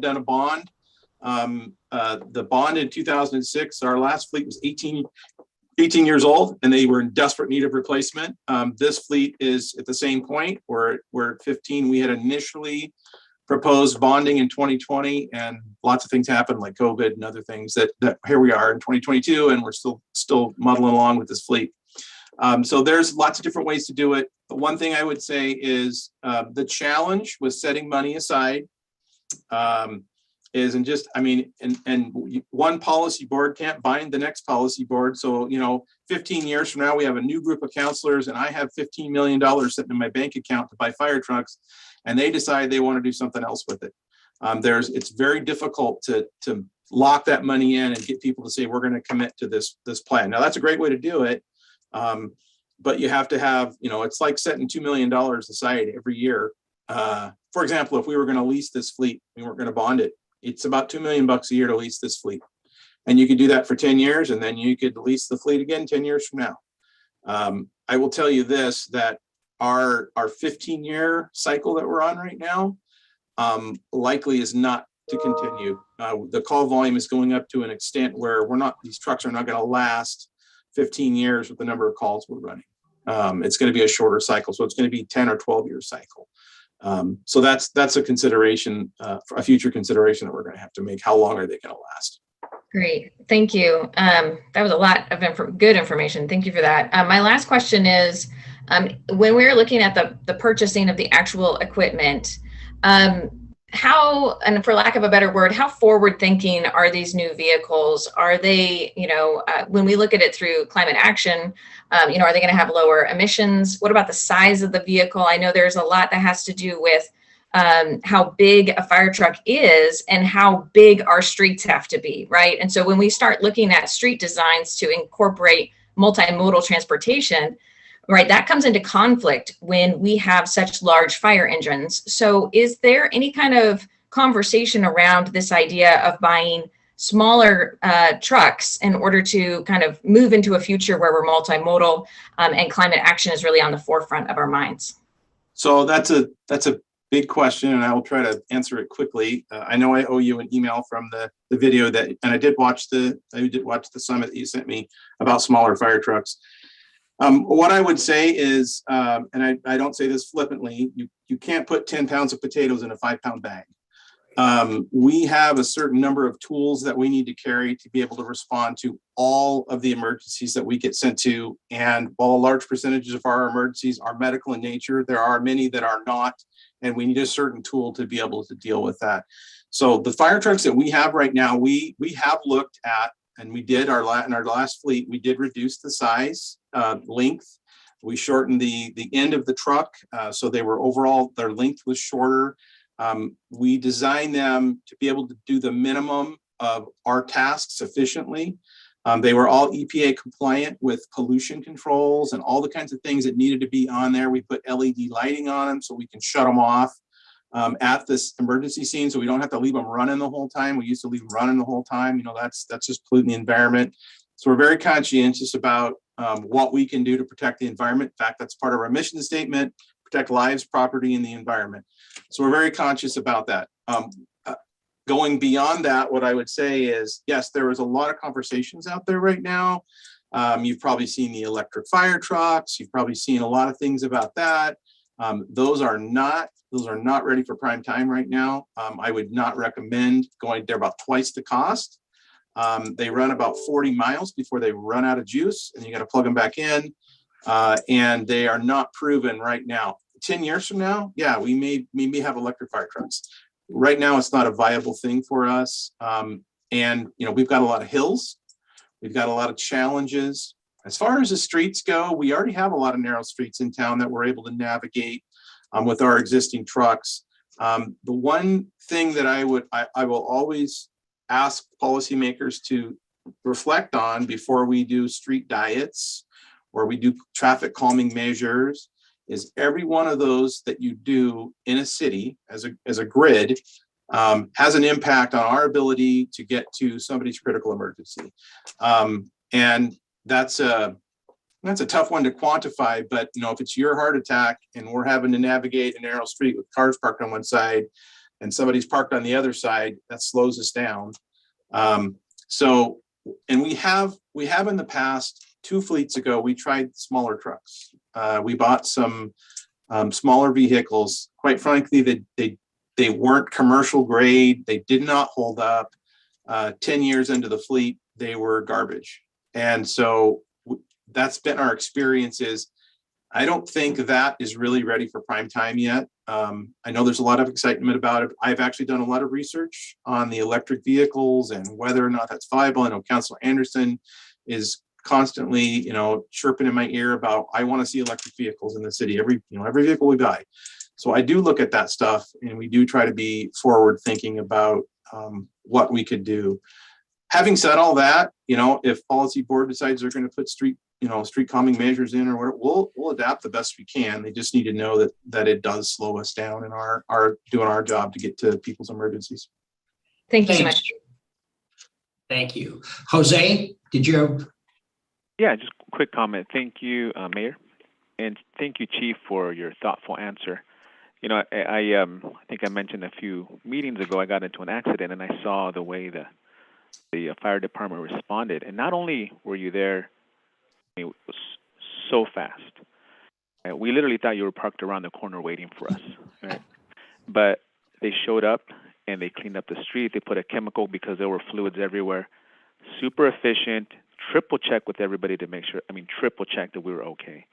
done a bond. The bond in 2006, our last fleet was 18 years old, and they were in desperate need of replacement. This fleet is at the same point. We're at 15. We had initially proposed bonding in 2020, and lots of things happened, like COVID and other things that here we are in 2022, and we're still muddling along with this fleet. So there's lots of different ways to do it. But one thing I would say is the challenge with setting money aside one policy board can't bind the next policy board. So, 15 years from now, we have a new group of counselors, and I have $15 million sitting in my bank account to buy fire trucks, and they decide they want to do something else with it. It's very difficult to lock that money in and get people to say, we're going to commit to this plan. Now, that's a great way to do it. But you have to have, it's like setting $2 million aside every year. For example, if we were going to lease this fleet, we weren't going to bond it. It's about $2 million a year to lease this fleet. And you could do that for 10 years, and then you could lease the fleet again 10 years from now. I will tell you this, that our 15-year cycle that we're on right now likely is not to continue. The call volume is going up to an extent where these trucks are not going to last 15 years with the number of calls we're running. It's going to be a shorter cycle. So it's going to be 10 or 12-year cycle. So that's a consideration, a future consideration that we're going to have to make. How long are they going to last? Great. Thank you. That was a lot of good information. Thank you for that. My last question is, when we were looking at the purchasing of the actual equipment, how, and for lack of a better word, how forward thinking are these new vehicles? Are they, when we look at it through climate action, are they going to have lower emissions? What about the size of the vehicle? I know there's a lot that has to do with how big a fire truck is and how big our streets have to be, right? And so when we start looking at street designs to incorporate multimodal transportation, right, that comes into conflict when we have such large fire engines. So is there any kind of conversation around this idea of buying smaller trucks in order to kind of move into a future where we're multimodal and climate action is really on the forefront of our minds? So that's a big question, and I will try to answer it quickly. I know I owe you an email from the video and I did watch the summit that you sent me about smaller fire trucks. What I would say is, and I don't say this flippantly, you can't put 10 pounds of potatoes in a 5-pound bag. We have a certain number of tools that we need to carry to be able to respond to all of the emergencies that we get sent to. And while a large percentage of our emergencies are medical in nature, there are many that are not, and we need a certain tool to be able to deal with that. So the fire trucks that we have right now, we have looked at, and we did in our last fleet, we did reduce the size, length. We shortened the end of the truck, so they were overall, their length was shorter. We designed them to be able to do the minimum of our tasks efficiently. They were all EPA compliant with pollution controls and all the kinds of things that needed to be on there. We put LED lighting on them so we can shut them off at this emergency scene, so we don't have to leave them running the whole time. We used to leave them running the whole time. That's just polluting the environment. So we're very conscientious about what we can do to protect the environment. In fact, that's part of our mission statement: protect lives, property, and the environment. So we're very conscious about that. Going beyond that, what I would say is, yes, there is a lot of conversations out there right now. You've probably seen the electric fire trucks. You've probably seen a lot of things about that. Those are not ready for prime time right now. I would not recommend going. They're about twice the cost. They run about 40 miles before they run out of juice, and you got to plug them back in. And they are not proven right now. 10 years from now, yeah, we may have electric fire trucks. Right now, it's not a viable thing for us. And we've got a lot of hills. We've got a lot of challenges. As far as the streets go, we already have a lot of narrow streets in town that we're able to navigate with our existing trucks. The one thing that I will always ask policymakers to reflect on before we do street diets or we do traffic calming measures is every one of those that you do in a city as a grid has an impact on our ability to get to somebody's critical emergency. And that's a tough one to quantify, but if it's your heart attack and we're having to navigate a narrow street with cars parked on one side and somebody's parked on the other side, that slows us down. And we have in the past, 2 fleets ago, we tried smaller trucks. We bought some smaller vehicles. Quite frankly, they weren't commercial grade. They did not hold up. 10 years into the fleet, they were garbage. And so that's been our experiences. I don't think that is really ready for prime time yet. I know there's a lot of excitement about it. I've actually done a lot of research on the electric vehicles and whether or not that's viable. I know Councilor Anderson is constantly, chirping in my ear about, I want to see electric vehicles in the city, every vehicle we buy. So I do look at that stuff, and we do try to be forward thinking about what we could do. Having said all that, if policy board decides they're going to put street calming measures in, or whatever, we'll adapt the best we can. They just need to know that it does slow us down in our doing our job to get to people's emergencies. Thank you so much. Thank you. Jose, did you have? Yeah, just a quick comment. Thank you, Mayor, and thank you, Chief, for your thoughtful answer. I think I mentioned a few meetings ago, I got into an accident and I saw the way the fire department responded. And not only were you there, it was so fast. We literally thought you were parked around the corner waiting for us, right? But they showed up and they cleaned up the street. They put a chemical because there were fluids everywhere. Super efficient. Triple check with everybody to make sure, triple check that we were okay.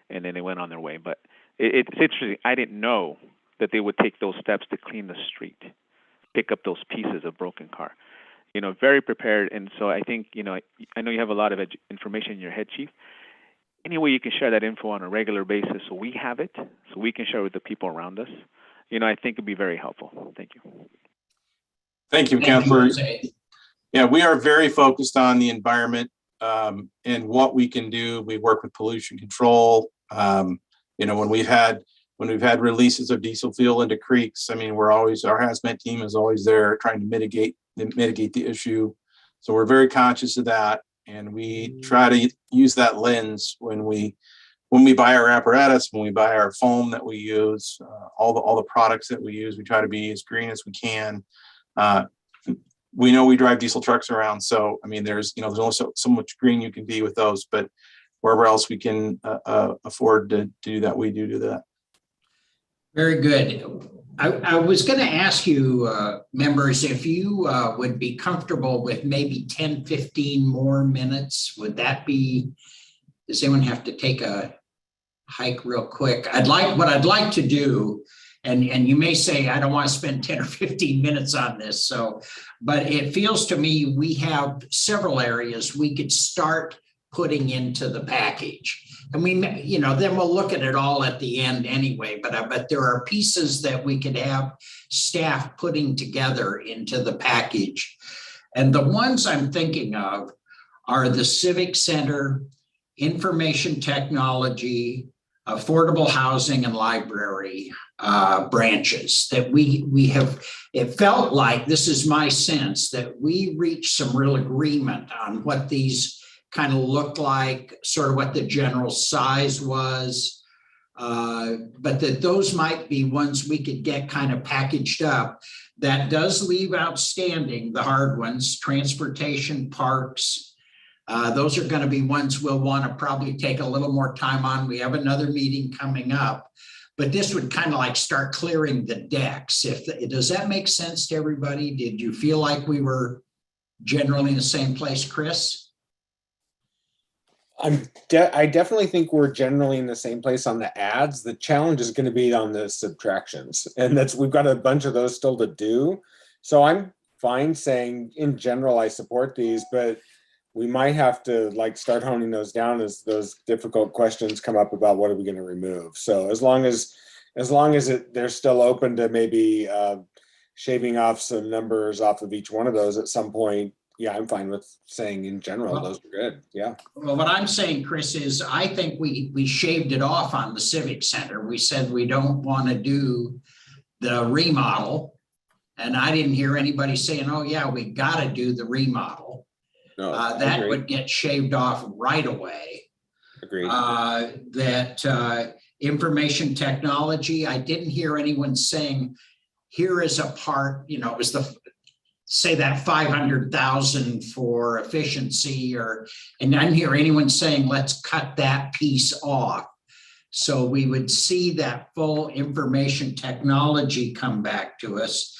And then they went on their way. But it's interesting. I didn't know that they would take those steps to clean the street, pick up those pieces of broken car. Very prepared. And so I think, I know you have a lot of information in your head, Chief. Any way you can share that info on a regular basis so we have it, so we can share with the people around us, I think it'd be very helpful. Thank you. Thank you, Councilor. Yeah, we are very focused on the environment and what we can do. We work with pollution control. When we've had releases of diesel fuel into creeks, I mean, our hazmat team is always there trying to mitigate the issue. So we're very conscious of that, and we try to use that lens when we buy our apparatus, when we buy our foam that we use, all the products that we use. We try to be as green as we can. We know we drive diesel trucks around, so I mean, there's only so much green you can be with those, but wherever else we can afford to do that, we do that. Very good. I was going to ask you, members, if you would be comfortable with maybe 10, 15 more minutes. Would that be, does anyone have to take a hike real quick? What I'd like to do, and you may say, I don't want to spend 10 or 15 minutes on this. But it feels to me we have several areas we could start putting into the package. And then we'll look at it all at the end anyway, but there are pieces that we could have staff putting together into the package. And the ones I'm thinking of are the Civic Center, information technology, affordable housing, and library branches that we have. It felt like, this is my sense, that we reached some real agreement on what these kind of looked like, sort of what the general size was, but that those might be ones we could get kind of packaged up. That does leave outstanding the hard ones: transportation, parks. Those are going to be ones we'll want to probably take a little more time on. We have another meeting coming up, but this would kind of like start clearing the decks. Does that make sense to everybody? Did you feel like we were generally in the same place, Chris? I definitely think we're generally in the same place on the ads. The challenge is going to be on the subtractions, and we've got a bunch of those still to do. So I'm fine saying, in general, I support these, but we might have to start honing those down as those difficult questions come up about what are we going to remove. So as long as they're still open to maybe shaving off some numbers off of each one of those at some point, yeah, I'm fine with saying in general, those are good. Yeah. Well, what I'm saying, Chris, is I think we shaved it off on the Civic Center. We said we don't want to do the remodel. And I didn't hear anybody saying, oh yeah, we got to do the remodel. No, that would get shaved off right away. Agreed. Information technology, I didn't hear anyone saying, here is a part, it was say that 500,000 for efficiency, and I didn't hear anyone saying, let's cut that piece off. So we would see that full information technology come back to us.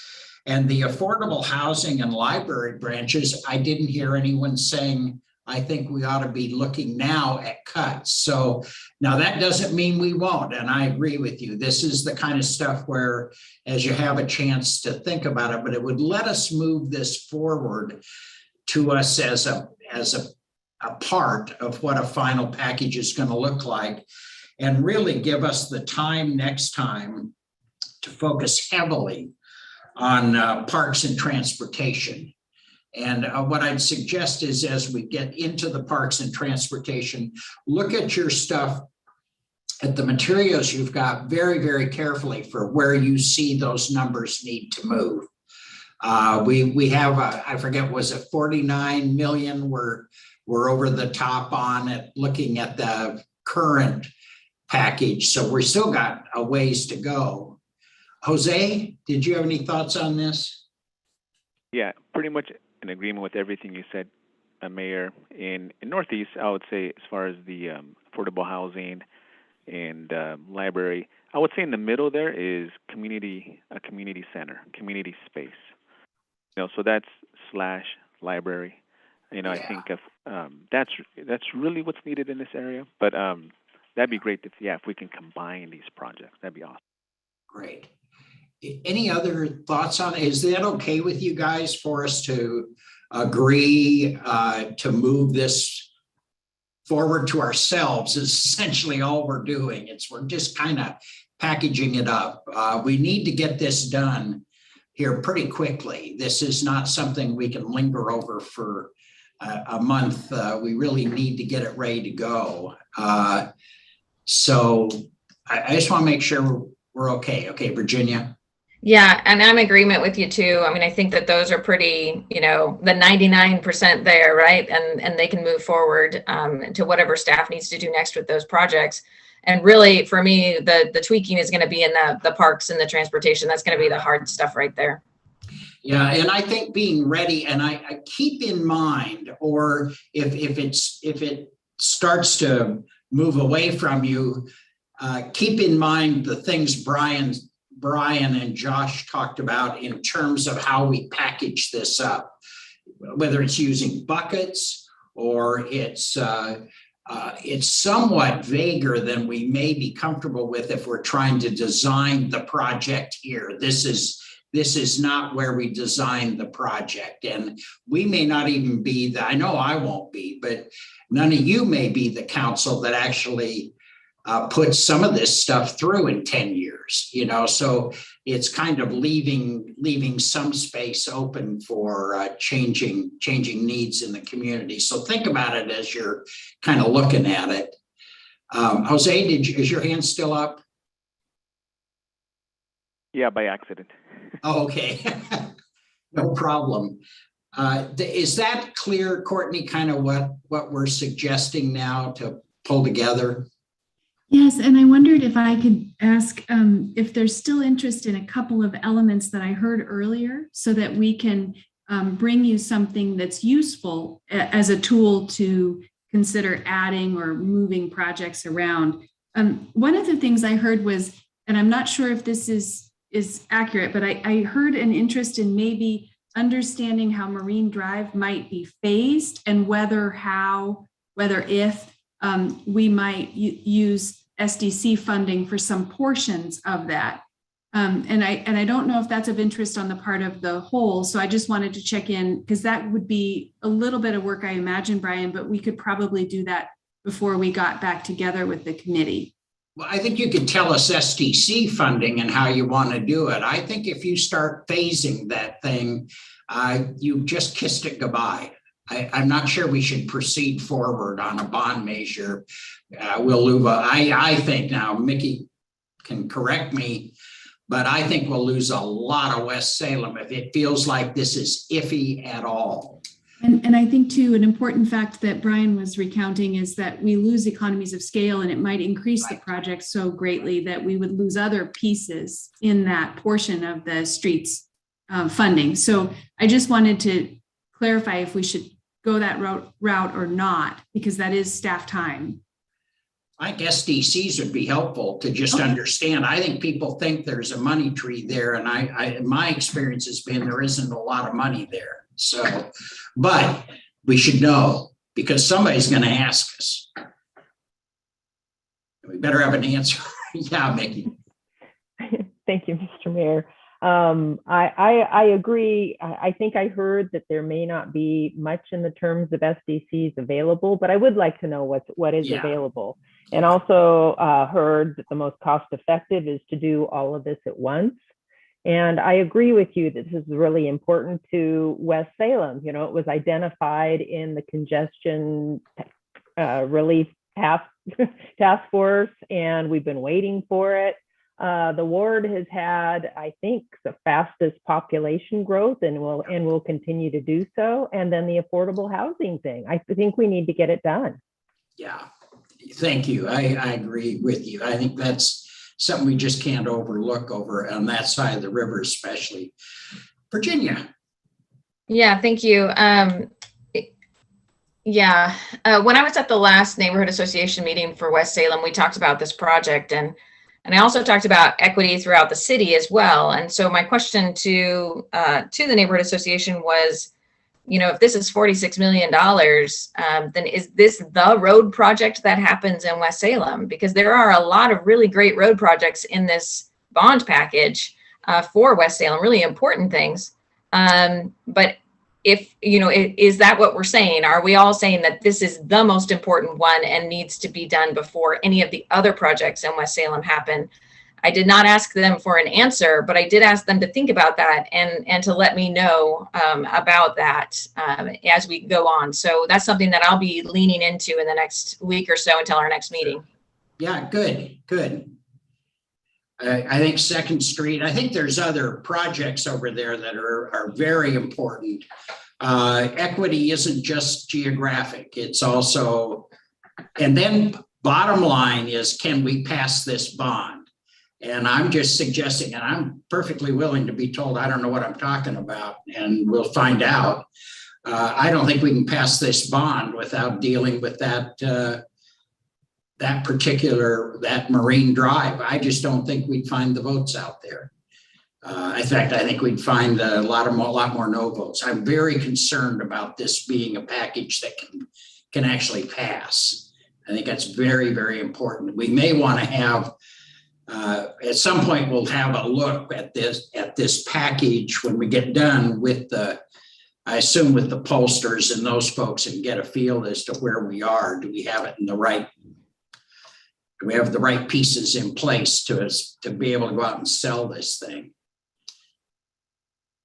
And the affordable housing and library branches, I didn't hear anyone saying, I think we ought to be looking now at cuts. So now that doesn't mean we won't. And I agree with you. This is the kind of stuff where, as you have a chance to think about it, but it would let us move this forward to us as a part of what a final package is going to look like, and really give us the time next time to focus heavily on parks and transportation. And what I'd suggest is, as we get into the parks and transportation, look at your stuff, at the materials you've got very, very carefully for where you see those numbers need to move. We have, I forget, was it 49 million? We're over the top on it, looking at the current package. So we're still got a ways to go. Jose, did you have any thoughts on this? Yeah, pretty much in agreement with everything you said, Mayor. In Northeast, I would say, as far as the affordable housing and library, I would say in the middle there is a community center, community space. So that's /library. Yeah. I think that's really what's needed in this area. But that'd be great if we can combine these projects. That'd be awesome. Great. Any other thoughts on it? Is that okay with you guys for us to agree to move this forward to ourselves? Is essentially all we're doing. We're just kind of packaging it up. We need to get this done here pretty quickly. This is not something we can linger over for a month. We really need to get it ready to go. So I just want to make sure we're okay. Okay, Virginia. Yeah, and I'm in agreement with you too. I mean, I think that those are pretty, the 99% there, right? And they can move forward to whatever staff needs to do next with those projects. And really, for me, the tweaking is going to be in the parks and the transportation. That's going to be the hard stuff right there. Yeah, and I think being ready, and I keep in mind, or if it starts to move away from you, keep in mind the things Brian and Josh talked about in terms of how we package this up, whether it's using buckets or it's somewhat vaguer than we may be comfortable with if we're trying to design the project here. This is not where we design the project, and we may not even be I know I won't be, but none of you may be the council that actually put some of this stuff through in 10 years, so it's kind of leaving some space open for changing needs in the community. So think about it as you're kind of looking at it. Jose, is your hand still up? Yeah, by accident. Oh, okay. No problem. Is that clear, Courtney, kind of what we're suggesting now to pull together? Yes, and I wondered if I could ask if there's still interest in a couple of elements that I heard earlier so that we can bring you something that's useful as a tool to consider adding or moving projects around. One of the things I heard was, and I'm not sure if this is accurate, but I heard an interest in maybe understanding how Marine Drive might be phased and whether if we might use SDC funding for some portions of that. And I don't know if that's of interest on the part of the whole. So I just wanted to check in because that would be a little bit of work, I imagine, Brian, but we could probably do that before we got back together with the committee. Well, I think you could tell us SDC funding and how you want to do it. I think if you start phasing that thing, you just kissed it goodbye. I'm not sure we should proceed forward on a bond measure. I think now, Mickey can correct me, but I think we'll lose a lot of West Salem if it feels like this is iffy at all. And I think too, an important fact that Brian was recounting is that we lose economies of scale and it might increase the project so greatly that we would lose other pieces in that portion of the streets funding. So I just wanted to clarify if we should go that route or not, because that is staff time. I guess SDCs would be helpful to just understand. I think people think there's a money tree there, and my experience has been there isn't a lot of money there. So, but we should know because somebody's going to ask us. We better have an answer. Yeah, Mickey. Thank you, Mr. Mayor. I agree. I think I heard that there may not be much in the terms of SDCs available, but I would like to know what is available. And also heard that the most cost effective is to do all of this at once. And I agree with you that this is really important to West Salem. You know, it was identified in the congestion relief task force, and we've been waiting for it. The ward has had, I think, the fastest population growth and will continue to do so. And then the affordable housing thing. I think we need to get it done. Yeah, thank you. I agree with you. I think that's something we just can't overlook over on that side of the river, especially. Virginia. Yeah, thank you. When I was at the last neighborhood association meeting for West Salem, we talked about this project and I also talked about equity throughout the city as well. And so my question to the neighborhood association was, you know, if this is $46 million, then is this the road project that happens in West Salem? Because there are a lot of really great road projects in this bond package for West Salem, really important things. But if, is that what we're saying? Are we all saying that this is the most important one and needs to be done before any of the other projects in West Salem happen? I did not ask them for an answer, but I did ask them to think about that and to let me know about that as we go on. So that's something that I'll be leaning into in the next week or so until our next meeting. Yeah, good. I think Second Street, I think there's other projects over there that are very important. Equity isn't just geographic, it's also, and then bottom line is, can we pass this bond? And I'm just suggesting, and I'm perfectly willing to be told I don't know what I'm talking about, and we'll find out. I don't think we can pass this bond without dealing with that Marine Drive. I just don't think we'd find the votes out there. In fact, I think we'd find a lot more no votes. I'm very concerned about this being a package that can actually pass. I think that's very, very important. We may want to have, at some point, we'll have a look at this package when we get done with I assume with the pollsters and those folks, and get a feel as to where we are. Do we have it in the right? Do we have the right pieces in place to be able to go out and sell this thing?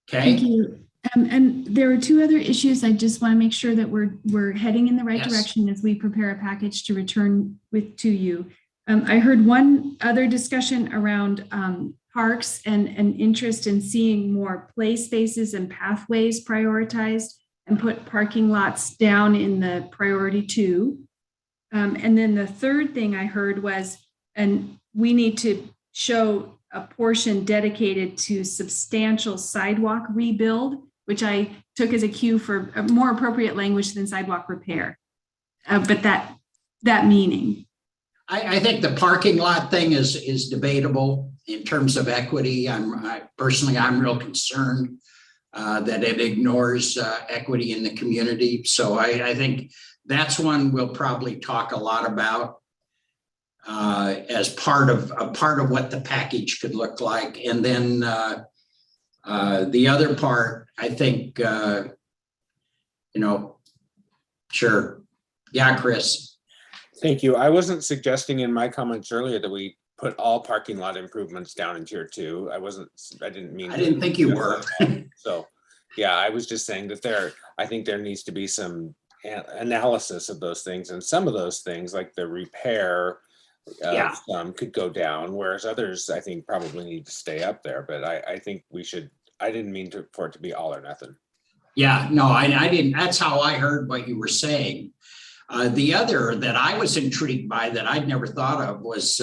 Okay. Thank you. And there are two other issues. I just want to make sure that we're heading in the right direction as we prepare a package to return to you. I heard one other discussion around parks and interest in seeing more play spaces and pathways prioritized and put parking lots down in the priority 2. And then the third thing I heard was, and we need to show a portion dedicated to substantial sidewalk rebuild, which I took as a cue for a more appropriate language than sidewalk repair. But that meaning. I think the parking lot thing is debatable in terms of equity. I'm real concerned that it ignores equity in the community. So I think that's one we'll probably talk a lot about as part of what the package could look like. And then the other part, I think, sure. Yeah, Chris. Thank you. I wasn't suggesting in my comments earlier that we put all parking lot improvements down in tier 2. I didn't mean. I didn't think you were. So, yeah, I was just saying that I think there needs to be some analysis of those things, and some of those things like the repair could go down, whereas others I think probably need to stay up there. But I think we should. I didn't mean for it to be all or nothing. Yeah, no, I didn't. That's how I heard what you were saying. The other that I was intrigued by that I'd never thought of was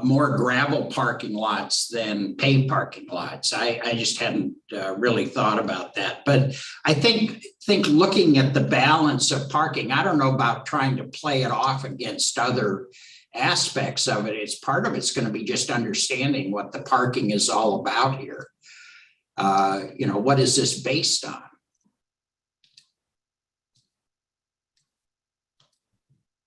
more gravel parking lots than paved parking lots. I just hadn't really thought about that. But I think looking at the balance of parking, I don't know about trying to play it off against other aspects of it. Part of it's going to be just understanding what the parking is all about here. What is this based on?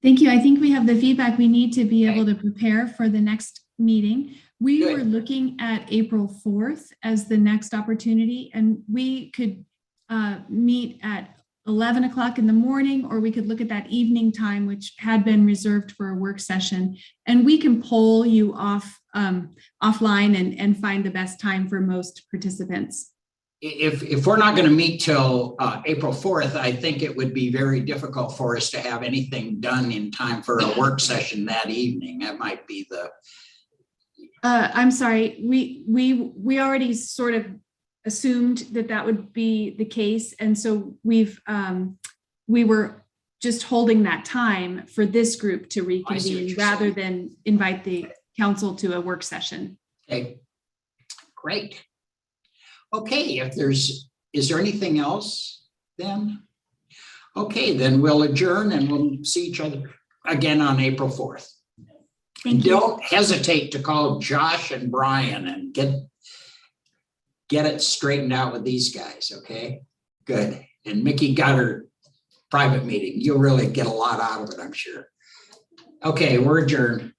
Thank you. I think we have the feedback we need to be able to prepare for the next meeting. We were looking at April 4th as the next opportunity, and we could meet at 11 o'clock in the morning, or we could look at that evening time, which had been reserved for a work session, and we can poll you offline and find the best time for most participants. If we're not going to meet till April 4th, I think it would be very difficult for us to have anything done in time for a work session that evening. That might be the. I'm sorry. We already sort of assumed that would be the case, and so we were just holding that time for this group to reconvene rather than invite the council to a work session. Okay, great. Okay, is there anything else then? Okay, then we'll adjourn and we'll see each other again on April 4th. Thank you. Don't hesitate to call Josh and Brian and get it straightened out with these guys, okay? Good. And Mickey got her private meeting. You'll really get a lot out of it, I'm sure. Okay, we're adjourned.